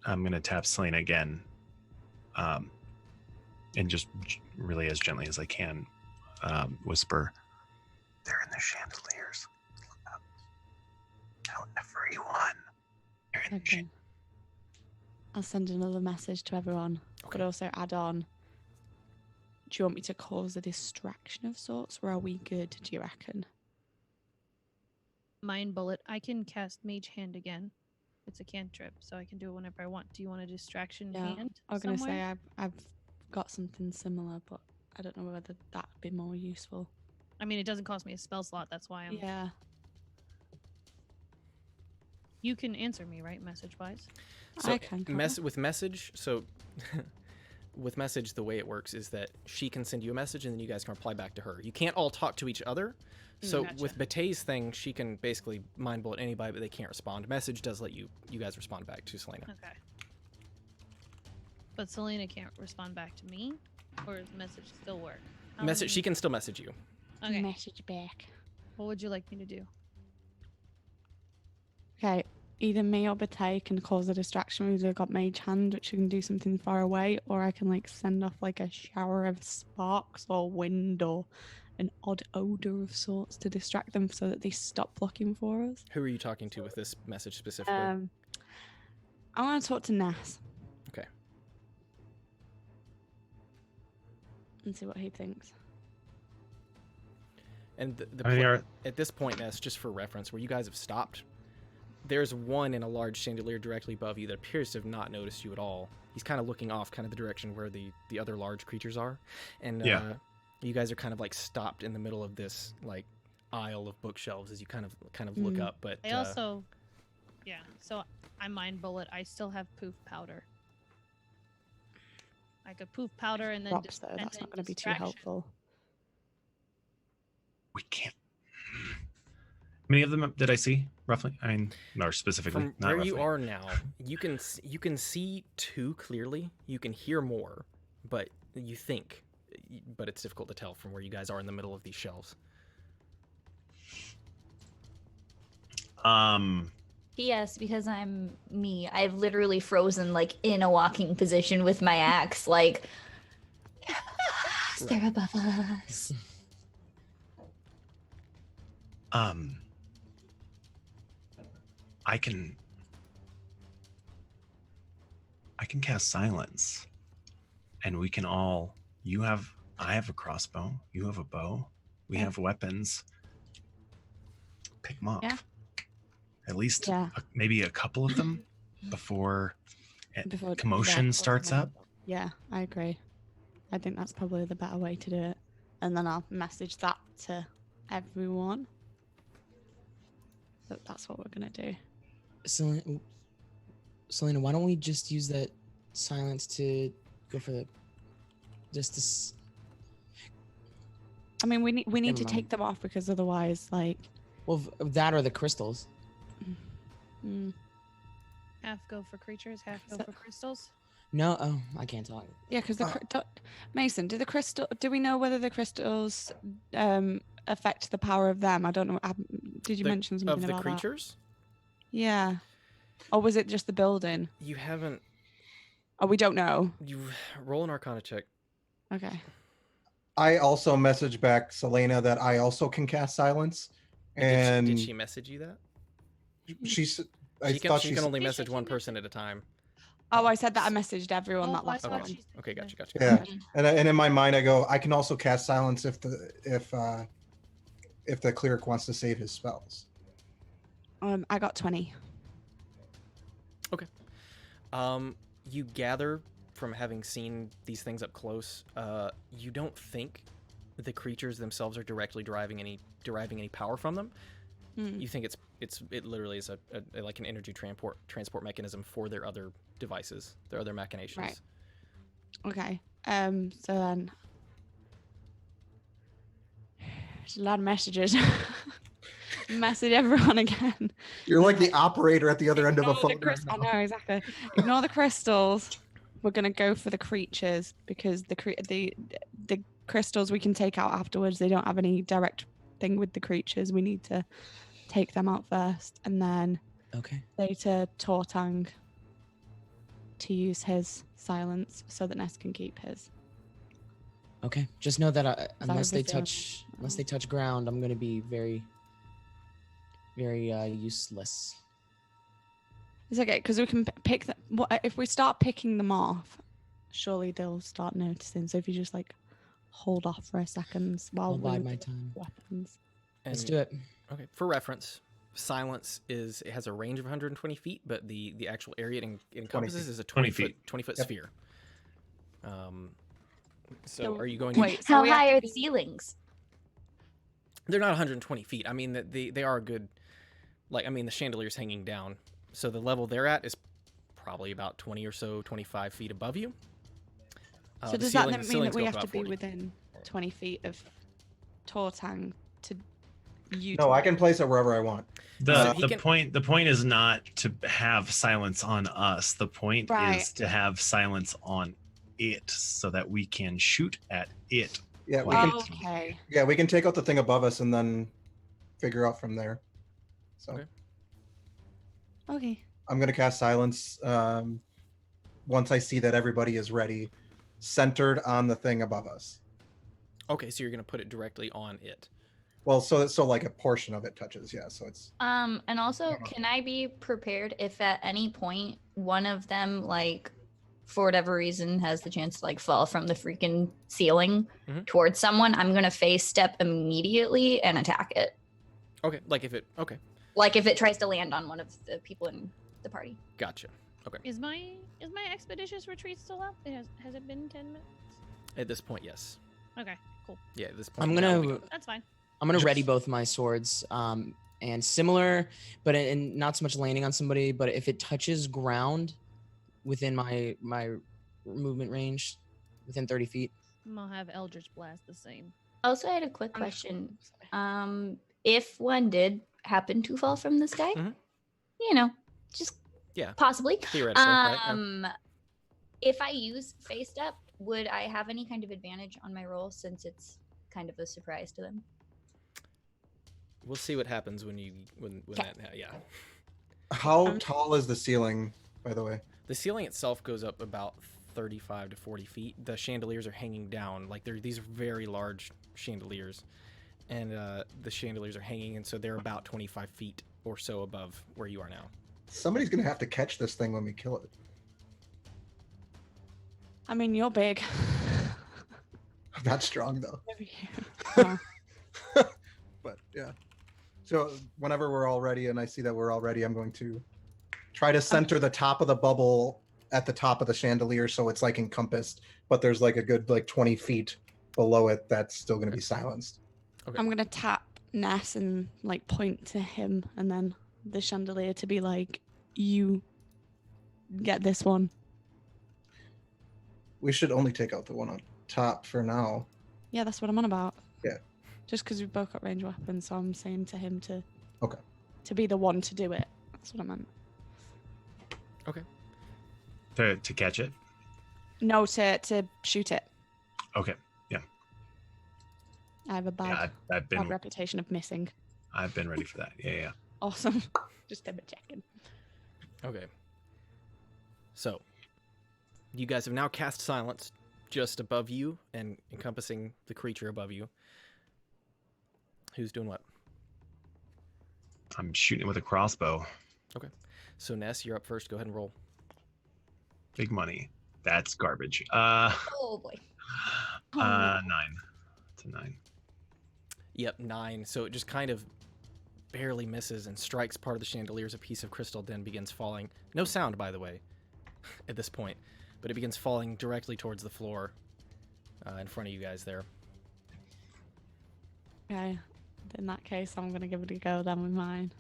gonna tap Selena again, and just really as gently as I can, whisper, "They're in the chandeliers. Tell everyone they're in the
Okay. I'll send another message to everyone, but also add on you want me to cause a distraction of sorts, or are we good, do you reckon?
Mind bullet. I can cast Mage Hand again. It's a cantrip, so I can do it whenever I want. Do you want a distraction hand?
I was going to say
somewhere?
I've got something similar, but I don't know whether that'd be more useful.
I mean, it doesn't cost me a spell slot. That's why I'm.
Yeah.
You can answer me, right? Message wise.
So
I can.
with message, so with message, the way it works is that she can send you a message and then you guys can reply back to her. You can't all talk to each other. So
Gotcha.
with Batey's thing, she can basically mind bullet anybody, but they can't respond. Message does let you guys respond back to Selena.
Okay. But Selena can't respond back to me, or does message still work?
Message, she can still message you.
Okay.
Message back.
What would you like me to do?
Okay, either me or Batey can cause a distraction. We've either got Mage Hand, which can do something far away, or I can like send off like a shower of sparks or wind or an odd odor of sorts to distract them so that they stop looking for us.
Who are you talking to with this message specifically?
I want to talk to Nas.
Okay.
And see what he thinks.
And
I mean,
at this point, Ness, just for reference, where you guys have stopped, there's one in a large chandelier directly above you that appears to have not noticed you at all. He's kind of looking off kind of the direction where the other large creatures are. And you guys are kind of like stopped in the middle of this like aisle of bookshelves as you kind of look up. But
I also, so I mind bullet. I still have poof powder. I could poof powder and then
Drops, though. That's not going to be too helpful.
We can't. How many of them did I see roughly? I mean, or specifically.
From
not
where
roughly.
you are now, you can see two clearly. You can hear more, but you think, but it's difficult to tell from where you guys are in the middle of these shelves.
P.S. Because I'm me, I've literally frozen like in a walking position with my axe, like they're above us.
I can cast silence, and we can all. I have a crossbow. You have a bow. We have weapons. Pick them up.
Yeah.
At least
Yeah.
maybe a couple of them before commotion
yeah,
starts up.
Yeah, I agree. I think that's probably the better way to do it. And then I'll message that to everyone. So that's what we're going to do.
Selena, why don't we just use that silence to go for the this?
I mean, we need
Never
to
mind.
take them off because otherwise, like.
Well, that or the crystals.
Half go for creatures, half go for crystals.
No, I can't talk.
Yeah, because Mason, do we know whether the crystals affect the power of them? I don't know. Did you mention something about
the creatures?
That? Yeah. Or was it just the building?
You haven't.
Oh, we don't know.
You roll an Arcana check.
Okay.
I also messaged back Selena that I also can cast silence. And
did she message you that?
She
can only message one person at a time.
Oh, I said that I messaged everyone that last one.
Okay, gotcha.
Yeah, and in my mind I go, I can also cast silence if the cleric wants to save his spells.
I got 20.
Okay. You gather from having seen these things up close, you don't think the creatures themselves are directly deriving any power from them. You think it literally is a like an energy transport mechanism for their other devices, their other machinations.
Right. Okay. So then, there's a lot of messages. Message everyone again.
You're like the operator at the other end of a phone.
I know, exactly. Ignore the crystals. We're gonna go for the creatures because the crystals we can take out afterwards. They don't have any direct thing with the creatures. We need to take them out first, and then say to Tortang to use his silence so that Ness can keep his.
Okay, just know that unless they touch ground, I'm gonna be very, very useless.
It's okay because we can pick them. If we start picking them off, surely they'll start noticing. So if you just like hold off for a second while
I'll
we
bide my time.
weapons.
Let's
And-
do it.
Okay, for reference, silence it has a range of 120 feet, but the actual area it encompasses is a
20
20 foot
Yep.
sphere. So
So,
are you going to?
wait, so
How
we have
high
to
are
be-
the ceilings?
They're not 120 feet. I mean, they are a good. Like, I mean, the chandelier's hanging down, so the level they're at is probably about 20 or so, 25 feet above you.
So
The
does
ceiling-
that
the
mean
ceilings
that we
go
have
up
to
about
be
40.
within 20 feet of Tortang to use?
No, I can place it wherever I want.
So he
The
can-
point is not to have silence on us. The point
Right.
is to have silence on it so that we can shoot at it.
Yeah, we
Wow.
can.
Okay.
Yeah, we can take out the thing above us and then figure out from there. So
Okay.
Okay.
I'm gonna cast silence once I see that everybody is ready, centered on the thing above us.
Okay, so you're gonna put it directly on it.
Well, so like a portion of it touches. Yeah, so it's
And also, can I be prepared if at any point one of them, like, for whatever reason, has the chance to like fall from the freaking ceiling
Mhm.
towards someone? I'm gonna face step immediately and attack it.
Okay, like if it. Okay,
Like if it tries to land on one of the people in the party.
gotcha. Okay,
Is my expeditious retreat still up? Has it been 10 minutes?
at this point, yes.
Okay, cool.
Yeah, at this point.
I'm
now
gonna
That's fine.
ready both my swords. And similar, but and not so much landing on somebody, but if it touches ground within my movement range, within 30 feet.
I'm gonna have Eldritch Blast the same.
Also, I had a quick question. If one did happen to fall from the sky,
Mhm.
you know, just
Yeah.
possibly.
Theoretically, right? Yeah.
If I use face step, would I have any kind of advantage on my roll since it's kind of a surprise to them?
We'll see what happens when
Okay.
that. Yeah.
how tall is the ceiling, by the way?
The ceiling itself goes up about 35 to 40 feet. The chandeliers are hanging down. Like these are very large chandeliers, and the chandeliers are hanging, and so they're about 25 feet or so above where you are now.
Somebody's gonna have to catch this thing when we kill it.
I mean, you're big.
I'm not strong though.
Oh.
But yeah. So whenever we're all ready, and I see that we're all ready, I'm going to try to center the top of the bubble at the top of the chandelier, so it's like encompassed, but there's like a good like 20 feet below it that's still going to be silenced.
I'm gonna tap Ness and like point to him, and then the chandelier to be like, "You get this one."
We should only take out the one on top for now.
Yeah, that's what I'm on about.
Yeah.
Just because we've both got range weapons, so I'm saying to him to.
Okay.
To be the one to do it. That's what I meant.
Okay.
To catch it.
No, to shoot it.
Okay.
I have a bad,
Yeah, I've
bad
been
reputation of missing.
I've been ready for that. Yeah.
Awesome. Just double checking.
Okay. So, you guys have now cast silence just above you and encompassing the creature above you. Who's doing what?
I'm shooting it with a crossbow.
So, Ness, you're up first. Go ahead and roll.
Big money. That's garbage.
Oh boy.
9. It's a 9.
Yep, 9. So it just kind of barely misses and strikes part of the chandelier as a piece of crystal then begins falling. No sound, by the way, at this point, but it begins falling directly towards the floor in front of you guys there.
Okay. In that case, I'm gonna give it a go then with mine.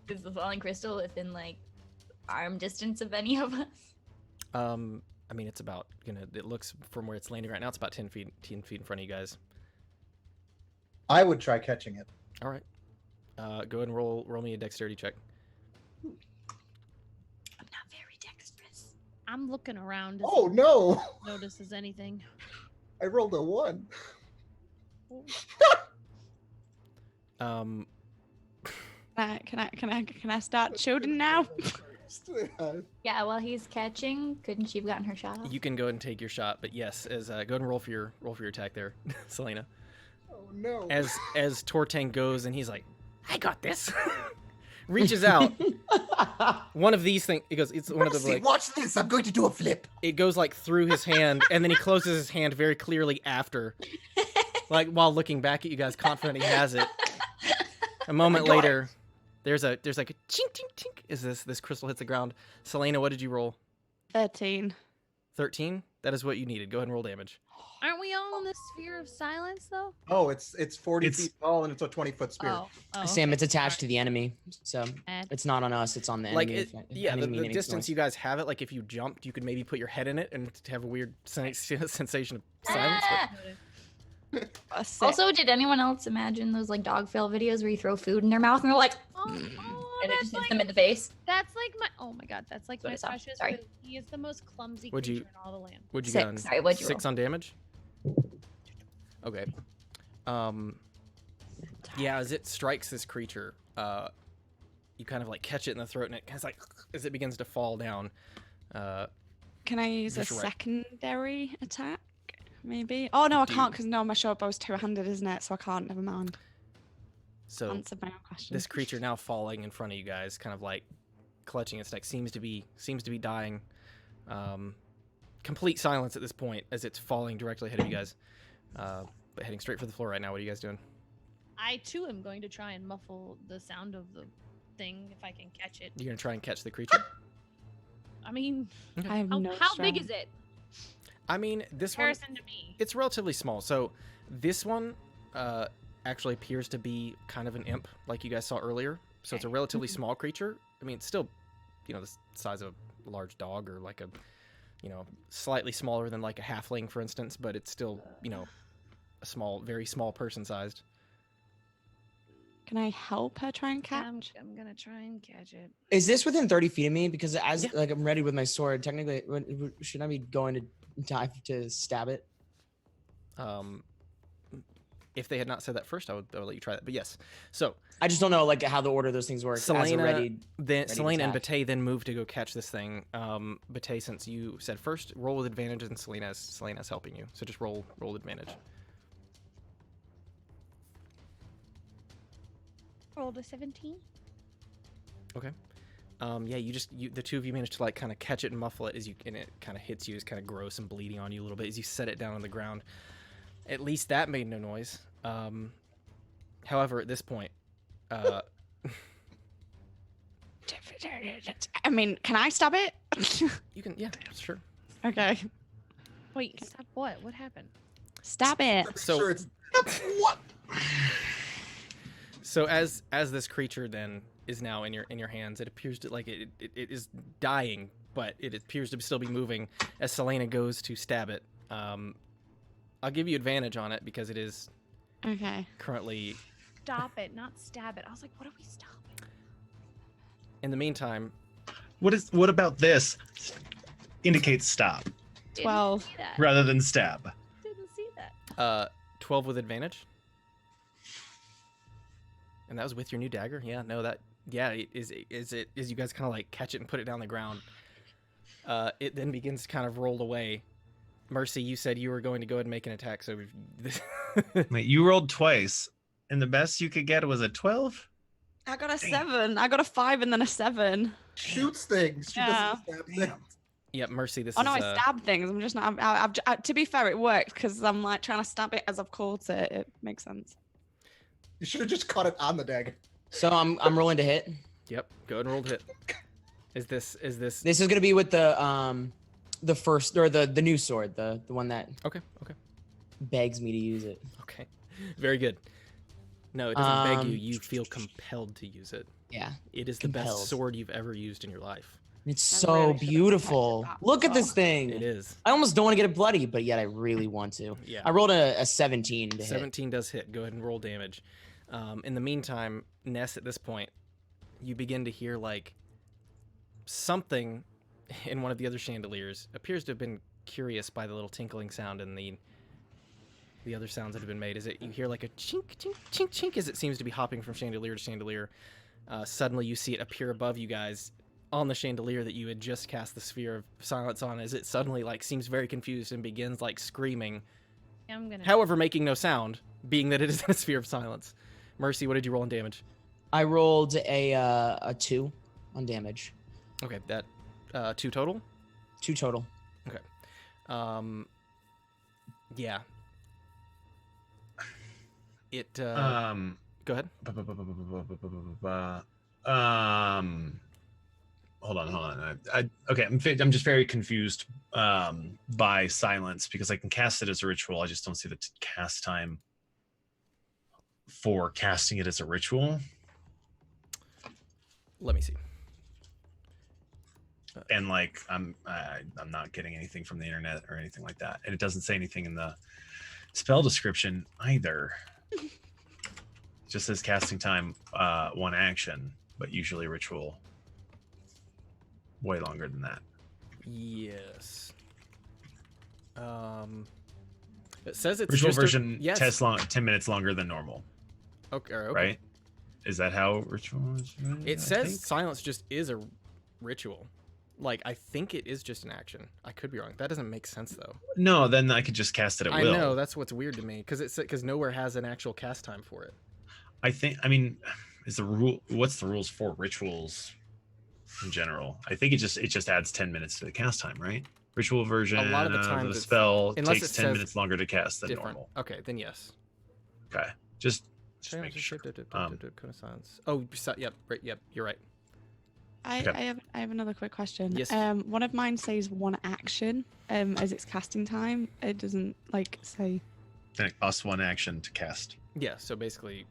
Is the falling crystal within like arm distance of any of us?
I mean, it's about, it looks from where it's landing right now, it's about 10 feet in front of you guys.
I would try catching it.
All right. Go ahead and roll me a dexterity check.
I'm not very dexterous.
I'm looking around. To
Oh
see
no!
if I notices anything.
I rolled a 1.
Can I start shooting now?
Yeah, while he's catching, couldn't she have gotten her shot off?
You can go ahead and take your shot, but yes, as go ahead and roll for your attack there, Selena.
Oh no!
As Tortang goes and he's like, I got this. reaches out. One of these things. It goes. It's one of the like.
Watch this. I'm going to do a flip.
It goes like through his hand, and then he closes his hand very clearly after, like while looking back at you guys, confident he has it. A moment later, there's like a chink chink chink as this crystal hits the ground. Selena, what did you roll?
13.
13. That is what you needed. Go ahead and roll damage.
Aren't we all in the sphere of silence though?
Oh, it's 40
It's-
feet tall and it's a 20-foot spear.
Sam,
okay.
it's attached to the enemy, so
Bad.
it's not on us. It's on the
Like
enemy.
it,
if
yeah, the
enemy makes
distance
noise.
you guys have it. Like if you jumped, you could maybe put your head in it and have a weird sensation of silence.
Ah.
A 6.
Also, did anyone else imagine those like dog fail videos where you throw food in their mouth and they're like,
Oh,
and it
that's
just hits
like,
them in the face?
that's like my. Oh my god, that's like
That's what
my
I saw.
precious.
Sorry.
Boo. He is the most clumsy
Would you-
creature in all the land.
What'd you
6.
get on?
Sorry, what'd you
6 on damage. Okay. Yeah, as it strikes this creature, you kind of like catch it in the throat, and it kind of like as it begins to fall down.
Can I use a
Just right.
secondary attack? Maybe. Oh no, I
Do
can't
you-
because no, my short bow's two-handed, isn't it? So I can't. Never mind.
So
Answered my own question.
this creature now falling in front of you guys, kind of like clutching its neck, seems to be dying. Complete silence at this point as it's falling directly ahead of you guys, but heading straight for the floor right now. What are you guys doing?
I too am going to try and muffle the sound of the thing if I can catch it.
You're gonna try and catch the creature.
I mean,
I have no
how big
strength.
is it?
I mean, this one,
Comparison to me.
it's relatively small. So this one actually appears to be kind of an imp, like you guys saw earlier. So it's a relatively small creature. I mean, it's still, the size of a large dog or like a, slightly smaller than like a halfling, for instance. But it's still, a small, very small person-sized.
Can I help her try and catch?
I'm gonna try and catch it.
Is this within 30 feet of me? Because as
Yeah.
like I'm ready with my sword, technically, should I be going to dive to stab it?
If they had not said that first, I would let you try that. But yes, so
I just don't know like how the order of those things work. As a
Selena,
ready,
then
ready to
Selena and
attack.
Bate then move to go catch this thing. Bate, since you said first, roll with advantage, and Selena's helping you. So just roll with advantage.
Rolled a 17.
Okay. Yeah, the two of you managed to like kind of catch it and muffle it and it kind of hits you. It's kind of gross and bleeding on you a little bit as you set it down on the ground. At least that made no noise. However, at this point,
I mean, can I stab it?
you can, yeah, sure.
Okay.
Wait, stop what? What happened?
Stab it.
So-
Sure, it's what?
So as this creature then is now in your hands, it appears to like it is dying, but it appears to still be moving as Selena goes to stab it. I'll give you advantage on it because it is
Okay.
currently.
Stop it, not stab it. I was like, what are we stopping?
In the meantime,
What about this? Indicates stop
Didn't
12.
see that.
rather than stab.
Didn't see that.
12 with advantage. And that was with your new dagger? Yeah, no, is you guys kind of like catch it and put it down the ground. It then begins to kind of roll away. Mercy, you said you were going to go ahead and make an attack, so
Wait, you rolled twice, and the best you could get was a 12?
I got a 7. I got a 5 and then a 7.
Shoots things. She
Yeah.
doesn't stab things.
yeah, Mercy, this
Oh no,
is
I stab things. I'm just not. To be fair, it worked because I'm like trying to stab it as I've caught it. It makes sense.
You should have just caught it on the dagger.
So I'm rolling to hit.
Yep, go ahead and roll to hit. Is this
This is gonna be with the first or the new sword, the one that
okay,
begs me to use it.
okay. Very good. No, it doesn't beg you.
Um,
You feel compelled to use it.
Yeah,
It is the best
compelled.
sword you've ever used in your life.
it's
I
so
really should've
beautiful.
protected that
Look at this
more.
thing.
It is.
I almost don't want to get it bloody, but yet I really want to.
Yeah.
I rolled a 17 to hit.
17 does hit. Go ahead and roll damage. In the meantime, Ness, at this point, you begin to hear like something in one of the other chandeliers appears to have been curious by the little tinkling sound and the other sounds that have been made. Is it you hear like a chink, chink, chink, chink as it seems to be hopping from chandelier to chandelier. Suddenly you see it appear above you guys on the chandelier that you had just cast the sphere of silence on as it suddenly like seems very confused and begins like screaming.
I'm gonna.
However, making no sound, being that it is in a sphere of silence. Mercy, what did you roll in damage?
I rolled a 2 on damage.
Okay, that 2 total.
2 total.
Yeah. It. Go ahead.
Hold on. Okay, I'm just very confused by silence because I can cast it as a ritual. I just don't see the cast time for casting it as a ritual.
Let me see.
And like I'm not getting anything from the internet or anything like that, and it doesn't say anything in the spell description either. It just says casting time 1 action, but usually ritual way longer than that.
Yes. It says it's
Ritual
just
version
yes.
10 minutes longer than normal.
Okay.
Right? Is that how ritual is?
It says silence just is a ritual. Like, I think it is just an action. I could be wrong. That doesn't make sense, though.
No, then I could just cast it at will.
I know, that's what's weird to me, because nowhere has an actual cast time for it.
I mean, what's the rules for rituals in general? I think it just adds 10 minutes to the cast time, right? Ritual version
A lot of the times
the
it's-
spell
unless
takes
it
10
says
minutes longer to cast than
Different.
normal.
Okay, then yes.
Okay. Just make sure.
Silence. Oh, yep, right, yep, you're right.
I have another quick question.
Yes.
One of mine says 1 action as its casting time. It doesn't like say.
Then it costs 1 action to cast.
Yeah, so basically...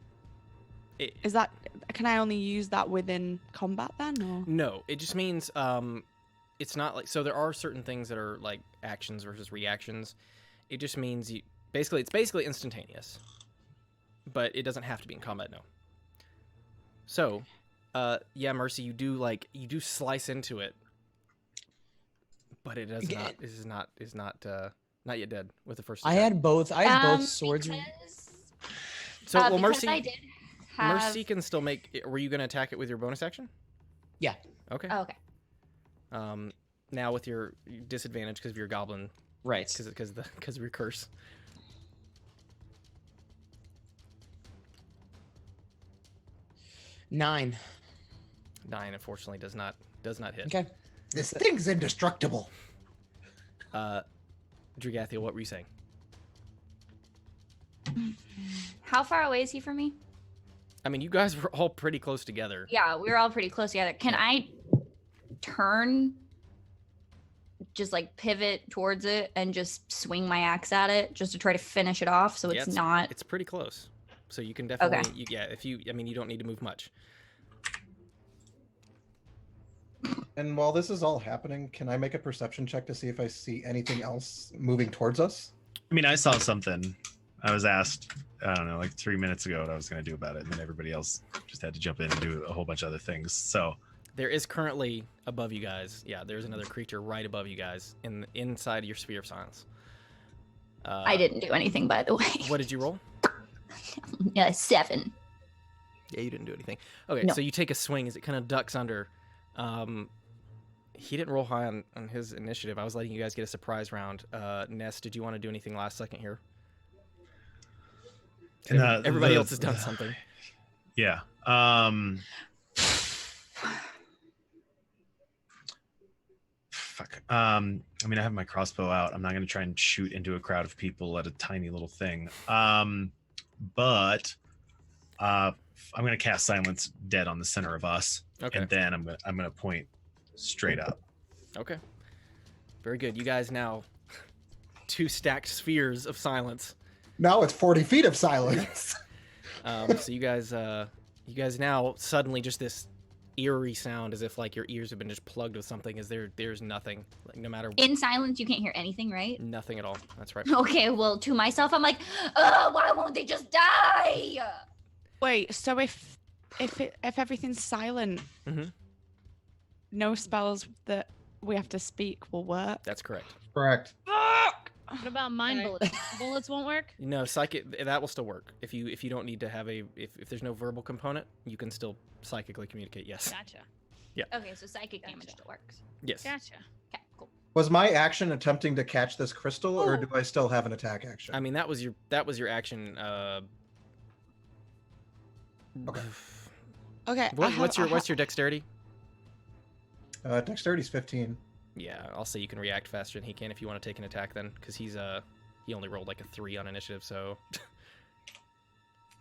Is that, can I only use that within combat then, or?
No, it just means it's not like, so there are certain things that are like actions versus reactions. It just means it's basically instantaneous, but it doesn't have to be in combat. No. So, yeah, Mercy, you do slice into it, but it does not. This is not not yet dead with the first.
I
attack.
had both. I had both swords.
So well,
because
Mercy.
I did have...
Mercy can still make. Were you going to attack it with your bonus action?
Yeah.
Okay.
Oh, okay.
Now with your disadvantage because of your goblin,
Right.
because of your curse.
Nine,
unfortunately, does not hit.
Okay.
This thing's indestructible.
Dragathia, what were you saying?
How far away is he from me?
I mean, you guys were all pretty close together.
Yeah, we were all pretty close together. Can I turn, just like pivot towards it and just swing my axe at it just to try to finish it off so it's not...
It's pretty close. So you can definitely...
Okay.
you don't need to move much.
And while this is all happening, can I make a perception check to see if I see anything else moving towards us?
I mean, I saw something. I was asked, I don't know, like 3 minutes ago what I was going to do about it, and then everybody else just had to jump in and do a whole bunch of other things. So
There is currently above you guys. Yeah, there's another creature right above you guys inside your sphere of silence.
I didn't do anything, by the way.
What did you roll?
7.
Yeah, you didn't do anything. Okay,
No.
so you take a swing as it kind of ducks under. He didn't roll high on his initiative. I was letting you guys get a surprise round. Ness, did you want to do anything last second here? Everybody else has done something.
Yeah. Fuck. I mean, I have my crossbow out. I'm not going to try and shoot into a crowd of people at a tiny little thing. But I'm going to cast Silence Dead on the center of us.
Okay.
And then I'm going to point straight up.
Okay. Very good. You guys now 2 stacked spheres of silence.
Now it's 40 feet of silence.
So you guys now suddenly just this eerie sound as if like your ears have been just plugged with something. There's nothing, like no matter
In silence, you can't hear anything, right?
nothing at all. That's right.
Okay, well, to myself, I'm like, why won't they just die?
Wait, so if everything's silent,
Mhm.
no spells that we have to speak will work.
That's correct.
Correct.
What about mind bullets? Bullets won't work?
No, psychic that will still work. If you don't need to have if there's no verbal component, you can still psychically communicate. Yes.
Gotcha.
Okay, so psychic damage still works.
Yes.
Gotcha.
Okay, cool.
Was my action attempting to catch this crystal, or
Oh.
do I still have an attack action?
I mean that was your action.
Okay.
Okay.
What's your dexterity?
Dexterity's 15.
Yeah, I'll say you can react faster than he can if you want to take an attack then, because he only rolled like a 3 on initiative, so.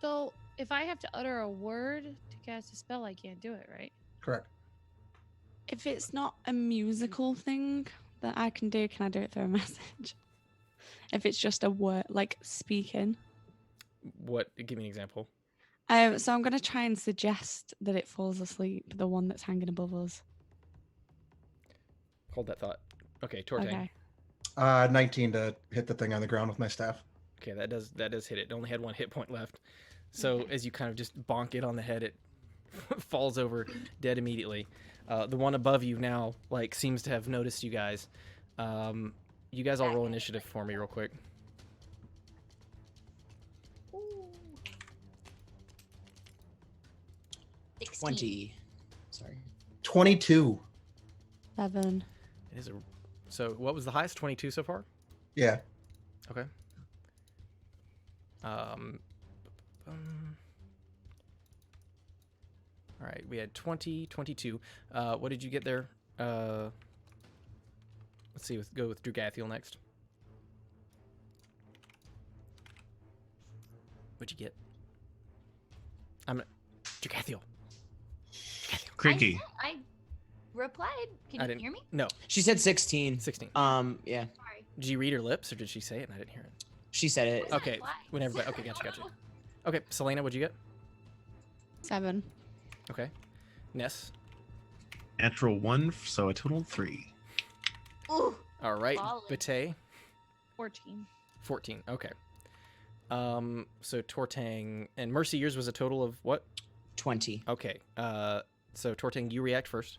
So if I have to utter a word to cast a spell, I can't do it, right?
Correct.
If it's not a musical thing that I can do, can I do it through a message? If it's just a word, like speaking.
What? Give me an example.
So I'm going to try and suggest that it falls asleep, the one that's hanging above us.
Hold that thought. Okay, Tortang.
Okay.
19 to hit the thing on the ground with my staff.
Okay, that does hit it. It only had 1 hit point left. So as you kind of just bonk it on the head, it falls over dead immediately. The one above you now like seems to have noticed you guys. You guys all roll initiative for me real quick.
Ooh.
20. Sorry.
22.
7.
It is so what was the highest? 22 so far?
Yeah.
Okay. All right, we had 20, 22. What did you get there? Let's see. Go with Drugathiel next. What'd you get? Drugathiel.
Creaky.
I replied. Can
I
you
didn't
hear me?
No,
She said 16.
16.
Yeah.
Sorry.
Did you read her lips or did she say it and I didn't hear it?
She said it.
Okay, when everybody. Okay, gotcha. Okay, Selena, what'd you get?
7.
Okay, Ness.
Natural 1, so a total of 3.
Ooh.
All right,
Solid.
Bate.
14.
14. Okay. So Tortang and Mercy, yours was a total of what?
20.
Okay. So Tortang, you react first.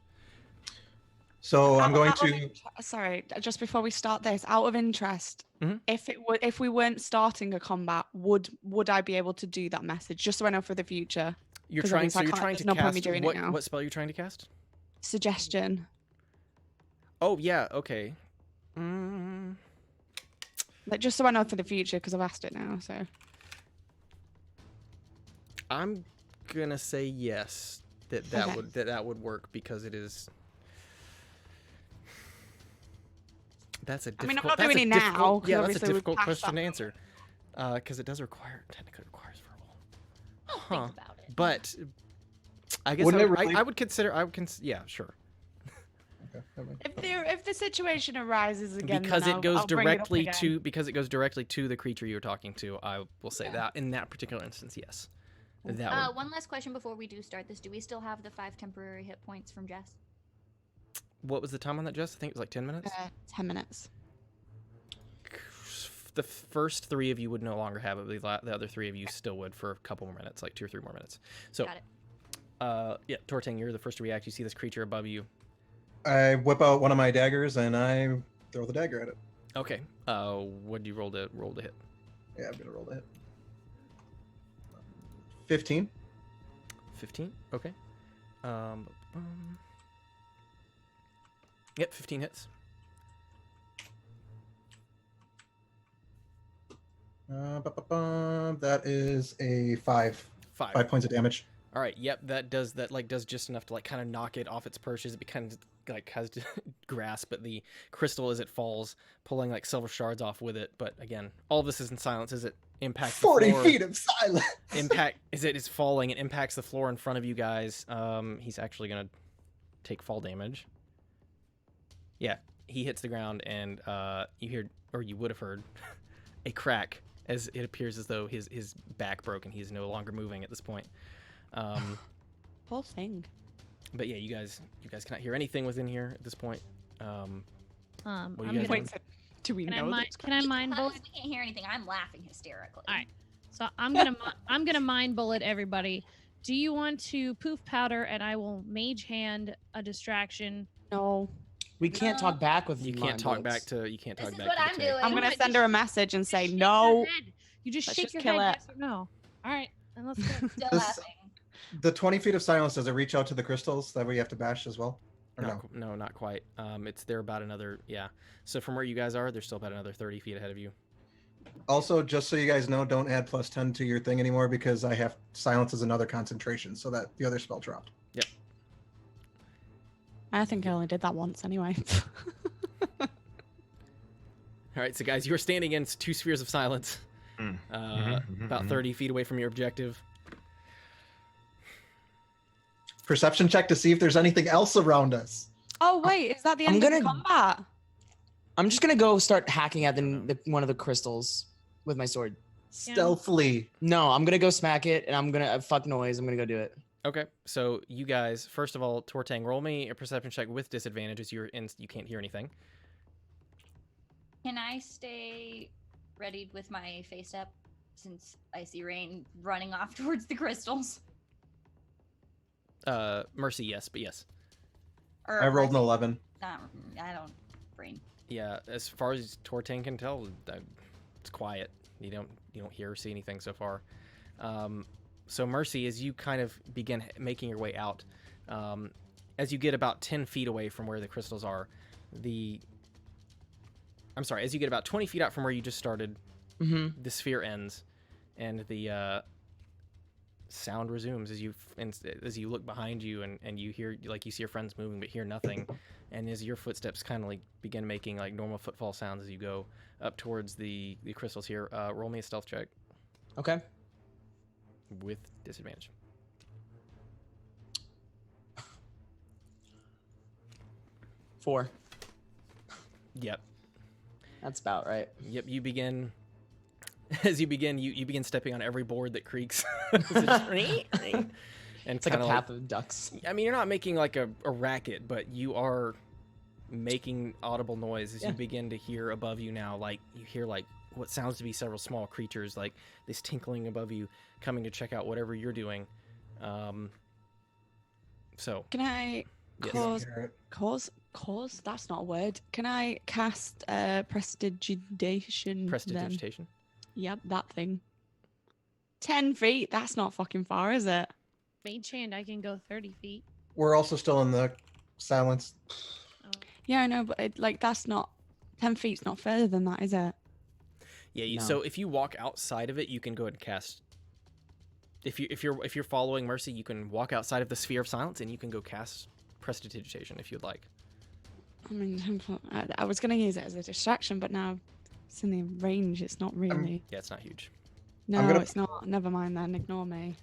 So I'm going
Out of
to.
Sorry, just before we start this, out of interest,
Mhm.
if we weren't starting a combat, would I be able to do that message just so I know for the future?
You're
'Cause
trying.
obviously
So
I
you're
can't-
trying to
there's no point me
cast
doing it now.
what spell are you trying to cast?
Suggestion.
Oh yeah. Okay. Mm,
Like just so I know for the future because I've asked it now. So
I'm gonna say yes. That
Okay.
would work because it is. That's a difficult.
mean, I'm not
that's
doing
a
it now,
difficult-
'cause
Yeah, that's a
obviously we've
difficult
passed
question
that
to answer. Because it technically requires verbal.
I'll
Huh.
think about it.
But I guess
Wouldn't
I
it
would,
really-
I would consider. yeah, sure.
Okay, never mind.
if the situation arises again,
Because
then
it goes
I'll bring it up
directly
again.
to the creature you're talking to. I will say that in that particular instance, yes. That would,
One last question before we do start this. Do we still have the 5 temporary hit points from Jess?
what was the time on that, Jess? I think it was like 10 minutes.
10 minutes.
The first 3 of you would no longer have it. The other 3 of you still would for a couple more minutes, like 2 or 3 more minutes. So,
Got it.
Yeah, Tortang, you're the first to react. You see this creature above you.
I whip out one of my daggers and I throw the dagger at it.
Okay. What do you roll to hit?
Yeah, I'm gonna roll the hit. 15.
15. Okay. Yep, 15 hits.
That is a 5.
5.
5 points of damage.
All right. Yep, that does just enough to like kind of knock it off its perches. It becomes like has to grasp at the crystal as it falls, pulling like silver shards off with it. But again, all this is in silence as it impacts the
40
floor.
feet of silence.
As it is falling, it impacts the floor in front of you guys. He's actually gonna take fall damage. Yeah, he hits the ground, and you hear, or you would have heard, a crack as it appears as though his back broke and he's no longer moving at this point.
Whole thing.
But yeah, you guys cannot hear anything within here at this point. What do
I'm
you
gonna,
guys
Wait, do we
can I
know
mind,
that?
can I mind
Because
bullet?
we can't hear anything. I'm laughing hysterically.
All right. So I'm gonna mind bullet everybody. Do you want to poof powder and I will mage hand a distraction?
No.
We can't talk back with
You
mind
can't talk
bullets.
back to. You can't
This
talk
is
back.
what
to the
I'm
tank.
doing.
I'm
No,
gonna
I
send
just-
her a message and say
Shake your
no.
head. You just
Let's
shake
just
your
kill
head
it.
yes or no. All right, and let's go.
Still
This-
laughing.
The 20 feet of silence, does it reach out to the crystals that we have to bash as well? Or no?
No, not quite. It's there about another. Yeah. So from where you guys are, they're still about another 30 feet ahead of you.
Also, just so you guys know, don't add +10 to your thing anymore because I have silence as another concentration, so that the other spell dropped.
Yep.
I think I only did that once anyway.
All right, so guys, you are standing in 2 spheres of silence, about 30 feet away from your objective.
Perception check to see if there's anything else around us.
Oh wait, is that the end of the combat?
I'm just gonna go start hacking at one of the crystals with my sword.
Stealthily.
No, I'm gonna go smack it, and I'm gonna fuck noise. I'm gonna go do it.
Okay, so you guys, first of all, Tortang, roll me a perception check with disadvantage as you can't hear anything.
Can I stay readied with my face up since I see Rain running off towards the crystals?
Mercy, yes, but yes.
Or
I rolled an 11.
I don't. Rain.
Yeah, as far as Tortang can tell, it's quiet. You don't hear or see anything so far. So Mercy, as you kind of begin making your way out, as you get about 10 feet away from where the crystals are, as you get about 20 feet out from where you just started, the sphere ends, and the sound resumes as you look behind you and you hear, like, you see your friends moving but hear nothing, and as your footsteps kind of like begin making like normal footfall sounds as you go up towards the crystals here. Roll me a stealth check.
Okay.
With disadvantage.
Four.
Yep.
That's about right.
Yep. You begin stepping on every board that creaks. And
it's like a path of ducks.
I mean, you're not making like a racket, but you are making audible noise as you begin to hear above you now. Like you hear like what sounds to be several small creatures, like this tinkling above you, coming to check out whatever you're doing. So
can I cause? That's not a word. Can I cast prestidigitation?
Prestidigitation.
Yep, that thing. 10 feet. That's not fucking far, is it?
Mage hand, I can go 30 feet.
We're also still in the silence.
Oh.
Yeah, I know, but that's not 10 feet's not further than that, is it?
Yeah.
No.
So if you walk outside of it, you can go ahead and cast. If you're following Mercy, you can walk outside of the sphere of silence and you can go cast prestidigitation if you'd like.
I mean, I was gonna use it as a distraction, but now it's in the range. It's not really.
Yeah, it's not huge.
No, it's not. Never mind then. Ignore me.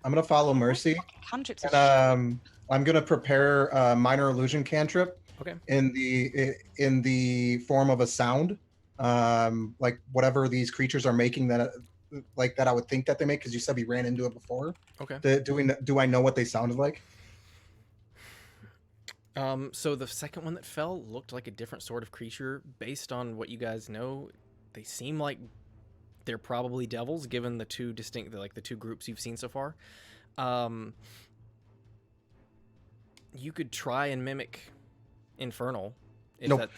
I'm gonna follow Mercy.
Cantrips.
And I'm gonna prepare a minor illusion cantrip.
Okay.
In the form of a sound, like whatever these creatures are making that I would think that they make, because you said we ran into it before.
Okay.
Do I know what they sounded like?
So the second one that fell looked like a different sort of creature. Based on what you guys know, they seem like they're probably devils, given the two distinct, like the two groups you've seen so far. You could try and mimic Infernal.
Nope.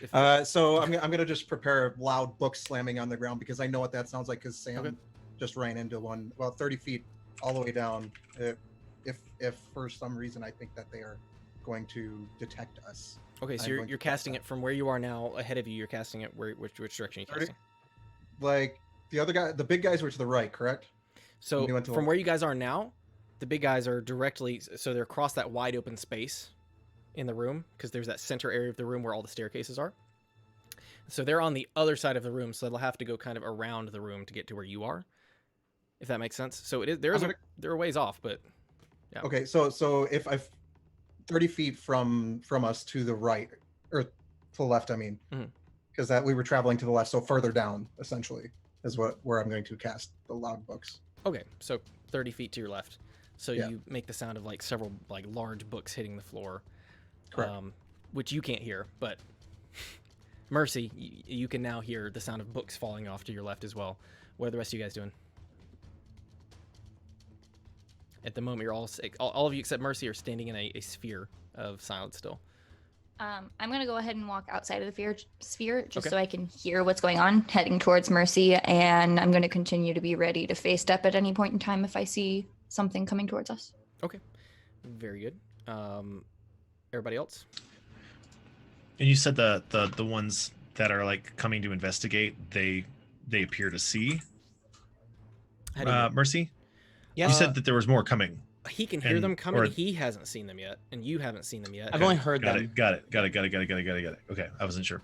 So I'm gonna just prepare a loud book slamming on the ground because I know what that sounds like. Because Sam just ran into one about 30 feet all the way down. If for some reason I think that they are going to detect us.
Okay, so you're casting it from where you are now ahead of you. You're casting it which direction are you casting?
Like the other guy, the big guys were to the right, correct?
So from where you guys are now, the big guys are directly, so they're across that wide open space in the room, because there's that center area of the room where all the staircases are. So they're on the other side of the room, so they'll have to go kind of around the room to get to where you are, if that makes sense. So they're a ways off, but yeah.
Okay, so if I've 30 feet from us to the right, or to the left, I mean, because that we were traveling to the left, so further down essentially is where I'm going to cast the loud books.
Okay, so 30 feet to your left. So you make the sound of like several like large books hitting the floor.
Correct.
Which you can't hear, but Mercy, you can now hear the sound of books falling off to your left as well. What are the rest of you guys doing? At the moment, you're all of you except Mercy are standing in a sphere of silence still.
I'm going to go ahead and walk outside of the sphere just so I can hear what's going on, heading towards Mercy, and I'm going to continue to be ready to face step at any point in time if I see something coming towards us.
Okay. Very good. Everybody else?
And you said the ones that are like coming to investigate, they they appear to see.
How do you know?
Mercy,
Yes.
you said that there was more coming.
He can hear
and-
them coming.
or-
He hasn't seen them yet, and you haven't seen them yet.
I've only heard
Got
them.
it. Got it. Okay, I wasn't sure.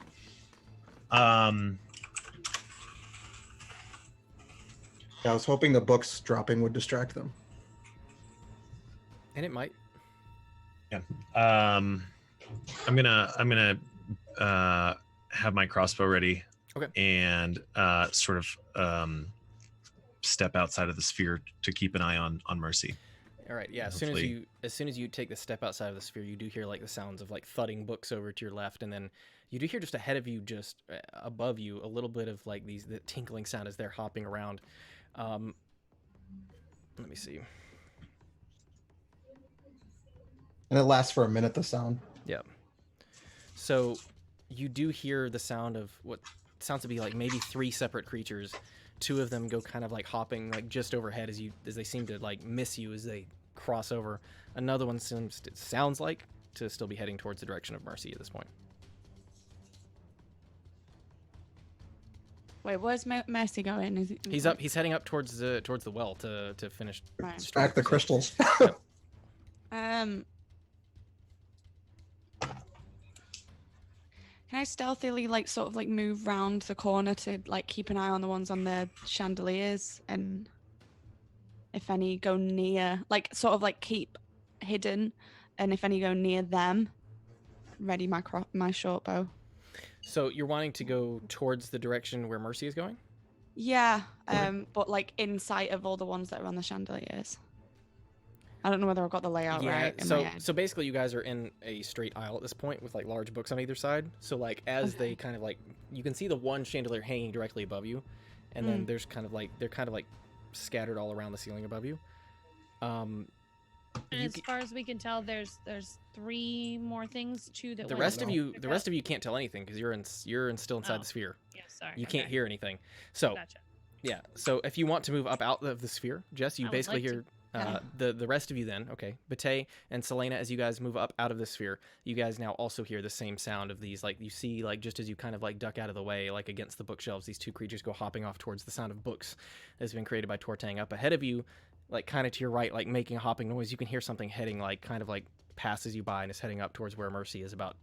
Yeah, I was hoping the books dropping would distract them.
And it might.
I'm gonna have my crossbow ready.
Okay.
And sort of step outside of the sphere to keep an eye on Mercy.
All right. Yeah.
Hopefully-
As soon as you take the step outside of the sphere, you do hear like the sounds of like thudding books over to your left, and then you do hear just ahead of you, just above you, a little bit of like the tinkling sound as they're hopping around. Let me see.
And it lasts for a minute, the sound.
Yeah. So you do hear the sound of what sounds to be like maybe 3 separate creatures. 2 of them go kind of like hopping like just overhead as they seem to like miss you as they cross over. Another one sounds like to still be heading towards the direction of Mercy at this point.
Wait, where's Mercy going? Is it,
He's heading up towards the well to finish.
Right.
Extract the crystals.
Can I stealthily like sort of like move round the corner to like keep an eye on the ones on the chandeliers, and if any go near, like sort of like keep hidden, and if any go near them, ready my short bow.
So you're wanting to go towards the direction where Mercy is going?
Yeah, but like in sight of all the ones that are on the chandeliers. I don't know whether I've got the layout right in my head.
So basically you guys are in a straight aisle at this point with like large books on either side. So like as they kind of like, you can see the one chandelier hanging directly above you, and then there's kind of like, they're kind of like scattered all around the ceiling above you.
And as far as we can tell, there's 3 more things too that
the rest of you can't tell anything because you're still inside the sphere.
Yeah, sorry.
You can't hear anything. So
Gotcha.
yeah. So if you want to move up out of the sphere, Jess, you
I would
basically
like
hear the rest of you then. Okay, Bate and Selena, as you guys move up out of the sphere, you guys now also hear the same sound of these. Like you see, like just as you kind of like duck out of the way, like against the bookshelves, these 2 creatures go hopping off towards the sound of books that has been created by Tortang. Up ahead of you, like kind of to your right, like making a hopping noise, you can hear something heading like kind of like passes you by and is heading up towards where Mercy is, about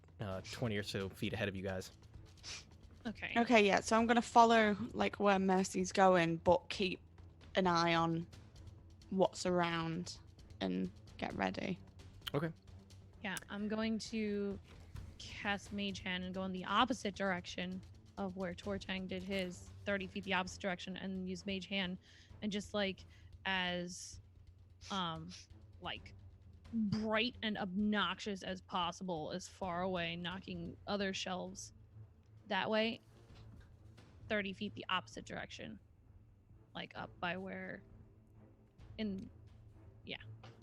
20 or so feet ahead of you guys.
Okay.
Okay, yeah. So I'm gonna follow like where Mercy's going, but keep an eye on what's around and get ready.
Okay.
Yeah, I'm going to cast Mage Hand and go in the opposite direction of where Tortang did his, 30 feet the opposite direction, and use Mage Hand, and just like as like bright and obnoxious as possible, as far away, knocking other shelves that way, 30 feet the opposite direction, like up by where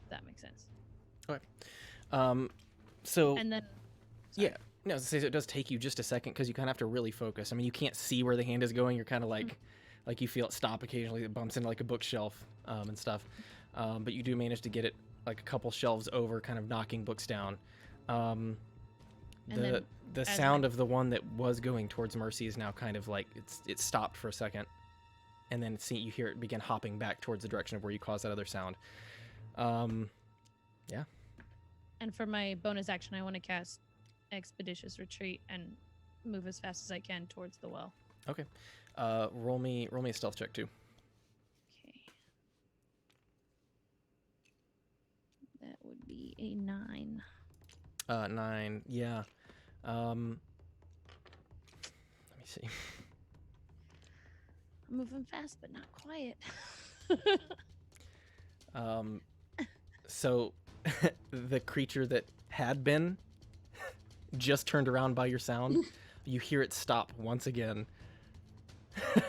that makes sense.
Okay. So
And then
yeah, no, I was gonna say, so it does take you just a second because you kind of have to really focus. I mean, you can't see where the hand is going. You're kind of like you feel it stop occasionally. It bumps into like a bookshelf and stuff. But you do manage to get it like a couple shelves over, kind of knocking books down. The sound of the one that was going towards Mercy is now kind of like it's stopped for a second, and then you hear it begin hopping back towards the direction of where you caused that other sound. Yeah.
And for my bonus action, I want to cast Expeditious Retreat and move as fast as I can towards the well.
Okay. Roll me a stealth check too.
Okay. That would be a 9.
9. Yeah. Let me see.
I'm moving fast, but not quiet.
So the creature that had been just turned around by your sound. You hear it stop once again.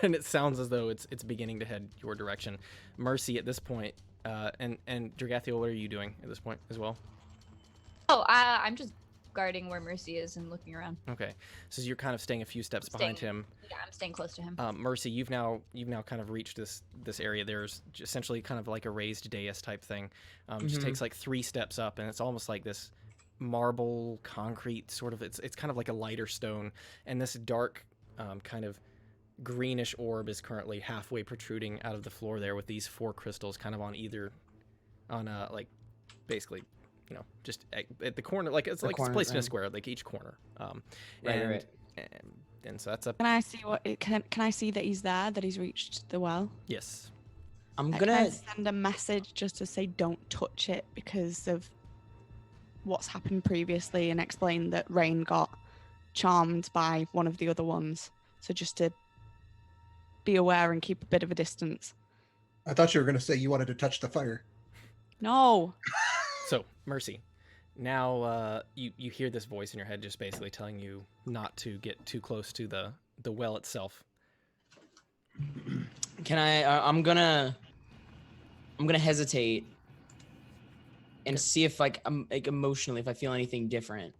And it sounds as though it's beginning to head your direction. Mercy at this point, and Dragathiel, what are you doing at this point as well?
Oh, I'm just guarding where Mercy is and looking around.
Okay, so you're kind of staying a few steps behind him.
Yeah, I'm staying close to him.
Mercy, you've now kind of reached this area. There's essentially kind of like a raised dais type thing. Just takes like 3 steps up, and it's almost like this marble concrete sort of. It's kind of like a lighter stone, and this dark kind of greenish orb is currently halfway protruding out of the floor there, with these 4 crystals kind of on either, like, basically, just at the corner, like it's placed in a square, like each corner.
Right.
And so that's up.
Can I see can I see that he's there, that he's reached the well?
Yes.
I'm
Can
gonna
I send a message just to say don't touch it because of what's happened previously, and explain that Rain got charmed by one of the other ones. So just to be aware and keep a bit of a distance.
I thought you were going to say you wanted to touch the fire.
No.
So, Mercy, now you hear this voice in your head just basically telling you not to get too close to the well itself.
Can I? I'm gonna hesitate and see if I'm emotionally, if I feel anything different.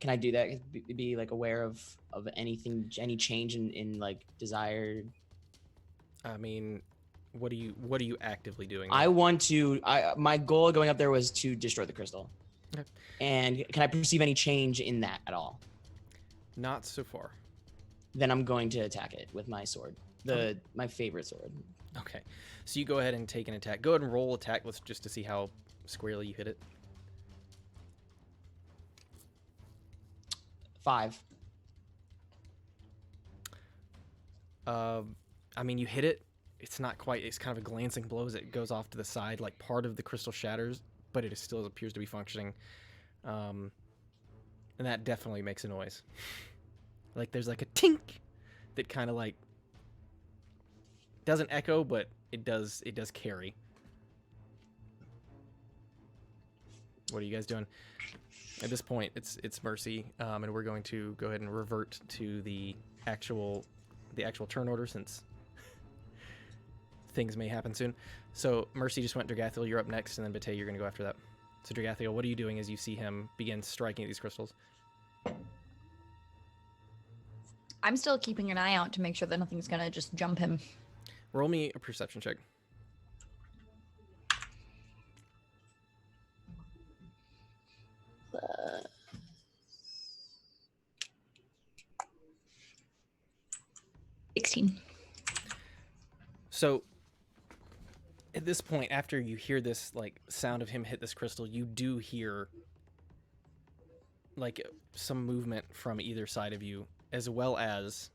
Can I do that? Be like aware of anything, any change in like desired.
I mean, what are you actively doing?
I want to. My goal going up there was to destroy the crystal.
Okay.
And can I perceive any change in that at all?
Not so far.
Then I'm going to attack it with my sword, my favorite sword.
Okay, so you go ahead and take an attack. Go ahead and roll attack. Let's just to see how squarely you hit it.
5.
I mean, you hit it. It's not quite. It's kind of a glancing blow as it goes off to the side. Like part of the crystal shatters, but it still appears to be functioning. And that definitely makes a noise. Like there's like a tink that kind of like doesn't echo, but it does carry. What are you guys doing? At this point, it's Mercy, and we're going to go ahead and revert to the actual turn order since things may happen soon. So Mercy just went Dragathiel, you're up next, and then Bate, you're going to go after that. So Dragathiel, what are you doing as you see him begin striking at these crystals?
I'm still keeping an eye out to make sure that nothing's gonna just jump him.
Roll me a perception check.
Uh, 16.
So at this point, after you hear this like sound of him hit this crystal, you do hear like some movement from either side of you, as well as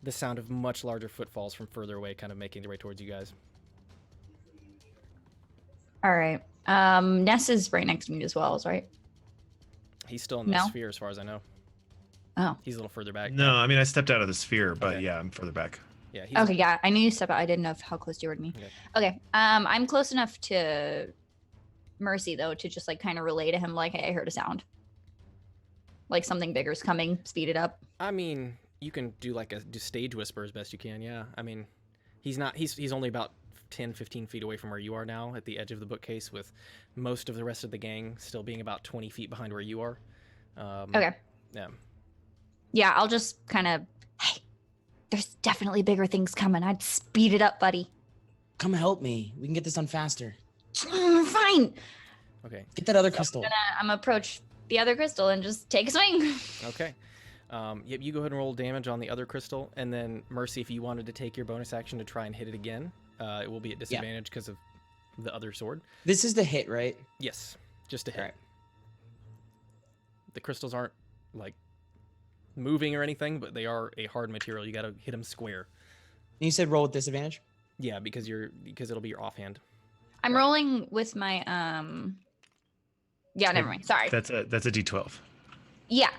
the sound of much larger footfalls from further away, kind of making their way towards you guys.
All right. Ness is right next to me as well, right?
He's still in the sphere as far as I know.
Oh.
He's a little further back.
No, I mean, I stepped out of the sphere, but
Okay.
yeah, I'm further back.
Yeah.
Okay, yeah. I knew you stepped out. I didn't know how close you were to me. Okay. I'm close enough to Mercy, though, to just like kind of relay to him, like, hey, I heard a sound. Like something bigger's coming. Speed it up.
I mean, you can do like do stage whisper as best you can. Yeah. I mean, he's only about 10, 15 feet away from where you are now at the edge of the bookcase, with most of the rest of the gang still being about 20 feet behind where you are.
Okay.
Yeah.
Yeah, I'll just kind of, hey, there's definitely bigger things coming. I'd speed it up, buddy.
Come help me. We can get this done faster.
Fine.
Okay.
Get that other crystal.
I'm gonna approach the other crystal and just take a swing.
Okay. Yep, you go ahead and roll damage on the other crystal, and then Mercy, if you wanted to take your bonus action to try and hit it again, it will be at disadvantage because of the other sword.
This is the hit, right?
Yes, just a hit.
Alright.
The crystals aren't like moving or anything, but they are a hard material. You got to hit them square.
And you said roll with disadvantage?
Yeah, because it'll be your offhand.
I'm rolling with my Yeah, never mind. Sorry.
That's a D12.
Yeah,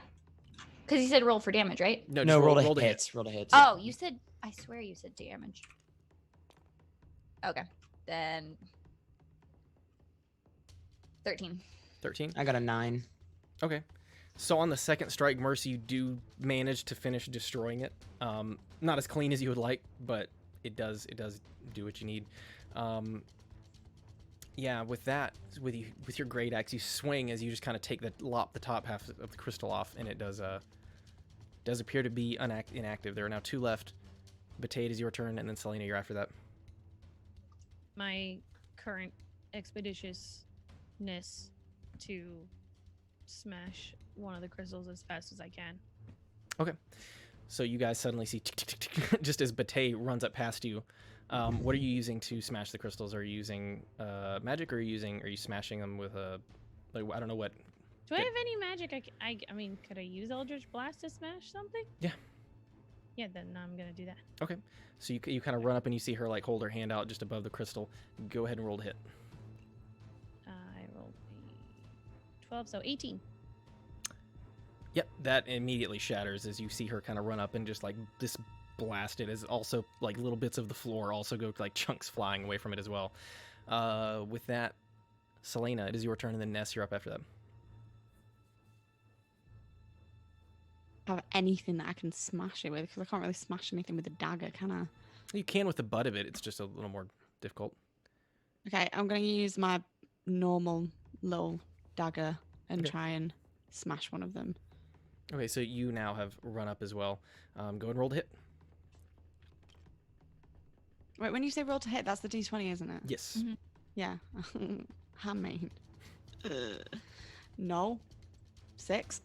because you said roll for damage, right?
No,
No, roll
to
to
hit.
hits. Roll to hits.
Oh, you said. I swear you said damage. Okay, then 13.
13.
I got a 9.
Okay. So on the second strike, Mercy, you do manage to finish destroying it. Not as clean as you would like, but it does do what you need. Yeah, with that, with your great axe, you swing as you just kind of lop the top half of the crystal off, and it does appear to be inactive. There are now 2 left. Bate, is your turn, and then Selena, you're after that.
My current expeditiousness to smash one of the crystals as fast as I can.
Okay. So you guys suddenly see just as Bate runs up past you. What are you using to smash the crystals? Are you using magic, or are you smashing them with a like I don't know what?
Do I have any magic? I mean, could I use Eldritch Blast to smash something?
Yeah.
Yeah, then I'm gonna do that.
Okay. So you kind of run up and you see her like hold her hand out just above the crystal. Go ahead and roll to hit.
I rolled a 12, so 18.
Yep, that immediately shatters as you see her kind of run up and just like this blasted as also like little bits of the floor also go like chunks flying away from it as well. With that, Selena, it is your turn, and then Ness, you're up after that.
Have anything that I can smash it with, because I can't really smash anything with a dagger, can I?
You can with the butt of it. It's just a little more difficult.
Okay, I'm going to use my normal little dagger and
Okay.
try and smash one of them.
Okay, so you now have run up as well. Go ahead and roll to hit.
Wait, when you say roll to hit, that's the d20, isn't it?
Yes.
Mhm.
Yeah. I mean. No. 6.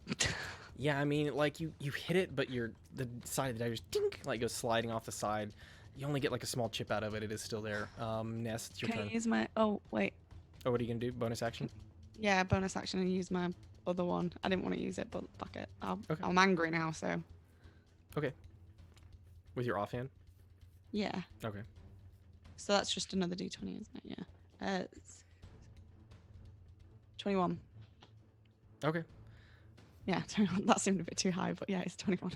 Yeah, I mean, like you hit it, but the side of the dagger just dink, like goes sliding off the side. You only get like a small chip out of it. It is still there. Ness, it's your
Can I
turn.
use my... Oh, wait.
Oh, what are you gonna do? Bonus action?
Yeah, bonus action and use my other one. I didn't want to use it, but fuck it.
Okay.
I'm angry now, so...
With your offhand?
Yeah.
Okay.
So that's just another d20, isn't it? Yeah. It's 21.
Okay.
Yeah, 21. That seemed a bit too high, but yeah, it's 21.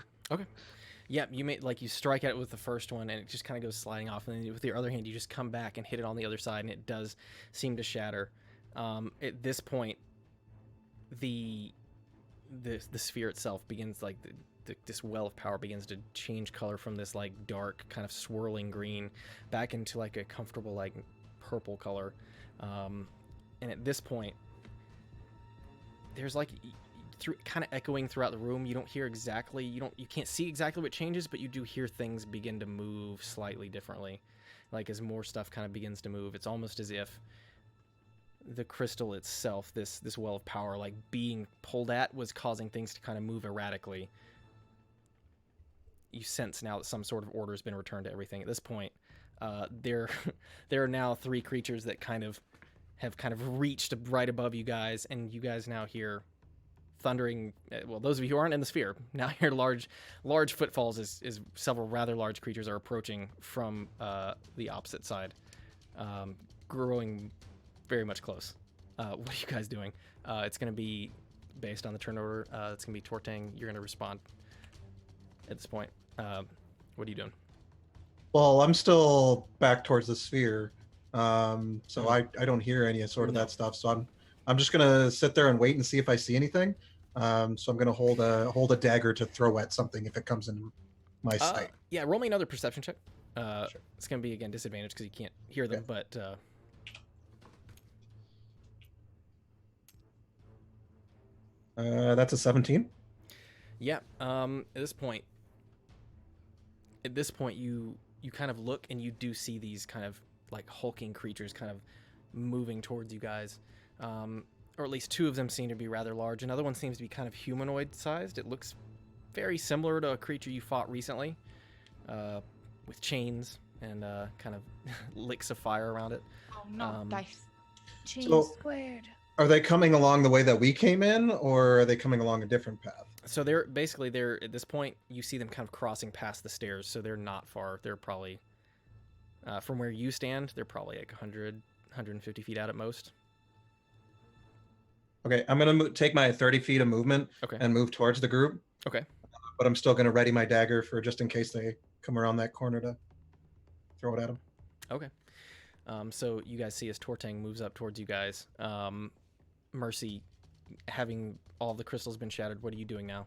Yeah, you strike at it with the first one, and it just kind of goes sliding off, and then with your other hand, you just come back and hit it on the other side, and it does seem to shatter. At this point, the sphere itself begins like this well of power begins to change color from this like dark kind of swirling green back into like a comfortable like purple color, and at this point, there's like kind of echoing throughout the room. You don't hear exactly, you can't see exactly what changes, but you do hear things begin to move slightly differently. Like as more stuff kind of begins to move, it's almost as if the crystal itself, this well of power, like being pulled at, was causing things to kind of move erratically. You sense now that some sort of order has been returned to everything. At this point, there are now 3 creatures that have reached right above you guys, and you guys now hear thundering. Well, those of you who aren't in the sphere now hear large footfalls as several rather large creatures are approaching from the opposite side, growing very much close. What are you guys doing? It's going to be based on the turn order. It's going to be Tortang. You're going to respond at this point. What are you doing?
Well, I'm still back towards the sphere, so I don't hear any sort of that stuff. So I'm just gonna sit there and wait and see if I see anything. So I'm gonna hold a dagger to throw at something if it comes in my sight.
Yeah, roll me another perception check.
Sure.
It's gonna be again disadvantage because you can't hear them, but
That's a 17.
yeah. At this point, you kind of look and you do see these kind of like hulking creatures kind of moving towards you guys, or at least 2 of them seem to be rather large. Another one seems to be kind of humanoid sized. It looks very similar to a creature you fought recently, with chains and kind of licks of fire around it.
Oh, no, dice.
Chain
So-
squared.
Are they coming along the way that we came in, or are they coming along a different path?
So they're at this point, you see them kind of crossing past the stairs, so they're not far. They're probably from where you stand, they're probably like 100 150 feet out at most.
Okay, I'm gonna take my 30 feet of movement
Okay.
and move towards the group.
Okay.
But I'm still gonna ready my dagger for just in case they come around that corner to throw it at them.
Okay. So you guys see as Tortang moves up towards you guys. Mercy, having all the crystals been shattered, what are you doing now?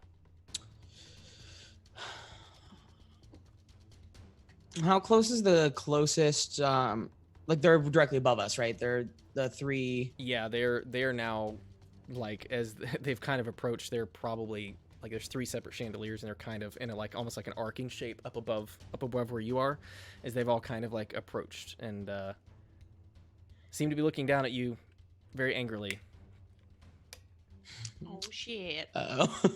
How close is the closest? Like they're directly above us, right? They're the 3.
Yeah, they're now like as they've kind of approached. They're probably like there's 3 separate chandeliers, and they're kind of in a like almost like an arcing shape up above where you are, as they've all kind of like approached and seem to be looking down at you very angrily.
Oh shit.
Oh.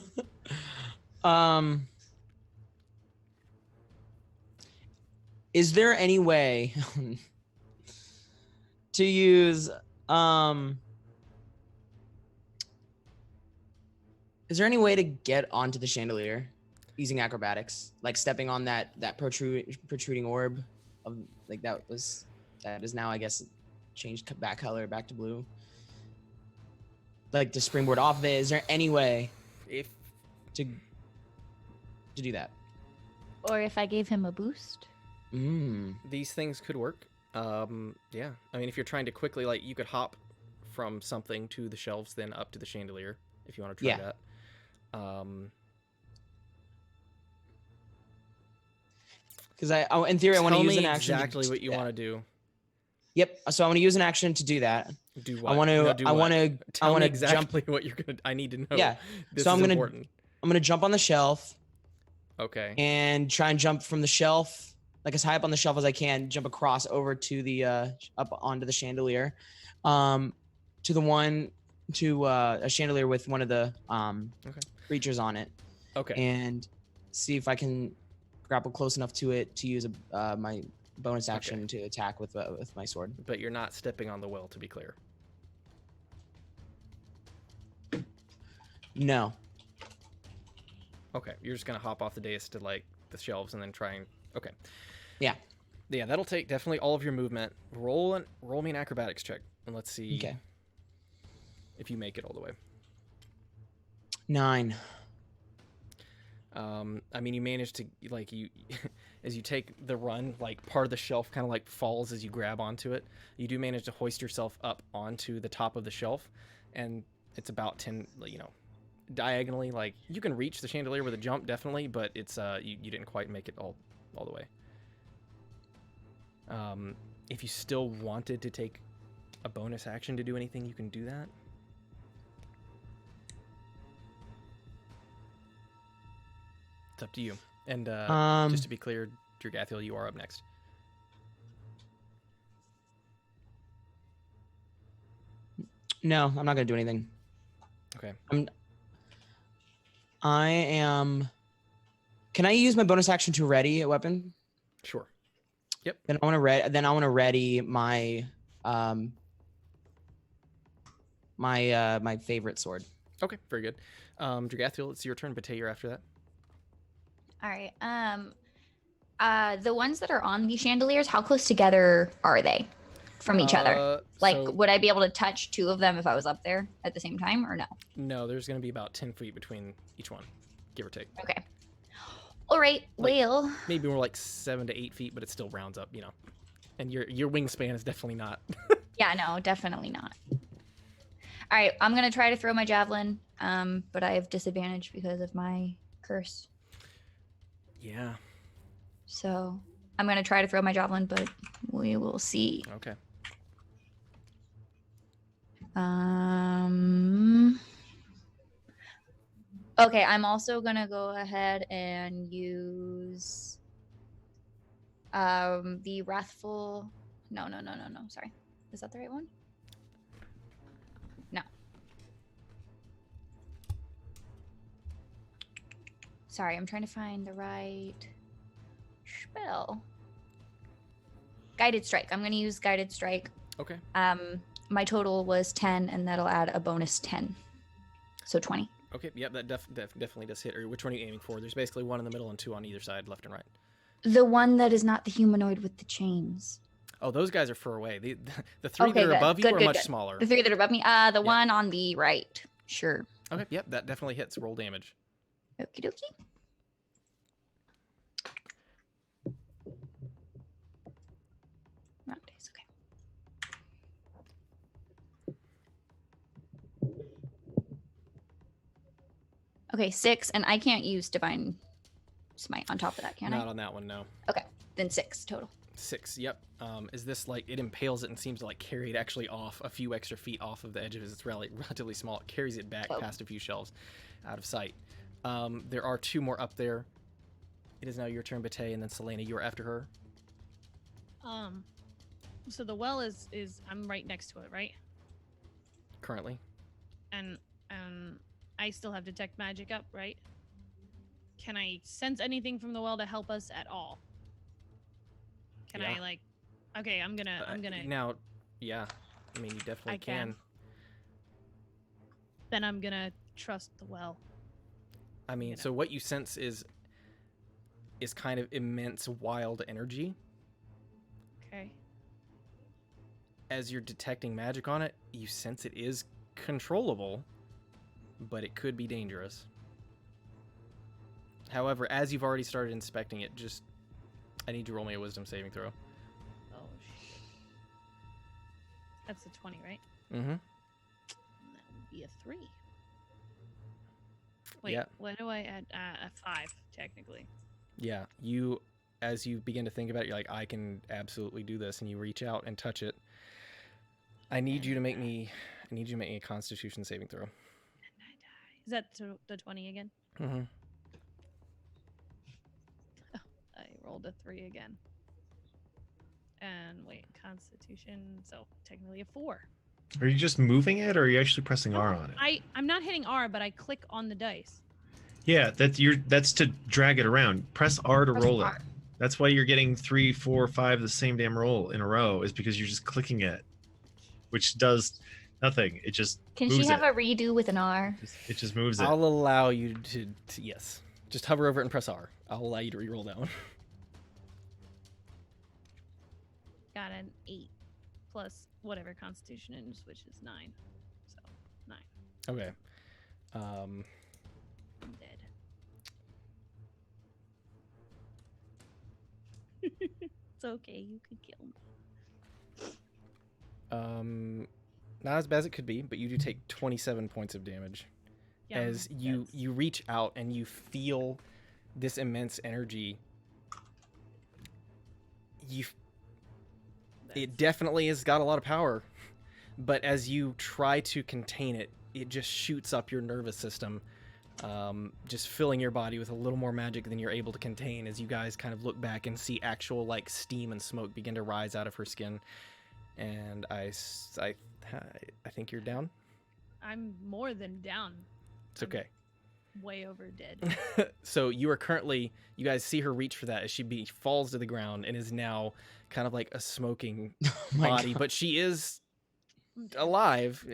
Is there any way to use is there any way to get onto the chandelier using acrobatics, like stepping on that protruding orb of like that is now, I guess, changed back color back to blue, like to springboard off of it? Is there any way to do that?
Or if I gave him a boost?
These things could work. Yeah. I mean, if you're trying to quickly, like, you could hop from something to the shelves, then up to the chandelier, if you want to try that.
Because in theory, I want to use an action.
Exactly what you want to do.
Yep. So I want to use an action to do that.
Do what?
I want to.
Tell me exactly what you're gonna. I need to know.
Yeah.
This
so
is important.
I'm gonna jump on the shelf.
Okay.
And try and jump from the shelf, like as high up on the shelf as I can. Jump across over to the up onto the chandelier, to a chandelier with one of the creatures on it.
Okay.
And see if I can grapple close enough to it to use my bonus action to attack with my sword.
But you're not stepping on the well, to be clear.
No.
Okay, you're just gonna hop off the dais to like the shelves and then try and okay.
Yeah.
Yeah, that'll take definitely all of your movement. Roll me an acrobatics check and let's see if you make it all the way.
9.
I mean, you manage to like as you take the run, like part of the shelf kind of like falls as you grab onto it. You do manage to hoist yourself up onto the top of the shelf, and it's about 10, diagonally, like you can reach the chandelier with a jump definitely, but it's you didn't quite make it all the way. If you still wanted to take a bonus action to do anything, you can do that. It's up to you. And just to be clear, Dragathiel, you are up next.
No, I'm not gonna do anything.
Okay.
I am. Can I use my bonus action to ready a weapon?
Sure. Yep.
Then I want to ready my my favorite sword.
Okay, very good. Dragathiel, it's your turn, but you're after that.
All right. The ones that are on the chandeliers, how close together are they from each other? Like, would I be able to touch two of them if I was up there at the same time, or no?
No, there's going to be about 10 feet between each one, give or take.
Okay. All right. Well,
maybe more like 7 to 8 feet, but it still rounds up, And your wingspan is definitely not.
Yeah, no, definitely not. All right, I'm gonna try to throw my javelin, but I have disadvantage because of my curse.
Yeah.
So I'm gonna try to throw my javelin, but we will see.
Okay.
Okay, I'm also gonna go ahead and use the wrathful. No. Sorry, is that the right one? No. Sorry, I'm trying to find the right spell. Guided strike. I'm gonna use guided strike.
Okay.
My total was 10, and that'll add a bonus 10, so 20.
Okay. Yep. That definitely does hit. Or which one are you aiming for? There's basically one in the middle and two on either side, left and right.
The one that is not the humanoid with the chains.
Oh, those guys are far away. The three that are above you are much smaller.
The three that are above me. The one on the right. Sure.
Okay. Yep. That definitely hits. Roll damage.
Okie dokie. Nowadays, okay. Okay, 6, and I can't use divine smite on top of that, can I?
Not on that one, no.
Okay, then 6 total.
6, yep. Is this like it impales it and seems to like carry it actually off a few extra feet off of the edge of it? It's relatively small. It carries it back past a few shelves out of sight. There are 2 more up there. It is now your turn, Bate, and then Selena, you are after her.
So the well is I'm right next to it, right?
Currently.
And I still have detect magic up, right? Can I sense anything from the well to help us at all? Can
Yeah.
I like? Okay, I'm gonna.
Now, yeah. I mean, you definitely
I can. Then I'm gonna trust the well.
I mean, so what you sense is kind of immense wild energy.
Okay.
As you're detecting magic on it, you sense it is controllable, but it could be dangerous. However, as you've already started inspecting it, I need you to roll me a wisdom saving throw.
Oh shit. That's a 20, right?
Mm-hmm.
And that would be a 3. Wait,
Yeah.
what do I add? A 5, technically.
Yeah, as you begin to think about it, you're like, I can absolutely do this, and you reach out and touch it. I need you to make me a Constitution saving throw.
And I die. Is that the 20 again?
Mm-hmm.
Oh, I rolled a 3 again. And wait, Constitution, so technically a 4.
Are you just moving it, or are you actually pressing R on it?
I'm not hitting R, but I click on the dice.
Yeah, that's to drag it around. Press R to roll it. That's why you're getting 3, 4, 5 the same damn roll in a row, is because you're just clicking it, which does nothing. It just
Can
moves
she have
it.
a redo with an R?
It just moves it.
I'll allow you to yes. Just hover over it and press R. I'll allow you to re-roll that one.
Got an 8 plus whatever Constitution is, which is 9. So 9.
Okay.
I'm dead. It's okay, you could kill me.
Not as bad as it could be, but you do take 27 points of damage.
Yeah,
As you reach out and you feel this immense energy. It definitely has got a lot of power, but as you try to contain it, it just shoots up your nervous system, just filling your body with a little more magic than you're able to contain. As you guys kind of look back and see actual like steam and smoke begin to rise out of her skin, and I think you're down.
I'm more than down.
It's okay.
Way over dead.
So you guys see her reach for that as she falls to the ground and is now kind of like a smoking body, but she is alive.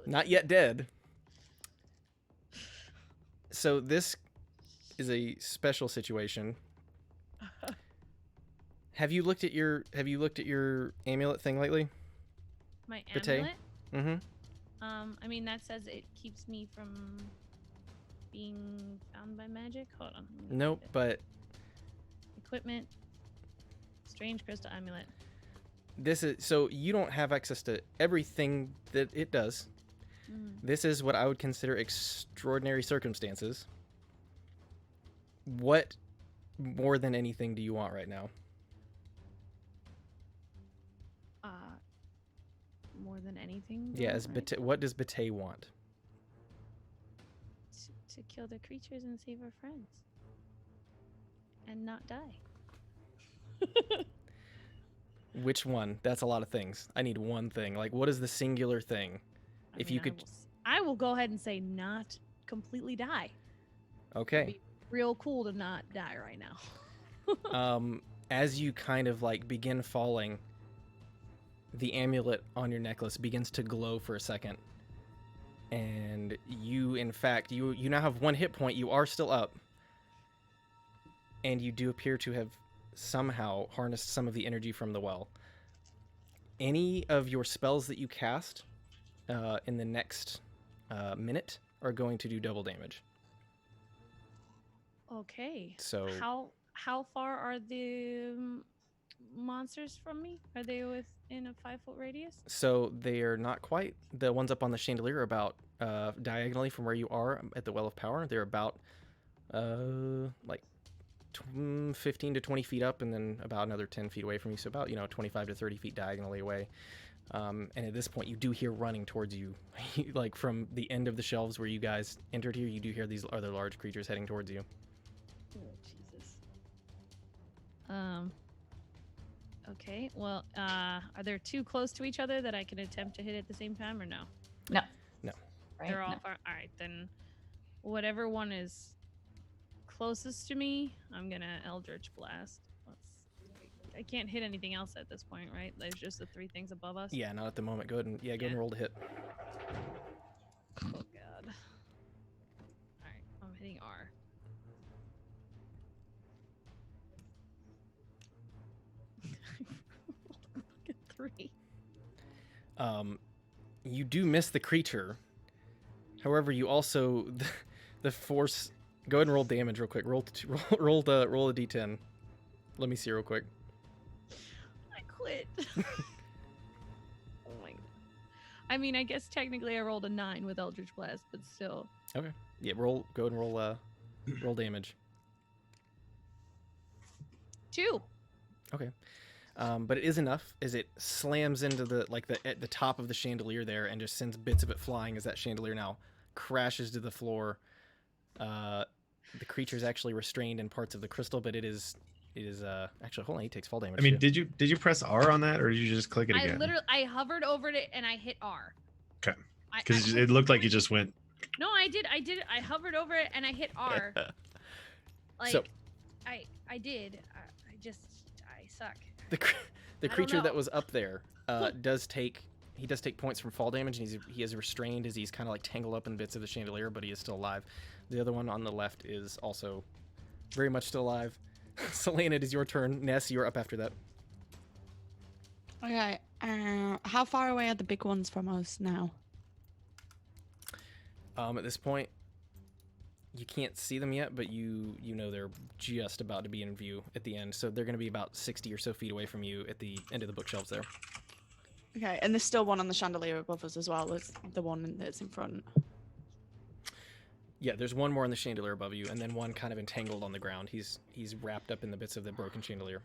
Not yet dead. So this is a special situation. Have you looked at your amulet thing lately?
My
Bate?
amulet?
Mm-hmm.
I mean, that says it keeps me from being found by magic. Hold on. let me
Nope,
find it.
but
Equipment. Strange crystal amulet.
this is so you don't have access to everything that it does.
Mm.
This is what I would consider extraordinary circumstances. What more than anything do you want right now?
More than anything.
Yeah,
right?
what does Bate want?
To kill the creatures and save our friends. And not die.
Which one? That's a lot of things. I need one thing. Like, what is the singular thing? If you could,
I will go ahead and say not completely die.
okay.
It'd be real cool to not die right now.
As you kind of like begin falling, the amulet on your necklace begins to glow for a second. And you, in fact, you now have 1 hit point. You are still up. And you do appear to have somehow harnessed some of the energy from the well. Any of your spells that you cast in the next minute are going to do double damage.
Okay.
So
how far are the monsters from me? Are they within a 5-foot radius?
So they are not quite. The ones up on the chandelier are about diagonally from where you are at the Well of Power. They're about like 15 to 20 feet up, and then about another 10 feet away from you. So about 25 to 30 feet diagonally away. And at this point, you do hear running towards you, like from the end of the shelves where you guys entered here. You do hear these other large creatures heading towards you.
Oh, Jesus. Okay. Well, are there two close to each other that I can attempt to hit at the same time, or no?
No.
No.
Right?
They're all
No.
far. All right, then. Whatever one is closest to me, I'm gonna Eldritch Blast. Let's I can't hit anything else at this point, right? There's just the 3 things above us.
Yeah, not at the moment. Go ahead and go and roll to hit.
Oh god. Alright, I'm hitting R. Look at 3.
You do miss the creature. However, you also the force. Go ahead and roll damage real quick. Roll a d10. Let me see real quick.
I quit. Oh my god. I mean, I guess technically I rolled a 9 with Eldritch Blast, but still.
Okay. Yeah, go ahead and roll damage.
2.
Okay. But it is enough as it slams into the top of the chandelier there and just sends bits of it flying as that chandelier now crashes to the floor. The creature is actually restrained in parts of the crystal, but it is actually, hold on, he takes fall damage.
I mean,
too.
did you press R on that, or did you just click it again?
I hovered over it and I hit R.
Okay. Because it looked like you just went.
No, I did. I hovered over it and I hit R. Like,
So-
I did. I suck.
The creature that was up there does take points from fall damage, and he is restrained as he's kind of like tangled up in bits of the chandelier, but he is still alive. The other one on the left is also very much still alive. Selena, it is your turn. Ness, you're up after that.
Okay. How far away are the big ones from us now?
At this point, you can't see them yet, but you know they're just about to be in view at the end. So they're going to be about 60 or so feet away from you at the end of the bookshelves there.
Okay, and there's still one on the chandelier above us as well as the one that's in front.
Yeah, there's one more on the chandelier above you, and then one kind of entangled on the ground. He's wrapped up in the bits of the broken chandelier.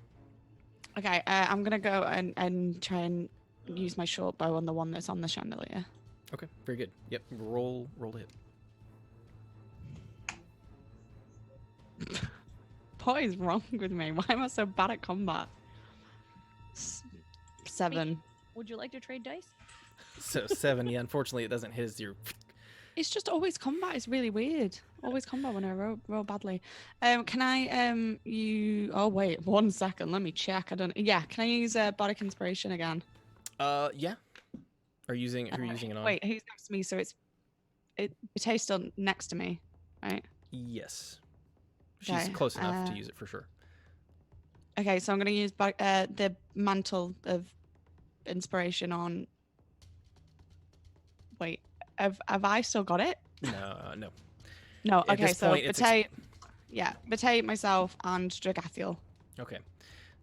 Okay, I'm gonna go and try and use my short bow on the one that's on the chandelier.
Okay, very good. Yep, roll to hit.
What is wrong with me? Why am I so bad at combat? 7.
Would you like to trade dice?
So 7, yeah, unfortunately it doesn't hit as your...
It's just always combat. It's really weird. Always combat when I roll badly. Can I oh wait, 1 second. Let me check. Yeah, can I use Bardic Inspiration again?
Yeah. Are you using it on?
Wait, who's next to me? So Batae's still next to me, right?
Yes. She's
Okay,
close enough to use it for sure.
Okay, so I'm gonna use the mantle of inspiration on. Wait, have I still got it?
No.
No.
At
Okay,
this
so
point, it's
Batae, myself, and Dragathiel.
Okay.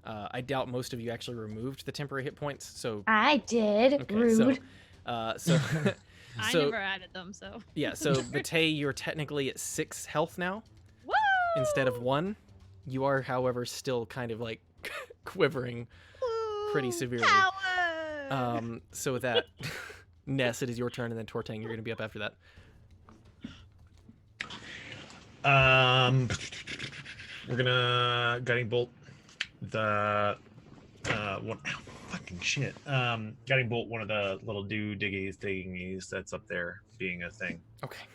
I doubt most of you actually removed the temporary hit points, so...
I did.
Okay,
Rude.
So
I never added them, so.
Yeah, so Batae, you're technically at 6 health now.
Woo!
Instead of 1. You are, however, still kind of like quivering pretty severely.
Power!
So with that, Ness, it is your turn, and then Tortang, you're going to be up after that.
We're gonna Guiding Bolt the one. Ow, fucking shit. Guiding Bolt one of the little diggies that's up there being a thing.
Okay.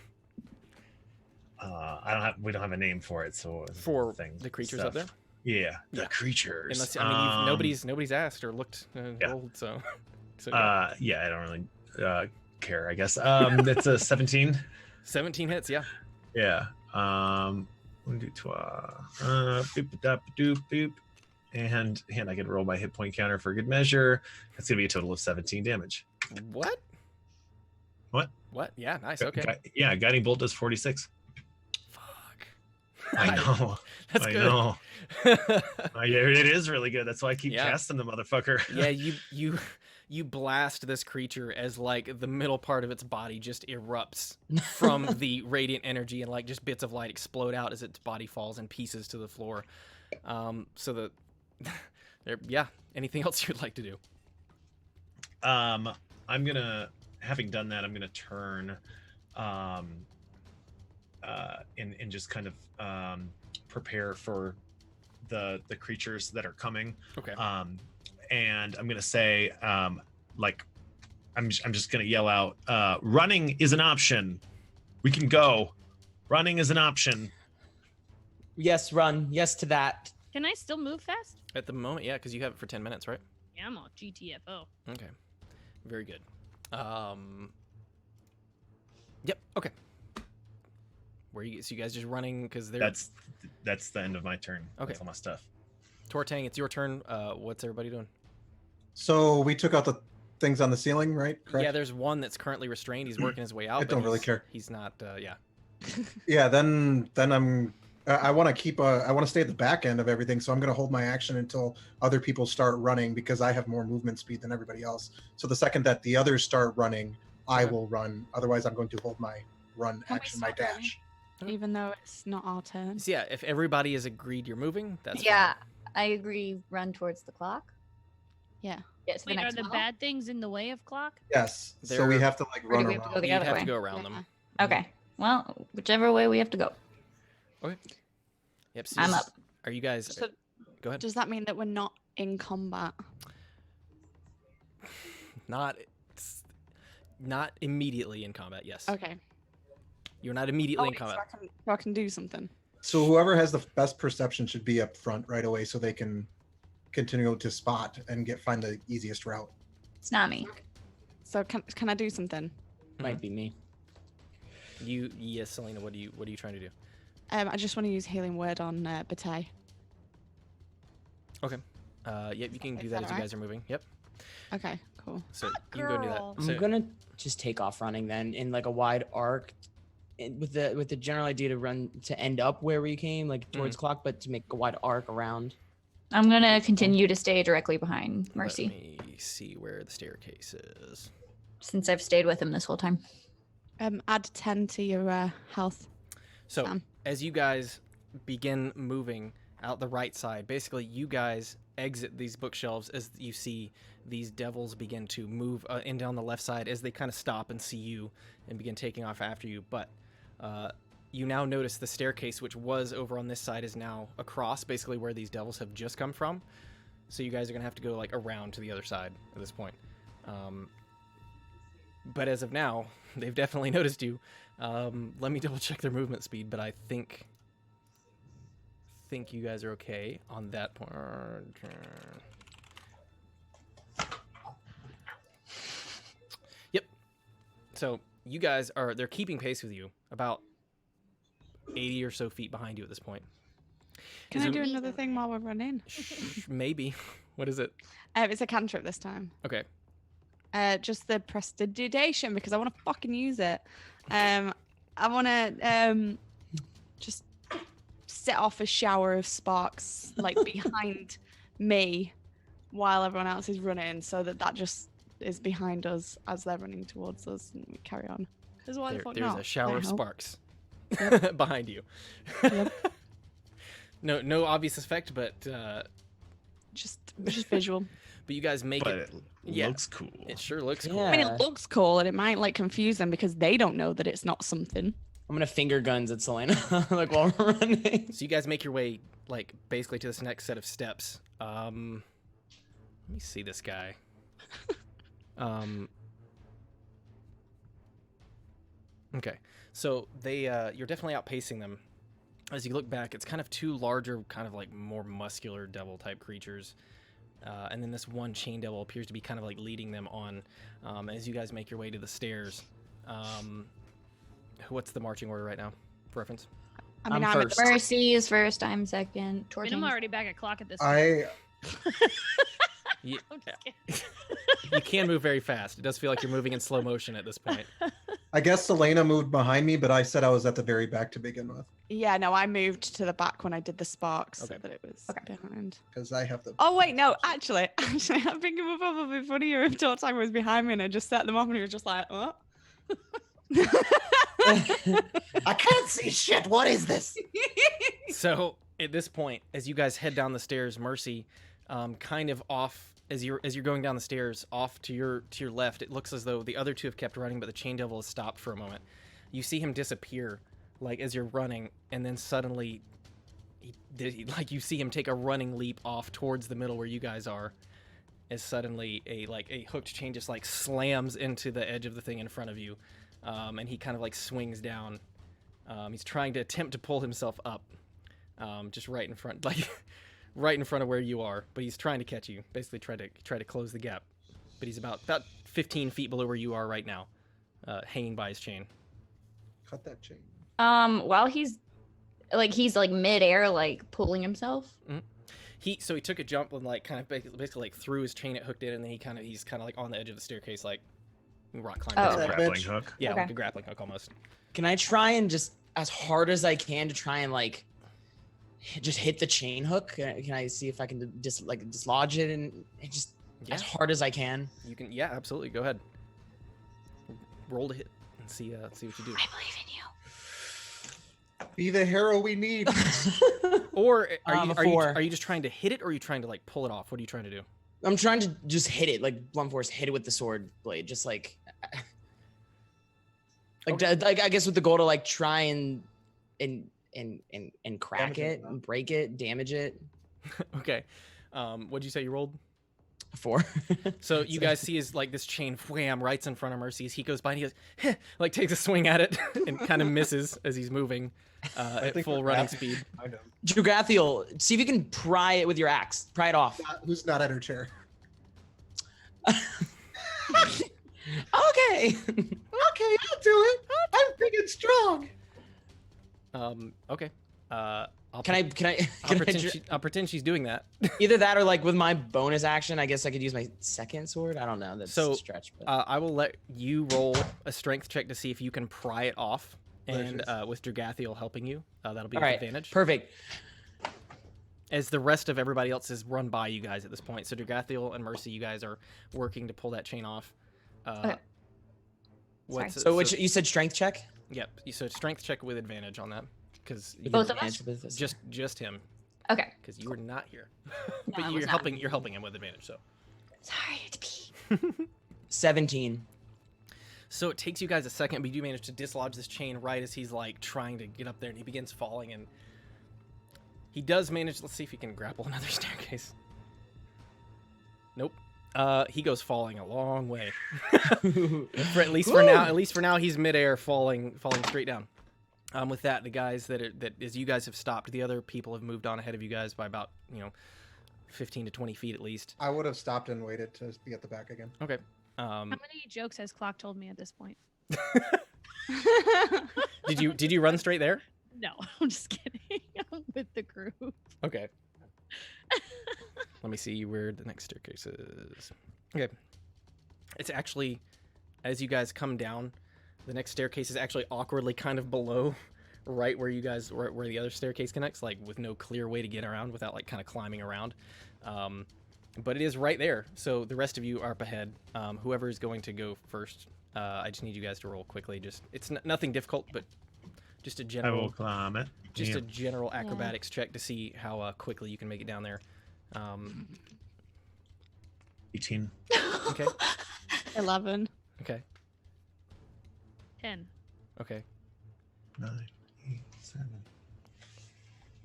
We don't have a name for it, so
For
thing,
the creatures
stuff.
up there?
Yeah, the
Yeah.
creatures.
Unless, I mean, nobody's asked or looked rolled, so.
Yeah, I don't really care, I guess. It's a 17.
17 hits, yeah.
Yeah. 1, 2, 3. Boop, da, doop, boop. And I can roll my hit point counter for good measure. That's gonna be a total of 17 damage.
What?
What?
What? Yeah, nice. Okay.
Yeah, Guiding Bolt does 46.
Fuck.
I know.
That's
I
good.
know. Yeah, it is really good. That's why I keep
Yeah.
casting the motherfucker.
Yeah, you blast this creature as like the middle part of its body just erupts from the radiant energy, and like just bits of light explode out as its body falls in pieces to the floor. So the yeah. Anything else you'd like to do?
I'm gonna, having done that, I'm gonna turn and just kind of prepare for the creatures that are coming.
Okay.
And I'm gonna say, like, I'm just gonna yell out, running is an option. We can go. Running is an option.
Yes, run. Yes to that.
Can I still move fast?
At the moment, yeah, because you have it for 10 minutes, right?
Yeah, I'm all GTFO.
Okay. Very good. Yep. Okay. So you guys just running because they're
That's the end of my turn.
Okay.
That's all my stuff.
Tortang, it's your turn. What's everybody doing?
So we took out the things on the ceiling, right? Correct?
Yeah, there's one that's currently restrained. He's working his way out.
I
but
don't really
he's-
care.
He's not. Yeah.
Yeah, then I'm. I want to keep. I want to stay at the back end of everything, so I'm going to hold my action until other people start running because I have more movement speed than everybody else. So the second that the others start running, I
Okay.
will run. Otherwise, I'm going to hold my run
Can we
action, my
stop running?
dash.
Even though it's not our turn.
So yeah, if everybody has agreed you're moving, that's
Yeah,
fine.
I agree. Run towards the clock.
Yeah.
Get to the
Wait, are
next
the
wall.
bad things in the way of clock?
Yes. So
They're-
we have to like
Or do
run
we have to
around.
go the
You'd
other
have
way?
to go around
Yeah.
them.
Okay. Well, whichever way we have to go.
Okay. Yep. So
I'm
you-
up.
Are you guys?
So
Go ahead.
does that mean that we're not in combat?
Not immediately in combat. Yes.
Okay.
You're not immediately in
wait, so
combat.
I can do something.
So whoever has the best perception should be up front right away, so they can continue to spot and find the easiest route.
It's not me.
So can I do something?
Might be me.
Yes, Selena. What are you trying to do?
I just want to use healing word on Bate.
Okay. Yep. You can do
Is
that
that
as you
alright?
guys are moving. Yep.
Okay, cool.
So you can go and do
girl.
that.
I'm
So,
gonna just take off running then in like a wide arc, with the general idea to run to end up where we came, like towards clock, but to make a wide arc around.
I'm gonna continue to stay directly behind Mercy,
Let me see where the staircase is.
since I've stayed with him this whole time.
Add 10 to your health.
So
Sam.
as you guys begin moving out the right side, basically you guys exit these bookshelves as you see these devils begin to move in down the left side as they kind of stop and see you and begin taking off after you. But you now notice the staircase, which was over on this side, is now across basically where these devils have just come from. So you guys are gonna have to go like around to the other side at this point. But as of now, they've definitely noticed you. Let me double check their movement speed, but I think you guys are okay on that part. Yep. So you guys they're keeping pace with you, about 80 or so feet behind you at this point.
Can
Is
I
it-
do another thing while we're running?
Maybe. What is it?
It's a cantrip this time.
Okay.
Just the prestidigitation because I want to fucking use it. I want to just set off a shower of sparks like behind me while everyone else is running, so that just is behind us as they're running towards us, and we carry on. Because why the fuck
There's
not?
a shower
They
of
help.
sparks behind you.
Yep.
No obvious effect, but
Just visual.
you guys make
But
it.
it
Yeah.
looks cool.
It sure looks cool.
Yeah.
I mean, it looks cool, and it might like confuse them because they don't know that it's not something.
I'm gonna finger guns at Selena like while we're running.
So you guys make your way like basically to this next set of steps. Let me see this guy. Okay. So you're definitely outpacing them. As you look back, it's kind of two larger, kind of like more muscular devil type creatures. And then this one chain devil appears to be kind of like leading them on as you guys make your way to the stairs. What's the marching order right now, for reference?
I mean,
I'm
I'm
first.
Mercy is first. I'm second.
I mean, I'm
Tortang's-
already back at clock at this point.
I
You,
I'm just kidding.
you can move very fast. It does feel like you're moving in slow motion at this point.
I guess Selena moved behind me, but I said I was at the very back to begin with
Yeah, no, I moved to the back when I did the sparks,
Okay.
so that it was
Okay.
behind.
because I have the.
Oh wait, no, actually, I think it would probably be funnier if Tortang was behind me and I just set them off and he was just like, what?
I can't see shit. What is this?
So at this point, as you guys head down the stairs, Mercy, kind of off as you're going down the stairs, off to your left, it looks as though the other two have kept running, but the chain devil has stopped for a moment. You see him disappear, like as you're running, and then suddenly, like you see him take a running leap off towards the middle where you guys are, as suddenly a hooked chain just like slams into the edge of the thing in front of you, and he kind of like swings down. He's trying to attempt to pull himself up, just right in front, like right in front of where you are, but he's trying to catch you. Basically, try to close the gap. But he's about 15 feet below where you are right now, hanging by his chain.
Cut that chain.
While he's like midair, like pulling himself.
He took a jump and like kind of basically like threw his chain, it hooked in, and then he's kind of like on the edge of the staircase, like rock climbing.
Oh.
Like a grappling hook.
Yeah,
Okay.
like a grappling hook almost.
Can I try and just as hard as I can to try and like just hit the chain hook? Can I see if I can dislodge it and just as hard as I can?
You can. Yeah, absolutely. Go ahead. Roll to hit and see what you do.
I believe in you.
Be the hero we need.
Or
a
are
4.
you just trying to hit it, or are you trying to like pull it off? What are you trying to do?
I'm trying to just hit it, like blunt force, hit it with the sword blade, just like I guess with the goal to like try and crack
Damage it,
it, and break it, damage it.
Okay. What'd you say you rolled?
4.
So you guys see his like this chain wham right in front of Mercy as he goes by and he goes Heh, like takes a swing at it and kind of misses as he's moving at
think
full
we're
running
at-
speed.
I know.
Jugathiel, see if you can pry it with your axe. Pry it off.
Who's not at her chair?
Okay.
Okay, I'll do it. I'm big and strong.
Okay. I'll
Can I
I'll pretend she's doing that.
either that or like with my bonus action, I guess I could use my second sword. I don't know. That's
So,
a stretch. But...
I will let you roll a strength check to see if you can pry it off, and
Delicious.
with Dragathiel helping you, that'll be
All
an
right.
advantage.
Perfect.
As the rest of everybody else has run by you guys at this point, so Dragathiel and Mercy, you guys are working to pull that chain off.
Okay.
What's
So which you said strength check?
Yep. So strength check with advantage on that, because
Both of us?
just him,
Okay.
because you were not here,
No,
but
I
you're
was not.
helping him with advantage. So.
Sorry to pee.
17.
So it takes you guys a second, but you do manage to dislodge this chain right as he's like trying to get up there, and he begins falling, and he does manage. Let's see if he can grapple another staircase. Nope. He goes falling a long way. At least for now, he's midair, falling straight down. With that, the guys that as you guys have stopped, the other people have moved on ahead of you guys by about 15 to 20 feet at least.
I would have stopped and waited to be at the back again.
Okay.
How many jokes has Clock told me at this point?
Did you run straight there?
No, I'm just kidding. I'm with the group.
Okay. Let me see where the next staircase is. Okay. It's actually, as you guys come down, the next staircase is actually awkwardly kind of below, right where where the other staircase connects, like with no clear way to get around without like kind of climbing around. But it is right there. So the rest of you are up ahead. Whoever is going to go first, I just need you guys to roll quickly. It's nothing difficult, but just a
I
general.
will climb it.
Just
Yeah.
a general acrobatics check to see how quickly you can make it down there.
18.
Okay.
11.
Okay.
10.
Okay.
9, 8, 7.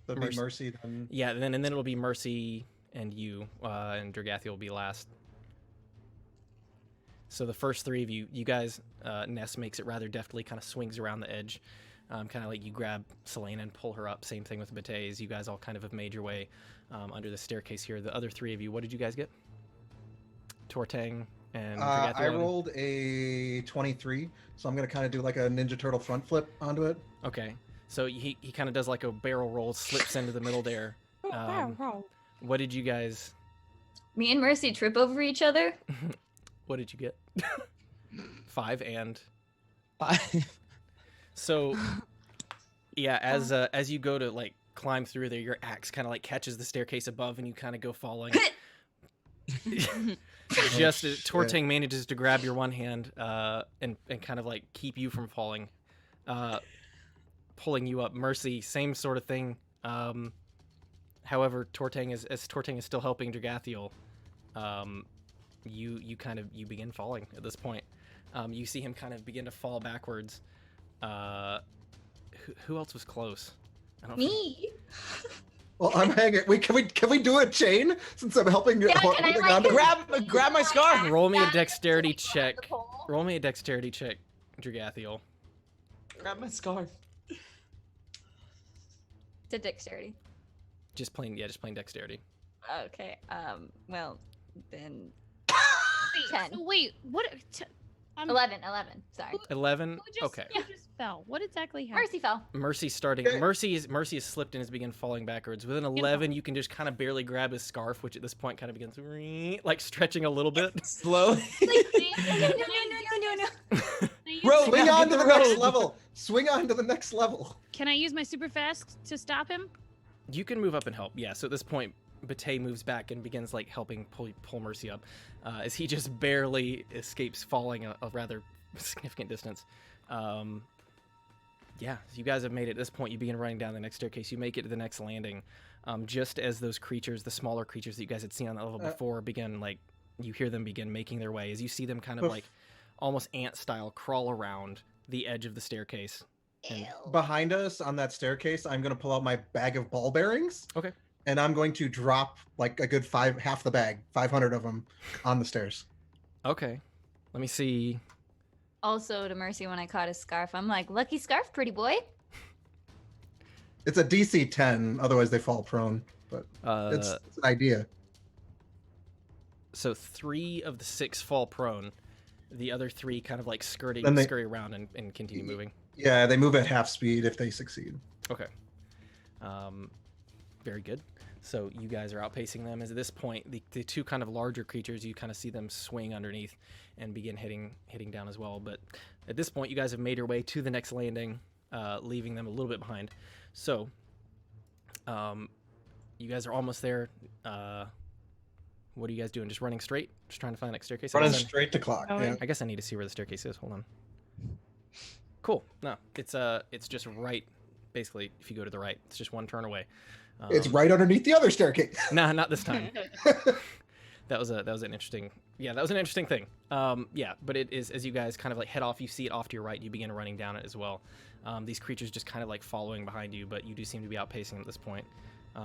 That'd be Mercy then.
Yeah, and then it'll be Mercy and you, and Dragathiel will be last. So the first three of you guys, Ness makes it rather deftly, kind of swings around the edge. Kind of like you grab Selena and pull her up. Same thing with Bates. You guys all kind of have made your way under the staircase here. The other three of you, what did you guys get? Tortang and Dragathiel.
I rolled a 23, so I'm gonna kind of do like a Ninja Turtle front flip onto it.
Okay, so he kind of does like a barrel roll, slips into the middle there. What did you guys?
Me and Mercy trip over each other.
What did you get? 5 and.
5.
So, yeah, as you go to like climb through there, your axe kind of like catches the staircase above, and you kind of go falling. Just as Tortang manages to grab your one hand and kind of like keep you from falling, pulling you up. Mercy, same sort of thing. However, Tortang is still helping Dragathiel. You begin falling at this point. You see him kind of begin to fall backwards. Who else was close? I don't
Me.
Well, I'm hanging. Can we do a chain since I'm helping you?
Yeah, can I, like,
grab my scarf.
Roll me a
Yeah,
dexterity
take
check.
the pole.
Roll me a dexterity check, Dragathiel.
Grab my scarf.
To dexterity.
Just plain dexterity.
Okay. Well, then
Wait,
10.
so wait, what?
11. Sorry.
11.
Who just,
Okay.
who just fell? What exactly happened?
Mercy fell.
Mercy's starting.
Okay.
Mercy is slipped and has begun falling backwards. Within 11, you can just kind of barely grab his scarf, which at this point kind of begins like stretching a little bit.
Slowly.
No.
Bro,
Swing
yeah,
on
get
to the
the
next
road.
level. Swing on to the next level.
Can I use my super fast to stop him?
You can move up and help. Yeah. So at this point, Bate moves back and begins like helping pull Mercy up, as he just barely escapes falling a rather significant distance. Yeah, so you guys have made it. At this point, you begin running down the next staircase. You make it to the next landing. Just as those creatures, the smaller creatures that you guys had seen on that level before, begin like you hear them begin making their way. As you see them kind of like almost ant style crawl around the edge of the staircase. And
Behind us on that staircase, I'm going to pull out my bag of ball bearings.
Okay.
And I'm going to drop like a good half the bag, 500 of them, on the stairs.
Okay, let me see.
Also, to Mercy, when I caught his scarf, I'm like, lucky scarf, pretty boy.
It's a DC 10, otherwise they fall prone. But it's an idea.
So 3 of the 6 fall prone. The other 3 kind of like scurry around and continue moving.
Yeah, they move at half speed if they succeed.
Okay. Very good. So you guys are outpacing them. As at this point, the 2 kind of larger creatures, you kind of see them swing underneath and begin hitting down as well. But at this point, you guys have made your way to the next landing, leaving them a little bit behind. So you guys are almost there. What are you guys doing? Just running straight? Just trying to find the next staircase?
Running straight to clock.
Oh,
Yeah.
I guess I need to see where the staircase is. Hold on. Cool. No, it's just right. Basically, if you go to the right, it's just 1 turn away.
It's right underneath the other staircase.
Nah, not this time. That was an interesting. Yeah, that was an interesting thing. Yeah, but it is as you guys kind of like head off, you see it off to your right. You begin running down it as well. These creatures just kind of like following behind you, but you do seem to be outpacing them at this point.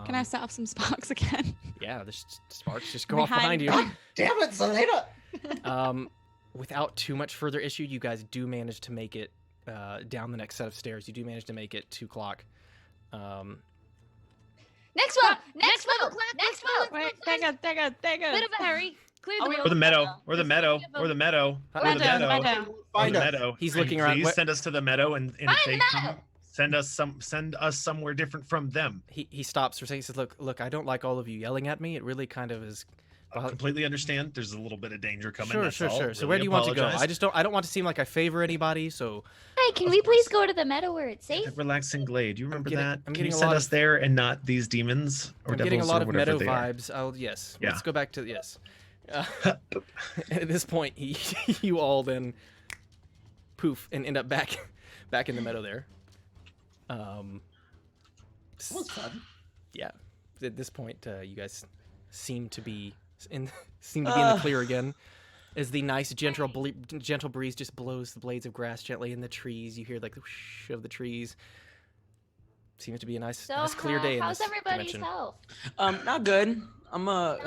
Can I set off some sparks again?
Yeah, the sparks just go off behind you.
Damn it, Selena!
Without too much further issue, you guys do manage to make it down the next set of stairs. You do manage to make it to clock.
Next one. Next one.
Wait, take it.
Bit of a hurry. Clear the road.
Or the meadow. Or the meadow. Or the meadow. Or the meadow. Or
Find
the
us.
meadow.
He's
And
looking around.
Please send us to the meadow, and if
Find
they
the
come,
meadow.
send us somewhere different from them.
He stops for a second. He says, "Look, I don't like all of you yelling at me. It really kind of is."
I completely understand. There's a little bit of danger coming.
Sure.
that's all.
So
Really
where do you want to go?
apologize.
I don't want to seem like I favor anybody. So
Hey, can we please go to the meadow where it's safe?
That relaxing glade. You remember
getting-
that?
I'm
Can you
getting a
send
lot
us
of-
there and not these demons or
I'm
devils
getting a lot
or
of
whatever
meadow
they are?
vibes. Yes.
Yeah.
Let's go back to yes. At this point, you all then poof and end up back in the meadow there.
That was fun.
Yeah. At this point, you guys seem to be in the clear again, as the nice gentle breeze just blows the blades of grass gently in the trees. You hear like the whoosh of the trees. Seems to be a nice clear day.
How's
in this
everybody's
dimension.
health?
Not good. I'm not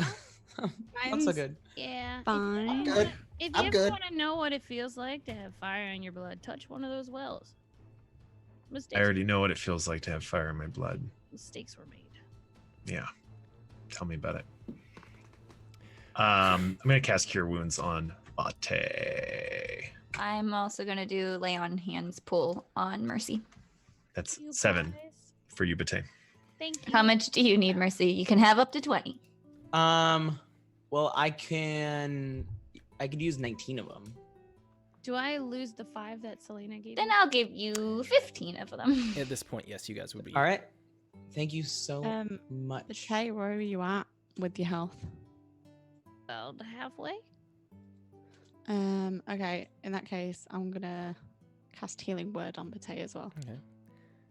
so
Mine's
good.
Yeah.
fine.
Good.
If
I'm
you
good.
ever want to know what it feels like to have fire in your blood, touch one of those wells.
I already know what it feels like to have fire in my blood.
Mistakes were made.
Yeah. Tell me about it. I'm gonna cast Cure Wounds on Bate.
I'm also gonna do lay on hands pull on Mercy.
That's
You
7
guys.
for you, Bate.
Thank you.
How much do you need, Mercy? You can have up to 20.
Well, I could use 19 of them.
Do I lose the 5 that Selena gave
Then
me?
I'll give you 15 of them.
At this point, yes, you guys would be.
All right. Thank you so
The
much.
Tay, where are you at with your health?
About halfway.
Okay. In that case, I'm gonna cast Healing Word on Bate as well.
Okay.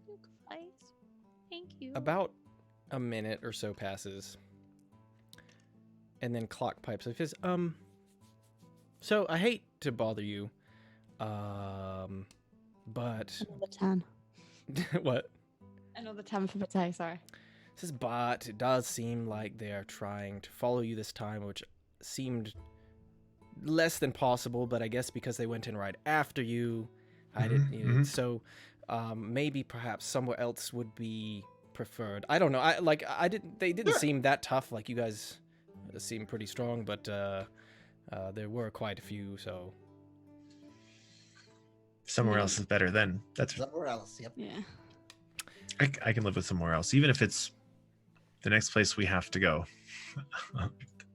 You guys. Thank you.
About a minute or so passes, and then clock pipes up. Says, so I hate to bother you, but
Another 10.
what?
Another 10 for Bate, sorry.
Says, but it does seem like they're trying to follow you this time, which seemed less than possible. But I guess because they went in right after you, I didn't.
mhm.
So maybe perhaps somewhere else would be preferred. I don't know. They didn't seem that tough. Like, you guys seem pretty strong, but there were quite a few, so.
Somewhere else is better then. That's
Somewhere else. Yep.
Yeah.
I can live with somewhere else, even if it's the next place we have to go.
I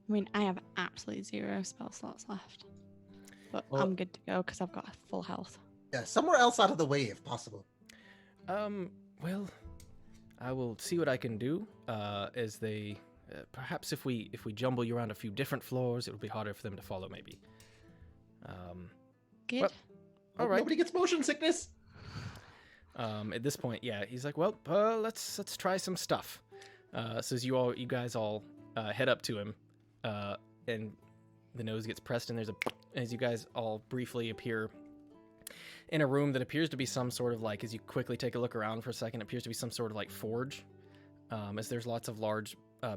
mean, I have absolutely 0 spell slots left, but
Well-
I'm good to go because I've got full health.
Yeah, somewhere else out of the way if possible.
Well, I will see what I can do. As they, perhaps if we jumble you around a few different floors, it would be harder for them to follow. Maybe.
Good.
Well, all right.
Nobody gets motion sickness.
At this point, yeah, he's like, well, let's try some stuff. So as you guys all head up to him, and the nose gets pressed, and as you guys all briefly appear in a room that appears to be some sort of like, as you quickly take a look around for a second, appears to be some sort of like forge, as there's lots of large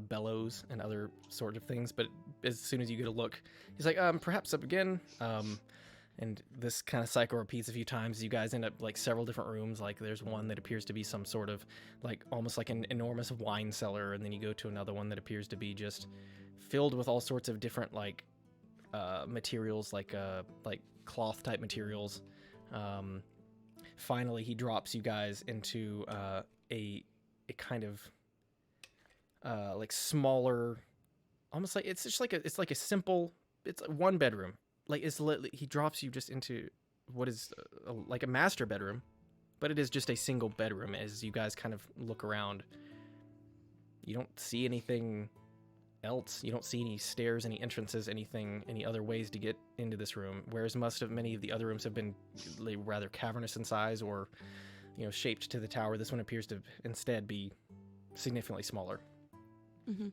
bellows and other sort of things. But as soon as you get a look, he's like, perhaps up again. And this kind of cycle repeats a few times. You guys end up like several different rooms. Like there's one that appears to be some sort of like almost like an enormous wine cellar, and then you go to another one that appears to be just filled with all sorts of different like materials, like cloth type materials. Finally, he drops you guys into a kind of like smaller, almost like it's just like it's like a simple, it's one bedroom. Like he drops you just into what is like a master bedroom, but it is just a single bedroom. As you guys kind of look around, you don't see anything else. You don't see any stairs, any entrances, any other ways to get into this room. Whereas many of the other rooms have been rather cavernous in size, or shaped to the tower. This one appears to instead be significantly smaller.
Mm-hmm.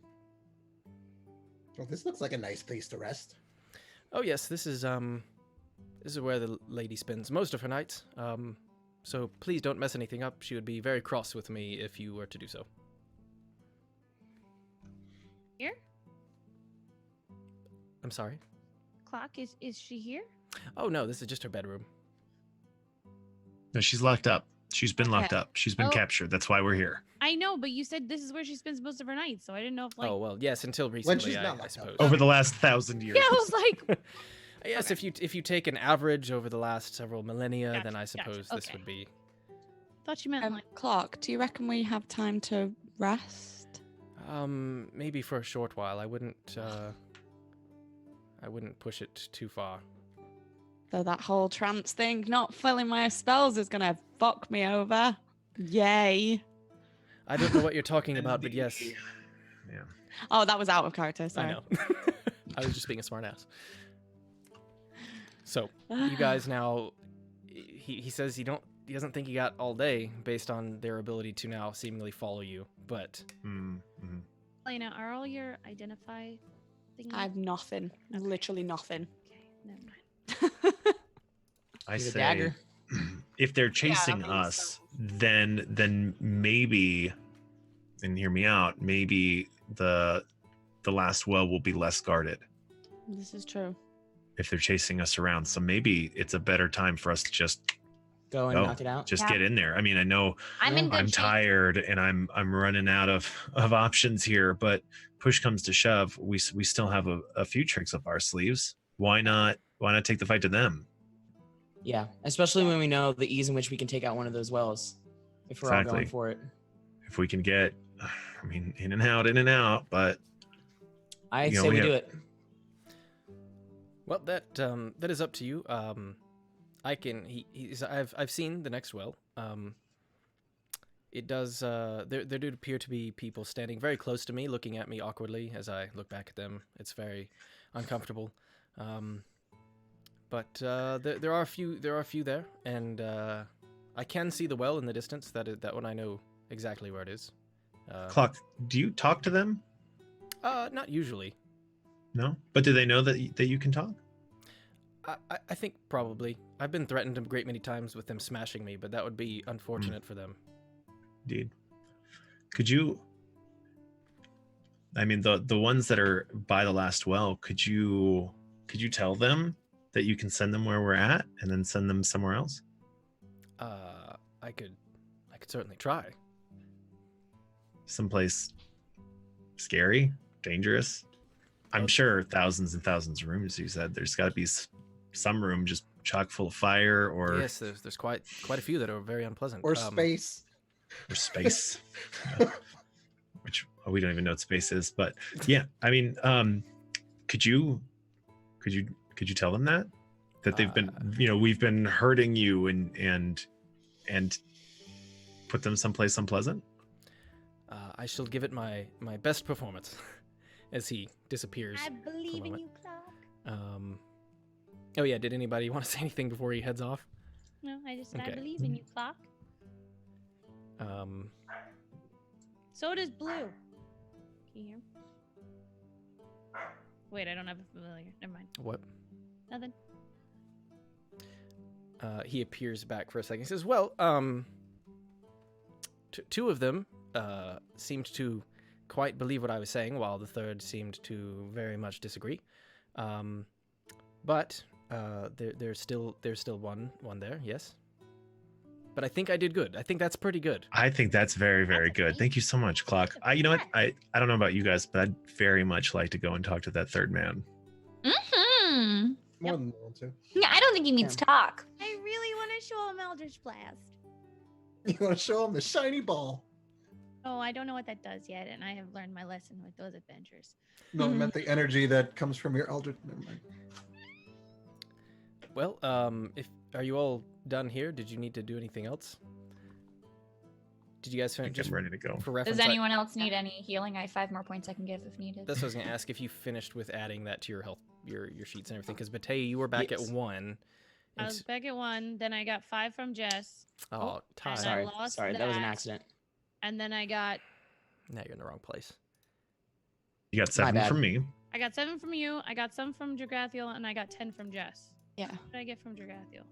Well, this looks like a nice place to rest.
Oh yes, this is where the lady spends most of her nights. So please don't mess anything up. She would be very cross with me if you were to do so.
Here?
I'm sorry?
Clock, is she here?
Oh no, this is just her bedroom.
No, she's locked up. She's been locked
Okay.
up. She's been
Oh.
captured. That's why we're here.
I know, but you said this is where she spends most of her nights, so I didn't know if like.
Oh well, yes, until
she's
recently,
not
I
locked up.
suppose.
Over the last 1,000 years.
Yeah, I was like,
Yes, if you take an average over the last several millennia,
Gotcha,
then I
gotcha,
suppose this
okay.
would be.
thought you meant like.
Clock, do you reckon we have time to rest?
Maybe for a short while. I wouldn't push it too far.
So that whole trance thing, not filling my spells, is gonna fuck me over. Yay.
I don't know what you're talking about, but yes,
Yeah.
Oh, that was out of character, sorry.
I know. I was just being a smartass. So you guys now, he says he doesn't think he got all day based on their ability to now seemingly follow you, but
Mm-hmm.
Elena, are all your identify things?
I have nothing. Literally nothing.
Okay, never mind.
I
Need a
say,
dagger.
if they're chasing
mean,
us, then maybe, and hear me out, maybe the last well will be less guarded
This is true.
if they're chasing us around. So maybe it's a better time for us to just
Go and
go,
knock it out.
just
Yeah.
get in there. I mean, I know
I'm in good
I'm
shape.
tired and I'm running out of options here, but push comes to shove, we still have a few tricks up our sleeves. Why not take the fight to them?
Yeah, especially when we know the ease in which we can take out one of those wells. If we're all
Exactly.
going for it.
If we can get, I mean, in and out, but
I
You know,
say
we
we
have-
do it.
well, that is up to you. I can. I've seen the next well. It does. There do appear to be people standing very close to me, looking at me awkwardly as I look back at them. It's very uncomfortable. But there are a few there, and I can see the well in the distance. That one I know exactly where it is.
Clock, do you talk to them?
Not usually.
No, but do they know that you can talk?
I think probably. I've been threatened a great many times with them smashing me, but that would be unfortunate for them.
Indeed. Could you? I mean, the ones that are by the last well, could you tell them that you can send them where we're at and then send them somewhere else?
I could certainly try.
someplace scary, dangerous? I'm sure thousands and thousands of rooms. You said there's got to be some room just chock full of fire, or
Yes, there's quite a few that are very unpleasant.
Or space.
or space, which we don't even know what space is. But yeah, I mean, could you tell them that they've been, we've been hurting you and put them someplace unpleasant?
I shall give it my best performance as he disappears.
I believe in you, Clark.
Oh yeah, did anybody want to say anything before he heads off?
No, I just said I
Okay.
believe in you, Clark.
So does Blue. Can you hear? Wait, I don't have a familiar. Never mind.
What?
Nothing.
He appears back for a second. He says, well, two of them seemed to quite believe what I was saying, while the third seemed to very much disagree. But there's still one there, yes. But I think I did good. I think that's pretty good.
I think that's very, very good. Thank you so much, Clock. You know what? I don't know about you guys, but I'd very much like to go and talk to that third man.
Mm-hmm.
More than one, too.
Yeah, I don't think he means talk.
I really want to show him Eldritch Blast.
You want to show him the shiny ball?
Oh, I don't know what that does yet, and I have learned my lesson with those adventures.
No, I meant the energy that comes from your eldritch. Never mind.
Well, are you all done here? Did you need to do anything else? Did you guys
I
finish?
think I'm ready to go.
For reference,
Does anyone else need any healing? I have 5 more points I can give if needed.
That's what I was gonna ask, if you finished with adding that to your health, your sheets and everything. Because Batei, you were back
Yes.
at 1.
I was back at 1, then I got 5 from Jess,
Oh, Ty.
and I
Sorry,
lost
that was an
that.
accident.
and then I got
Now you're in the wrong place.
You got 7
bad.
from me.
7 from you, I got some from Dragathiel, and I got 10 from Jess.
Yeah.
What did I get from Dragathiel?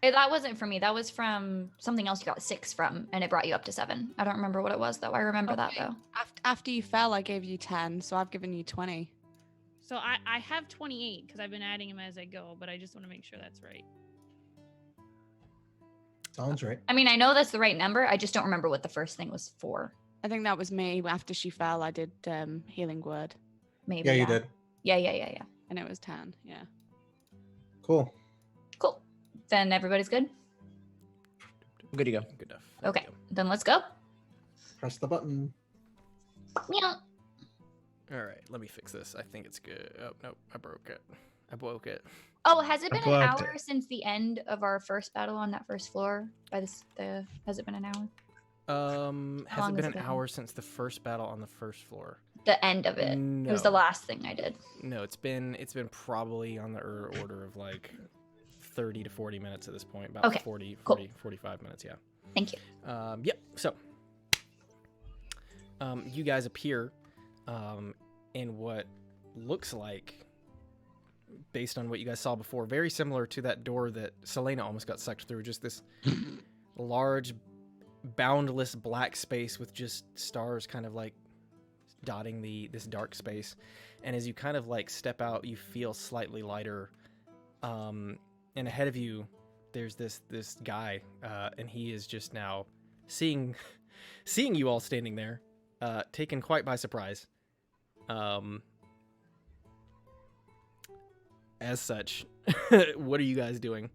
That wasn't for me. That was from something else you got 6 from, and it brought you up to 7. I don't remember what it was, though. I remember that,
Okay.
though.
After you fell, I gave you 10, so I've given you 20.
So I have 28 because I've been adding them as I go, but I just want to make sure that's right.
Sounds right.
I mean, I know that's the right number. I just don't remember what the first thing was for.
I think that was me. After she fell, I did healing word,
Maybe.
Yeah, you did.
Yeah.
and it was 10. Yeah.
Cool.
Cool. Then everybody's good?
Good to go.
Good enough. There we
Okay.
go.
Then let's go.
Press the button.
Meow.
All right, let me fix this. I think it's good. Oh no, I broke it.
Oh, has it been an
blocked
hour since the end of our first battle on that first floor? Has it been an hour?
Has
long
it
has
been
it
an
been?
hour since the first battle on the first floor?
The end of it.
No.
It was the last thing I did.
No, it's been probably on the order of like 30 to 40 minutes at this point. About
Okay,
40,
cool.
45 minutes, yeah.
Thank you.
Yep. So, you guys appear in what looks like, based on what you guys saw before, very similar to that door that Selena almost got sucked through. Just this large, boundless black space with just stars kind of like dotting this dark space. And as you kind of like step out, you feel slightly lighter. And ahead of you, there's this guy, and he is just now seeing you all standing there, taken quite by surprise. As such, what are you guys doing?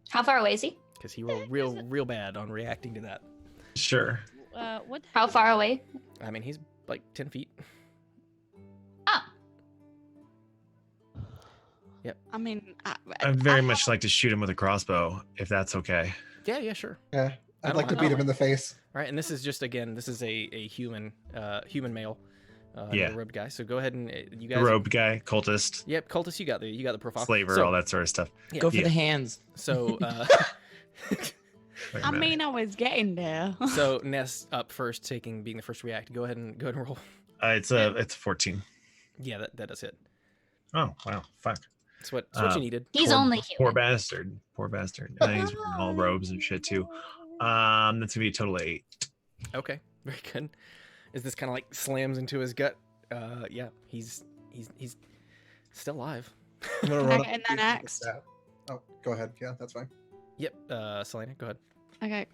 How far away is he?
Because he rolled real bad on reacting to that.
Sure.
What?
How far away?
I mean, he's like 10 feet.
Oh,
I mean,
I'd very much like to shoot him with a crossbow, if that's okay.
Yeah, sure.
Yeah,
I
I'd like to
don't-
beat him in the face.
All right, and this is just, again, this is a human male,
Yeah.
robed guy. So go ahead and you
The
guys.
robed guy, cultist,
Yep, cultist. You got the profile.
slaver,
So,
all that sort of stuff.
Yeah.
Go for
Yeah.
the hands.
So,
Wait a
I
minute.
mean, I was getting there.
so Ness up first, being the first to react. Go ahead and roll.
It's a 14.
Yeah, that does hit.
Oh wow, fuck.
That's what you
Um,
needed.
he's
Poor-
only
Poor
human.
bastard. Poor bastard. And he's wearing all robes and shit too. That's gonna be a total of 8.
Okay, very good. As this kind of like slams into his gut, yeah, he's still alive.
I'm gonna
Can I
run
get
up
in
and
there
beat him with
next?
that. Oh, go ahead. Yeah, that's fine.
Yep, Selena, go ahead.
Okay,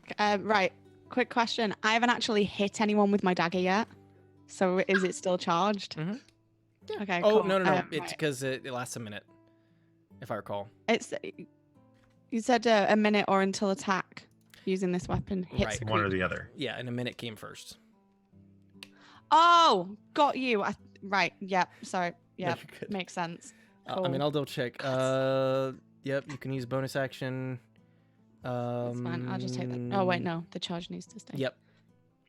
right. Quick question. I haven't actually hit anyone with my dagger yet. So is it still charged?
Mhm. Yeah.
Okay,
Oh,
cool.
no. It's
Right.
because it lasts a minute, if I recall.
You said a minute or until attack using this weapon hits
Right.
the
One or
creature.
the other.
Yeah, and a minute came first.
Oh, got you. Right. Yep. Sorry.
No,
Yep.
you're good.
Makes sense.
I mean,
Cool.
I'll double check. Yep, you can use bonus action.
That's fine. I'll just take that. Oh, wait, no. The charge needs to stay.
Yep.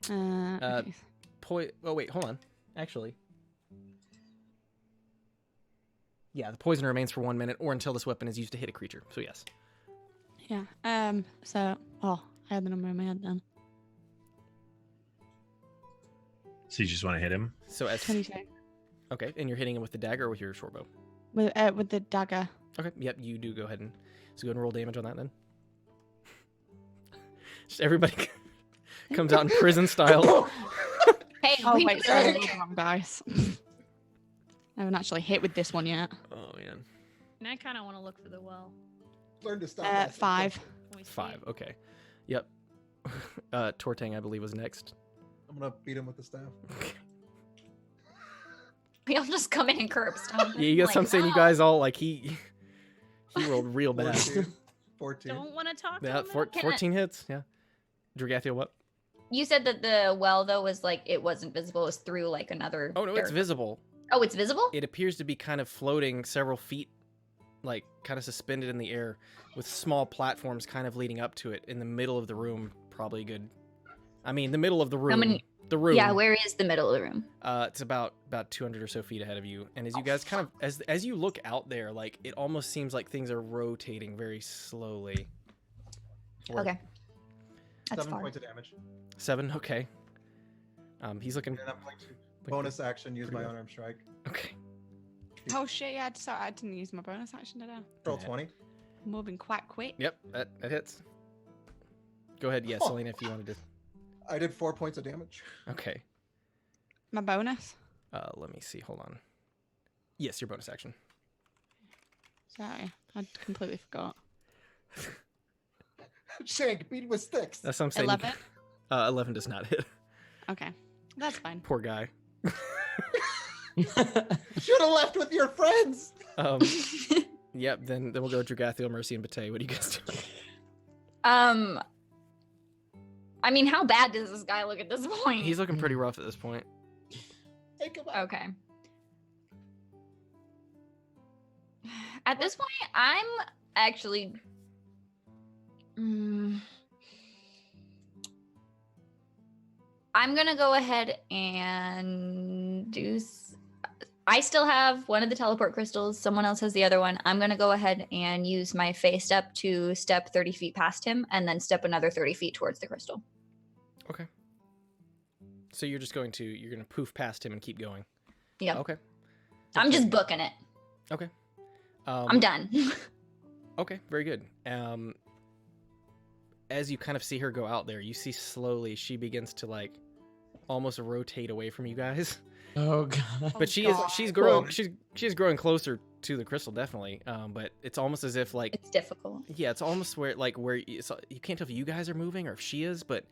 Okay.
Oh, wait, hold on. Actually. Yeah, the poison remains for 1 minute or until this weapon is used to hit a creature. So, yes.
Yeah. So, I had the number in my head then.
So you just want to hit him?
So, as
22.
okay, and you're hitting him with the dagger or with your short bow?
With the dagger.
Okay, yep, you do go ahead and and roll damage on that then. Just everybody comes out in prison style.
Hey,
Oh,
we
wait, sorry. I rolled the wrong dice. I haven't actually hit with this one yet.
Oh man.
And I kind of want to look for the well.
Learn to stop. asking
5.
Can we see
5.
it?
Okay. Yep. Tortang, I believe, was next.
I'm gonna beat him with the staff.
We all just come in and curb stomp.
Yeah, you guys.
Like,
I'm saying you
"Oh."
guys all like he rolled real bad.
14.
Don't want to talk to
Yeah,
him.
14 hits. Yeah. Dragathia, what?
You said that the well though was like it wasn't visible. It was through like another.
Oh no, it's
area.
visible.
Oh, it's visible.
It appears to be kind of floating several feet, like kind of suspended in the air, with small platforms kind of leading up to it in the middle of the room. Probably good. I mean, the middle of the room.
many-
The room.
Yeah, where is the middle of the room?
It's about 200 or so feet ahead of you, and as you guys kind of as you look out there, like it almost seems like things are rotating very slowly.
Okay. That's
7
far.
points of damage.
7. Okay. He's looking.
And I'm going to bonus action use my
Pretty good.
unarmed strike.
Okay.
Oh, shit. Yeah, I didn't use my bonus action, did I?
Roll
Yeah.
20.
Moving quite quick.
Yep, that hits. Go ahead, yes,
Oh.
Selena, if you wanted to.
I did 4 points of damage.
Okay.
My bonus?
Let me see. Hold on. Yes, your bonus action.
Sorry. I completely forgot.
Shank, beat with sticks.
That's what I'm saying.
11?
11 does not hit.
Okay. That's fine.
Poor guy.
Should have left with your friends.
Yep. Then we'll go Dragathiel, Mercy, and Bate. What do you guys do?
I mean, how bad does this guy look at this point?
He's looking pretty rough at this point.
Take him out.
Okay. At this point, I'm actually. I'm gonna go ahead and do. I still have one of the teleport crystals. Someone else has the other one. I'm gonna go ahead and use my Fey step to step 30 feet past him, and then step another 30 feet towards the crystal.
Okay. So you're gonna poof past him and keep going.
Yep.
Okay.
I'm just booking it.
Okay.
I'm done.
Okay, very good. As you kind of see her go out there, you see slowly she begins to like almost rotate away from you guys.
Oh god.
But she's growing closer to the crystal, definitely. But it's almost as if like
It's difficult.
yeah, it's almost where you can't tell if you guys are moving or if she is, but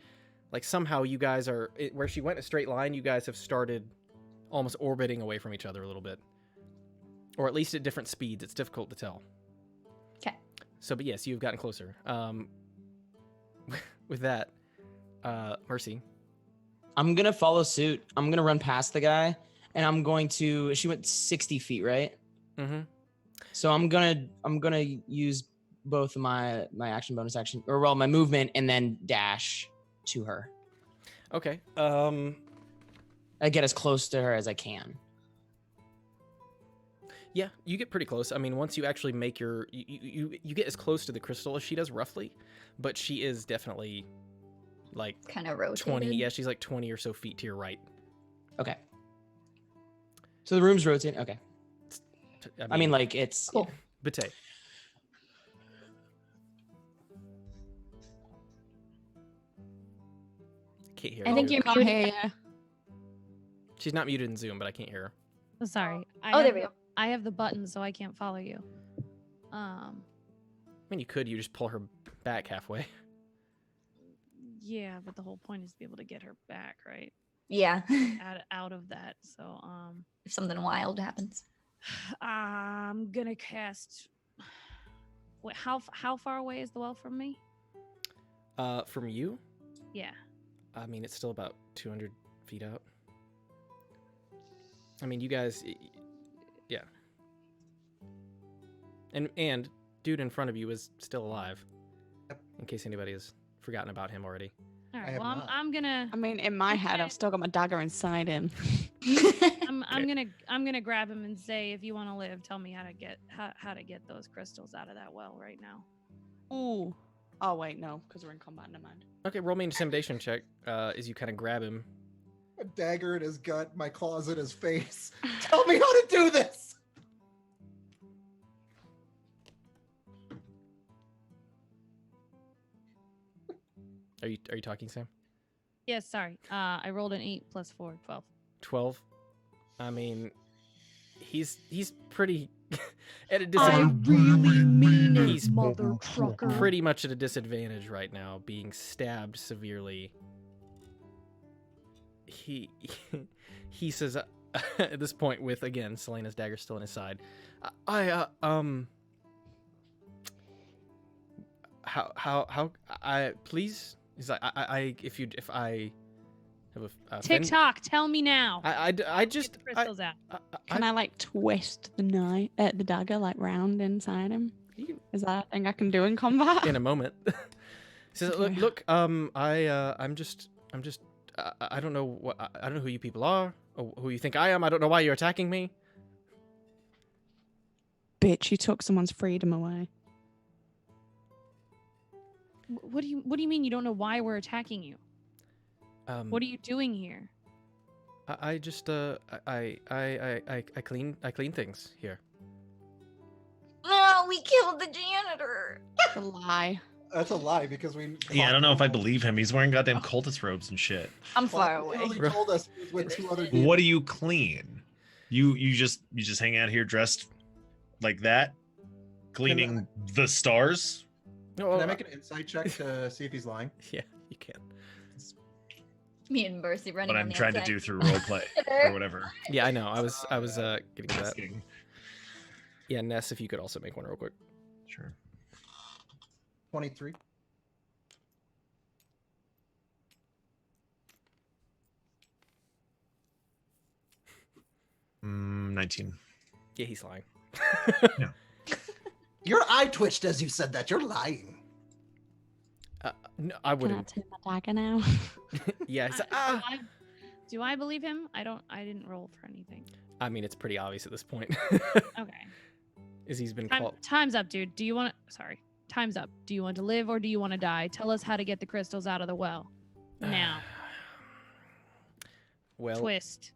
like somehow you guys are where she went in a straight line. You guys have started almost orbiting away from each other a little bit, or at least at different speeds. It's difficult to tell.
Okay.
So, but yes, you've gotten closer. With that, Mercy.
I'm gonna follow suit. I'm gonna run past the guy, and I'm going to. She went 60 feet, right?
Mm-hmm.
So I'm gonna use both of my action, bonus action, or well, my movement, and then dash to her.
Okay.
I get as close to her as I can.
Yeah, you get pretty close. I mean, once you actually make you get as close to the crystal as she does, roughly, but she is definitely like
Kind of rotated.
20. Yeah, she's like 20 or so feet to your right.
Okay. So the room's rotating. Okay. I mean, like it's
Cool.
Bate. Can't hear
I
her.
think you're
Can't
muted.
hear you.
She's not muted in Zoom, but I can't hear her.
Oh, sorry.
Oh, there we go.
I have the button, so I can't follow you.
I mean, you could. You just pull her back halfway.
Yeah, but the whole point is to be able to get her back, right?
Yeah.
Out of that. So
If something wild happens.
I'm gonna cast. Wait, how far away is the well from me?
From you,
Yeah.
I mean, it's still about 200 feet out. I mean, you guys, yeah. And dude in front of you is still alive.
Yep.
In case anybody has forgotten about him already.
All
I
right.
have
Well,
not.
I'm gonna.
I mean, in my head, I've still got my dagger inside him.
I'm gonna grab him and say, if you want to live, tell me how to get those crystals out of that well right now.
Ooh. Oh wait, no, because we're in combat. Never mind.
Okay, roll me an intimidation check as you kind of grab him.
A dagger in his gut, my claws in his face. Tell me how to do this.
Are you talking, Sam?
Yes. Sorry. I rolled an 8 plus 4, 12.
12. I mean, he's pretty at a
I
disadvantage.
really mean it,
He's
mother trucker.
Pretty much at a disadvantage right now, being stabbed severely. He says at this point, with again Selena's dagger still in his side, how please. He's like, if I have a
TikTok, tell me now.
I just
Get the crystals out.
Can I like twist the dagger like round inside him? Is that a thing I can do in combat?
in a moment. He says,
Okay.
look, I'm just, I don't know I don't know who you people are or who you think I am. I don't know why you're attacking me.
Bitch, you took someone's freedom away.
What do you mean you don't know why we're attacking you? What are you doing here?
I just, I clean things here.
No, we killed the janitor.
A lie.
That's a lie because we.
Yeah, I don't know if I believe him. He's wearing goddamn cultist robes and shit.
I'm far
Well,
away.
he told us he was with 2 other demons.
What do you clean? You just hang out here dressed like that, cleaning the stars.
No,
Can I make an insight check to see if he's lying?
Yeah, you can.
Me and Mercy running.
What
on
I'm
the
trying to
outside.
do through roleplay or whatever.
Yeah, I know. I was getting to that.
Asking.
Yeah, Ness, if you could also make one real quick.
Sure.
23.
Mm, 19.
Yeah, he's lying.
Your eye twitched as you said that. You're lying.
No, I
Can I
wouldn't.
take my dagger now?
Yeah, he's
Do I believe him? I didn't roll for anything.
I mean, it's pretty obvious at this point.
Okay.
Is he's been called.
Time's up, dude. Do you want to? Sorry. Time's up. Do you want to live or do you want to die? Tell us how to get the crystals out of the well. Now.
Well,
Twist.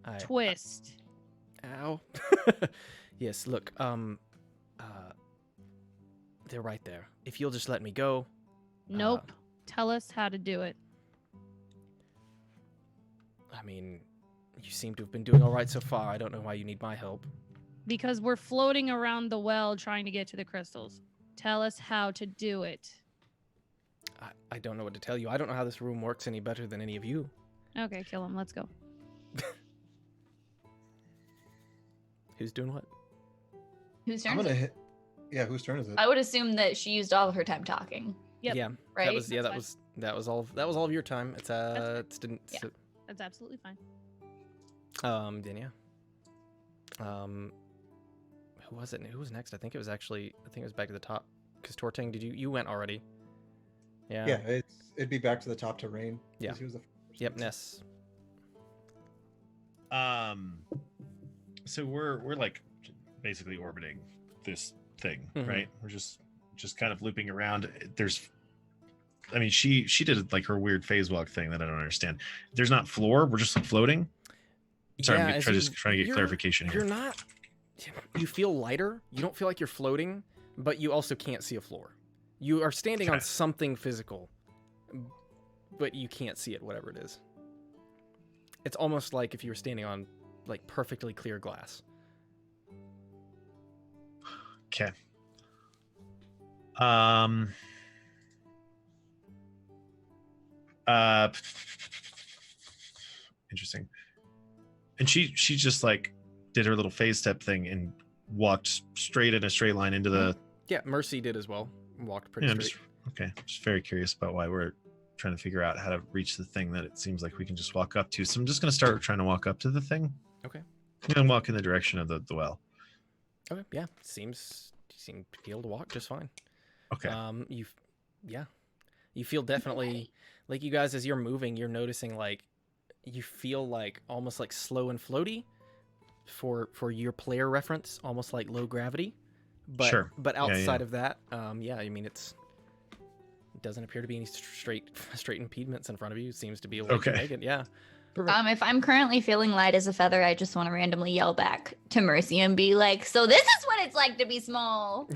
I-
Twist.
Ow. Yes, look, they're right there. If you'll just let me go.
Nope. Tell us how to do it.
I mean, you seem to have been doing all right so far. I don't know why you need my help.
Because we're floating around the well trying to get to the crystals. Tell us how to do it.
I don't know what to tell you. I don't know how this room works any better than any of you.
Okay, kill him. Let's go.
Who's doing what?
Whose
I'm
turn?
gonna hit. Yeah, whose turn is it?
I would assume that she used all of her time talking.
Yep.
Yeah,
Right?
that was
That's
that was all of your time. It's it's didn't.
Yeah.
So,
That's absolutely fine.
then yeah. Who was it? Who was next? I think it was back to the top. Because Torting, you went already? Yeah.
Yeah, it'd be back to the top to Rain.
Yeah.
He was the first.
Yep. Ness.
So we're like basically orbiting this thing,
Mhm.
right? We're just kind of looping around. I mean, she did like her weird phase walk thing that I don't understand. There's not floor. We're just like floating. Sorry, I'm
as
just trying to get
you're-
clarification here.
You're not. You feel lighter. You don't feel like you're floating, but you also can't see a floor. You are standing on
Okay.
something physical, but you can't see it, whatever it is. It's almost like if you were standing on like perfectly clear glass.
Okay. Interesting. And she just like did her little phase step thing and walked straight in a straight line into the.
Yeah, Mercy did as well. Walked pretty
Yeah,
straight.
Okay, just very curious about why we're trying to figure out how to reach the thing that it seems like we can just walk up to. So I'm just going to start trying to walk up to the thing.
Okay.
And walk in the direction of the well.
Okay. Yeah. You seem to be able to walk just fine.
Okay.
You feel definitely like you guys, as you're moving, you're noticing like you feel like almost like slow and floaty for your player reference, almost like low gravity. But
Sure.
But outside of that, I mean it doesn't appear to be any straight impediments in front of you. It seems to be a way to make it. Yeah.
If I'm currently feeling light as a feather, I just want to randomly yell back to Mercy and be like, "So this is what it's like to be small."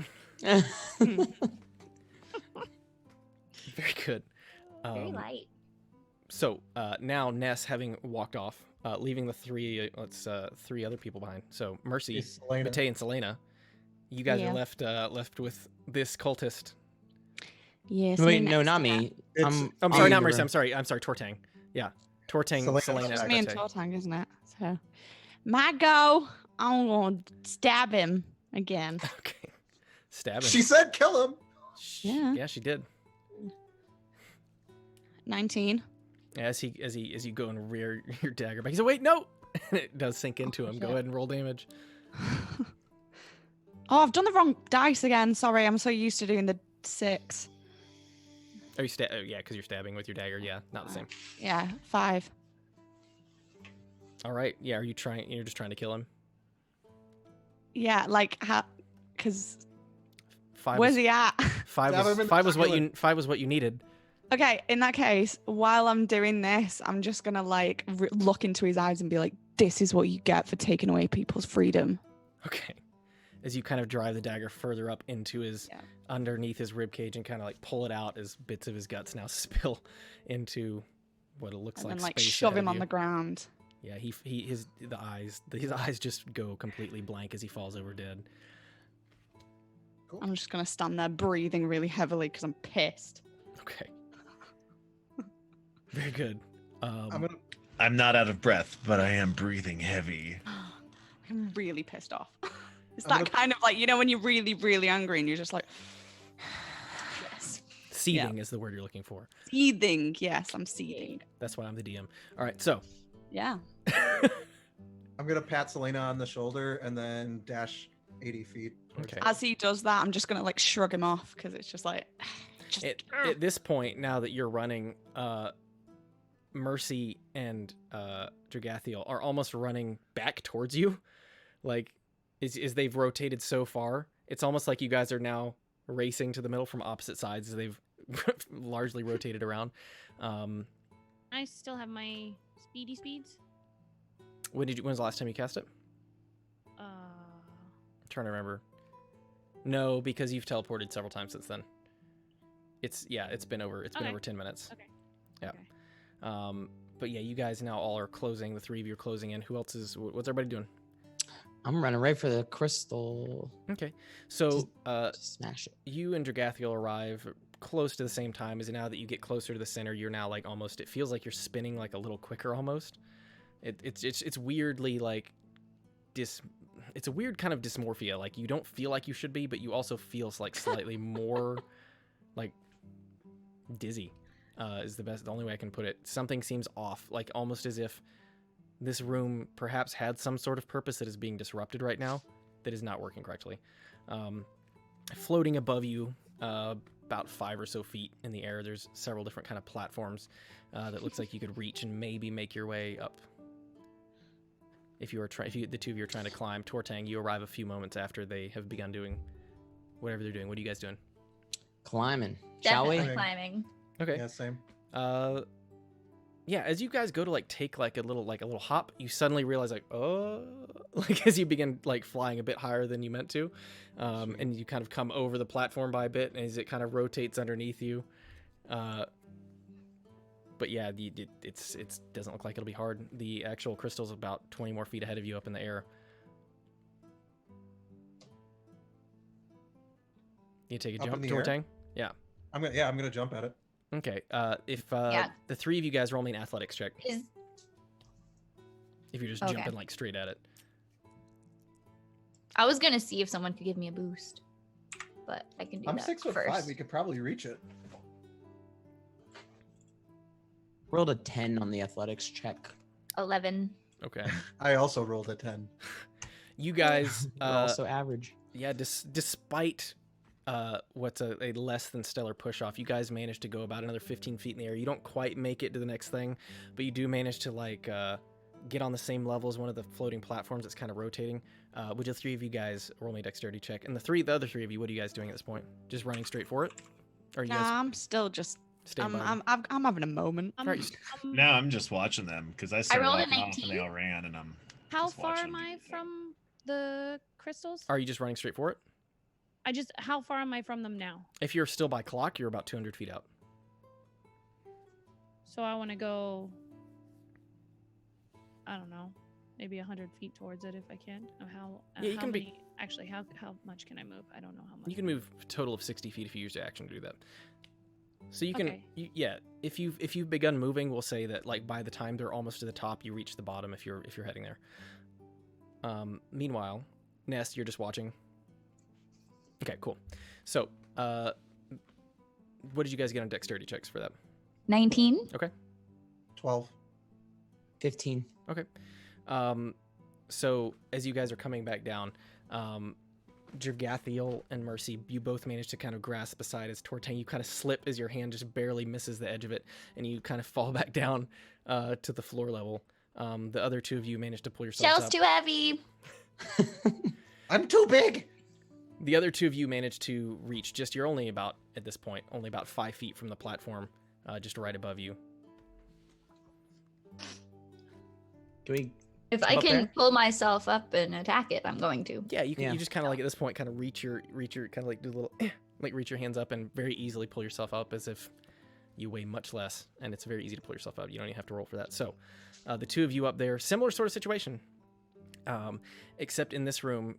Very good.
Very light.
So now Ness, having walked off, leaving the three other people behind. So Mercy, Mate, and Selena, you guys are left with this cultist.
Yes.
Wait, no, not me.
I'm sorry, not Mercy. I'm sorry, Tortang. Yeah, Tortang, Selena.
It's me and Tortang, isn't it? So, my go. I'm gonna stab him again.
Okay, stab him.
She said kill him.
Yeah.
She did.
19.
As you go and rear your dagger back, he said, "Wait, no!" And it does sink into him. Go ahead and roll damage.
Oh, I've done the wrong dice again. Sorry, I'm so used to doing the 6.
Are you yeah, because you're stabbing with your dagger. Yeah, not the same.
Yeah, 5.
All right. Yeah, you're just trying to kill him.
Yeah, like how? Because
5.
Where's he at?
5 was what you needed.
Okay, in that case, while I'm doing this, I'm just gonna like look into his eyes and be like, "This is what you get for taking away people's freedom."
Okay. As you kind of drive the dagger further up into his underneath his rib cage and kind of like pull it out as bits of his guts now spill into what it looks
and
like.
Then like
space
shove
ahead
him
of
on
you.
the ground.
Yeah, his eyes just go completely blank as he falls over dead.
Cool.
I'm just gonna stand there breathing really heavily because I'm pissed.
Okay. Very good.
I'm not out of breath, but I am breathing heavy.
I'm really pissed off. It's that kind of like, you know, when you're really, really angry and you're just like, yes.
Seething is the word you're looking for.
Seething. Yes, I'm seething.
That's why I'm the DM. All right, so.
Yeah.
I'm going to pat Selena on the shoulder and then dash 80 feet.
Okay.
As he does that, I'm just going to like shrug him off because it's just like.
At this point, now that you're running, Mercy and Dragathiel are almost running back towards you. Like, as they've rotated so far, it's almost like you guys are now racing to the middle from opposite sides as they've largely rotated around.
I still have my speeds.
When's the last time you cast it? I'm trying to remember. No, because you've teleported several times since then. It's been over 10 minutes.
Okay.
Yeah.
Okay.
But yeah, you guys now all are closing. The 3 of you are closing in. What's everybody doing?
I'm running right for the crystal.
Okay. So
Just smash it.
you and Dragathiel arrive close to the same time. As now that you get closer to the center, you're now like almost, it feels like you're spinning like a little quicker almost. It's weirdly like it's a weird kind of dysmorphia. Like you don't feel like you should be, but you also feel like slightly more like dizzy. Is the only way I can put it. Something seems off, like almost as if this room perhaps had some sort of purpose that is being disrupted right now, that is not working correctly. Floating above you, about 5 or so feet in the air, there's several different kind of platforms that looks like you could reach and maybe make your way up. If the 2 of you are trying to climb, Tortang, you arrive a few moments after they have begun doing whatever they're doing. What are you guys doing?
Climbing. Shall we?
Definitely climbing.
Okay.
Yeah, same.
Yeah, as you guys go to like take like a little hop, you suddenly realize like, oh, like as you begin like flying a bit higher than you meant to, and you kind of come over the platform by a bit, and as it kind of rotates underneath you, but yeah, it doesn't look like it'll be hard. The actual crystal's about 20 more feet ahead of you up in the air. You take a
Up
jump,
in the air?
Tortang? Yeah.
I'm gonna jump at it.
Okay. If
Yeah.
the three of you guys roll me an athletics check,
Is
if you're just
Okay.
jumping like straight at it.
I was gonna see if someone could give me a boost, but I can do
I'm
that
6'5".
first.
We could probably reach it.
Rolled a 10 on the athletics check.
11.
Okay.
I also rolled a 10.
You guys,
We're also average.
yeah, despite what's a less than stellar push off, you guys managed to go about another 15 feet in the air. You don't quite make it to the next thing, but you do manage to like get on the same level as one of the floating platforms that's kind of rotating. Would the three of you guys roll me a dexterity check? And the other three of you, what are you guys doing at this point? Just running straight for it? Or are you
Nah,
guys
I'm still just.
staying by them?
I'm having a moment.
Right.
No, I'm just watching them because I started
rolled a
walking off and they
19.
all ran, and I'm.
How
just
far
watching
am
them do
I
their thing.
from the crystals?
Are you just running straight for it?
How far am I from them now?
If you're still by clock, you're about 200 feet out.
So I want to go. I don't know, maybe 100 feet towards it if I can.
Yeah, you
how
can be-
many- Actually, how much can I move? I don't know how much.
You can move a total of 60 feet if you use your action to do that. So you can,
Okay.
yeah. If you've begun moving, we'll say that like by the time they're almost to the top, you reach the bottom if you're heading there. Meanwhile, Ness, you're just watching. Okay, cool. So, what did you guys get on dexterity checks for that?
19.
12.
15.
So as you guys are coming back down, Jergathiel and Mercy, you both manage to kind of grasp beside as Tortang. You kind of slip as your hand just barely misses the edge of it, and you kind of fall back down to the floor level. The other two of you manage to pull yourselves
Shell's
up.
too heavy.
I'm too big.
The other two of you manage to reach you're only about, at this point, only about 5 feet from the platform, just right above you.
Do we?
If
Jump
I
up
can
there?
pull myself up and attack it, I'm going to.
Yeah, you can.
Yeah.
You just kind of like at this point, kind of reach your kind of like do a little, like reach your hands up and very easily pull yourself up as if you weigh much less, and it's very easy to pull yourself up. You don't even have to roll for that. So, the two of you up there, similar sort of situation, except in this room,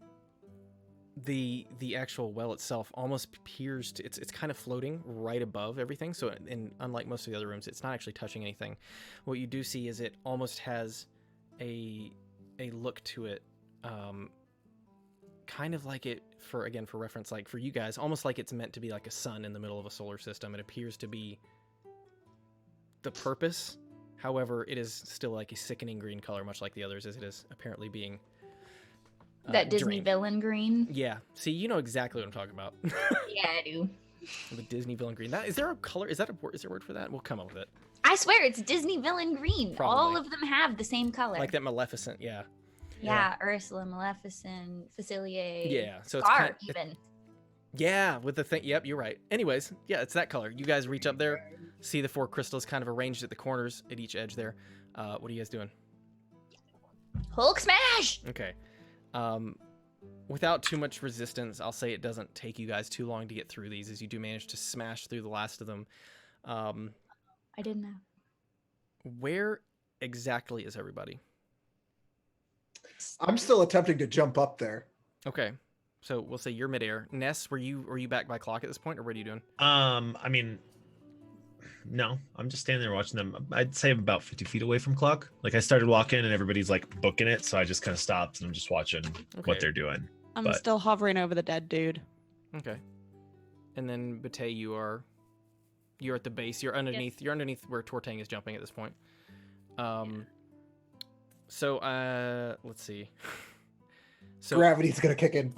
the actual well itself almost appears to it's kind of floating right above everything. So, unlike most of the other rooms, it's not actually touching anything. What you do see is it almost has a look to it, kind of like it for reference, like for you guys, almost like it's meant to be like a sun in the middle of a solar system. It appears to be the purpose. However, it is still like a sickening green color, much like the others, as it is apparently being
That Disney
drained.
villain green.
Yeah. See, you know exactly what I'm talking about.
Yeah, I do.
The Disney villain green. Is there a color? Is there a word for that? We'll come up with it.
I swear it's Disney villain green.
Probably.
All of them have the same color.
Like that Maleficent. Yeah.
Yeah, Ursula, Maleficent, Facilier.
Yeah. So it's
Scar,
kind
even.
Yeah, with the thing. Yep, you're right. Anyways, yeah, it's that color. You guys reach up there, see the 4 crystals kind of arranged at the corners at each edge there. What are you guys doing?
Hulk smash!
Okay. Without too much resistance, I'll say it doesn't take you guys too long to get through these, as you do manage to smash through the last of them.
I didn't know.
Where exactly is everybody?
I'm still attempting to jump up there.
Okay. So we'll say you're midair. Ness, were you back by clock at this point, or what are you doing?
I mean, no, I'm just standing there watching them. I'd say I'm about 50 feet away from clock. Like I started walking and everybody's like booking it, so I just kind of stopped and I'm just watching
Okay.
what they're doing.
I'm
But-
still hovering over the dead dude.
Okay. And then Bate, you're at the base. You're underneath. You're underneath where Tortang is jumping at this point. So let's see. So
Gravity's gonna kick in.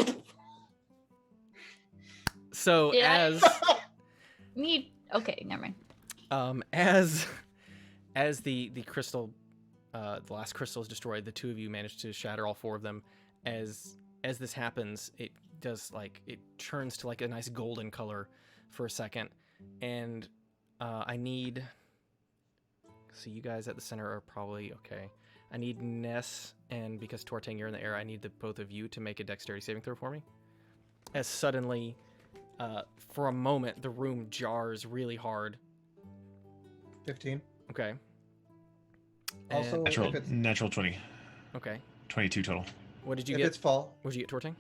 so
Did I-
as
Okay, never mind.
as the crystal, the last crystal is destroyed, the two of you manage to shatter all 4 of them. As this happens, it does like it turns to like a nice golden color for a second, and I need. So you guys at the center are probably okay. I need Ness, and because Tortang, you're in the air, I need the both of you to make a dexterity saving throw for me. As suddenly, for a moment, the room jars really hard.
15.
Okay.
Also,
And-
if it's,
Natural 20,
okay.
22 total.
What did you
if
get?
it's fall,
What did you get, Tortang?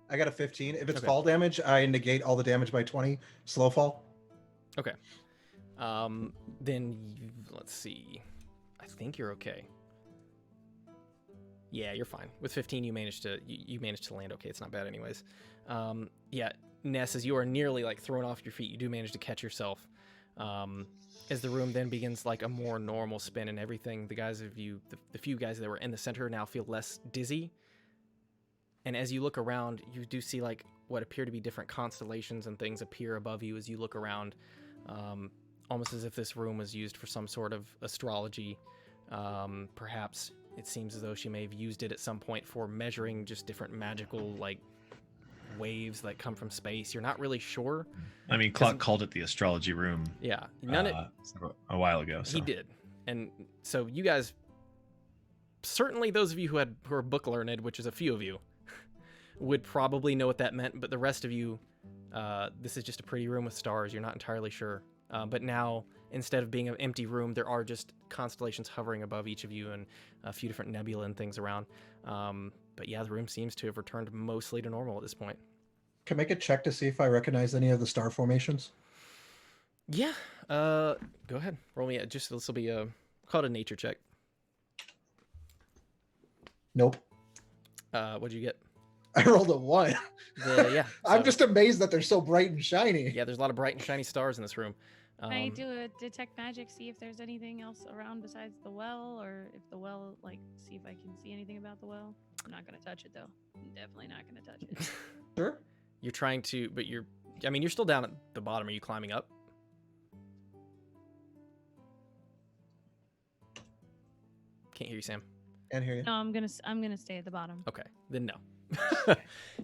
I got a 15. If it's
Okay.
fall damage, I negate all the damage by 20. Slow fall.
Okay. then let's see. I think you're okay. Yeah, you're fine. With 15, you managed to land okay. It's not bad anyways. Yeah, Ness, as you are nearly like thrown off your feet, you do manage to catch yourself. As the room then begins like a more normal spin and everything, the few guys that were in the center now feel less dizzy. And as you look around, you do see like what appear to be different constellations and things appear above you as you look around, almost as if this room was used for some sort of astrology. Perhaps it seems as though she may have used it at some point for measuring just different magical like waves that come from space. You're not really sure.
I mean, Clock called it the astrology room.
Yeah,
a while ago. So.
He did, and so you guys, certainly those of you who are book learned, which is a few of you, would probably know what that meant. But the rest of you, this is just a pretty room with stars. You're not entirely sure. But now, instead of being an empty room, there are just constellations hovering above each of you and a few different nebula and things around. But yeah, the room seems to have returned mostly to normal at this point.
Can I make a check to see if I recognize any of the star formations?
Yeah. Go ahead. Roll me. This will be called a nature check.
Nope.
What'd you get?
I rolled a 1.
Yeah.
I'm just amazed that they're so bright and shiny.
Yeah, there's a lot of bright and shiny stars in this room.
Can I do a detect magic, see if there's anything else around besides the well, or if the well, like, see if I can see anything about the well? I'm not gonna touch it though. I'm definitely not gonna touch it.
Sure.
You're trying to, but you're still down at the bottom. Are you climbing up? Can't hear you, Sam.
Can't hear you.
No, I'm gonna stay at the bottom.
Okay, then no.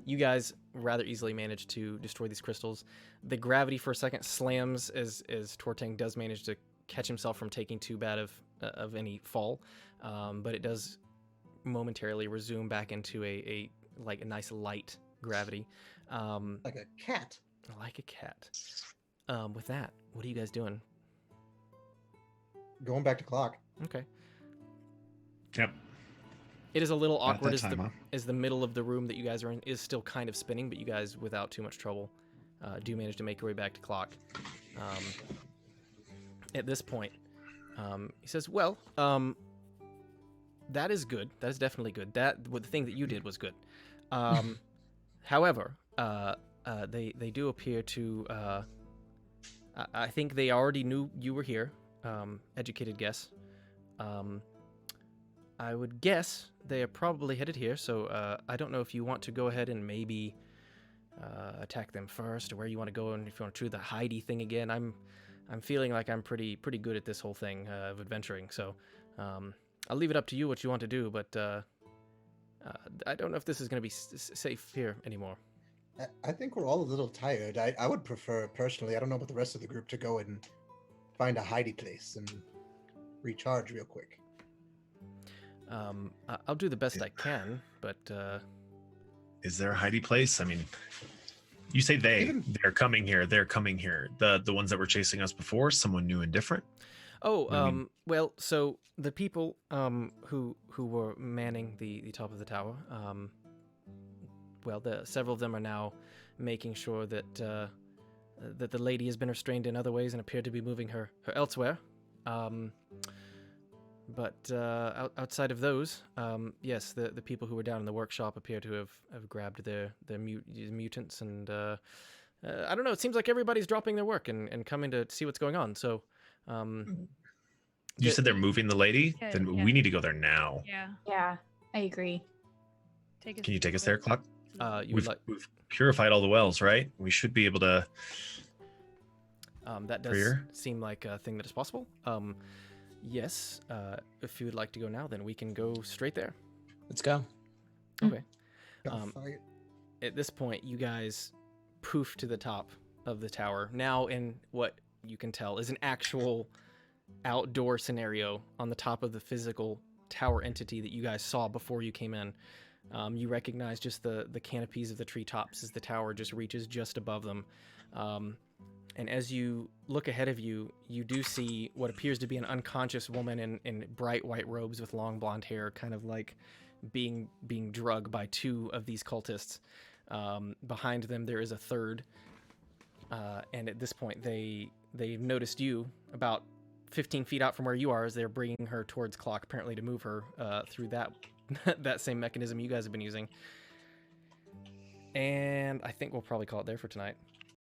You guys rather easily manage to destroy these crystals. The gravity for a second slams as Tortang does manage to catch himself from taking too bad of any fall, but it does momentarily resume back into a nice light gravity.
Like a cat.
Like a cat. With that, what are you guys doing?
Going back to Clock.
Okay.
Yep.
It is a little
About
awkward
that
as the middle of the room that you guys are in is still kind of spinning, but you guys, without too much trouble, do manage to make your way back to Clock. At this point, he says, well, that is good. That is definitely good. The thing that you did was good. However, they do appear to, I think they already knew you were here. Educated guess. I would guess they are probably headed here, so I don't know if you want to go ahead and maybe attack them first, or where you want to go, and if you want to do the hidey thing again. I'm feeling like I'm pretty good at this whole thing of adventuring, so I'll leave it up to you what you want to do, but I don't know if this is going to be safe here anymore.
I think we're all a little tired. I would prefer, personally, I don't know about the rest of the group, to go and find a hidey place and recharge real quick.
I'll do the best I can, but
is there a hidey place? I mean, you say they're coming here. They're coming here. The ones that were chasing us before, someone new and different.
Oh, well, so the people who were manning the top of the tower, several of them are now making sure that that the lady has been restrained in other ways and appeared to be moving her elsewhere. But outside of those, yes, the people who were down in the workshop appear to have grabbed their mutants, and I don't know. It seems like everybody's dropping their work and coming to see what's going on. So,
you said they're moving the lady.
Yeah,
then
yeah.
we need to go there now.
Yeah, I agree.
Can you take us there, Clock?
We've
purified all the wells, right? We should be able to.
That does seem like a thing that is possible. Yes, if you would like to go now, then we can go straight there.
Let's go.
Okay. At this point, you guys poof to the top of the tower. Now in what you can tell is an actual outdoor scenario on the top of the physical tower entity that you guys saw before you came in. You recognize just the canopies of the treetops as the tower just reaches just above them. And as you look ahead of you, you do see what appears to be an unconscious woman in bright white robes with long blonde hair, kind of like being drugged by two of these cultists. Behind them, there is a third. And at this point, they they noticed you about 15 feet out from where you are as they're bringing her towards Clock, apparently to move her through that that same mechanism you guys have been using. And I think we'll probably call it there for tonight.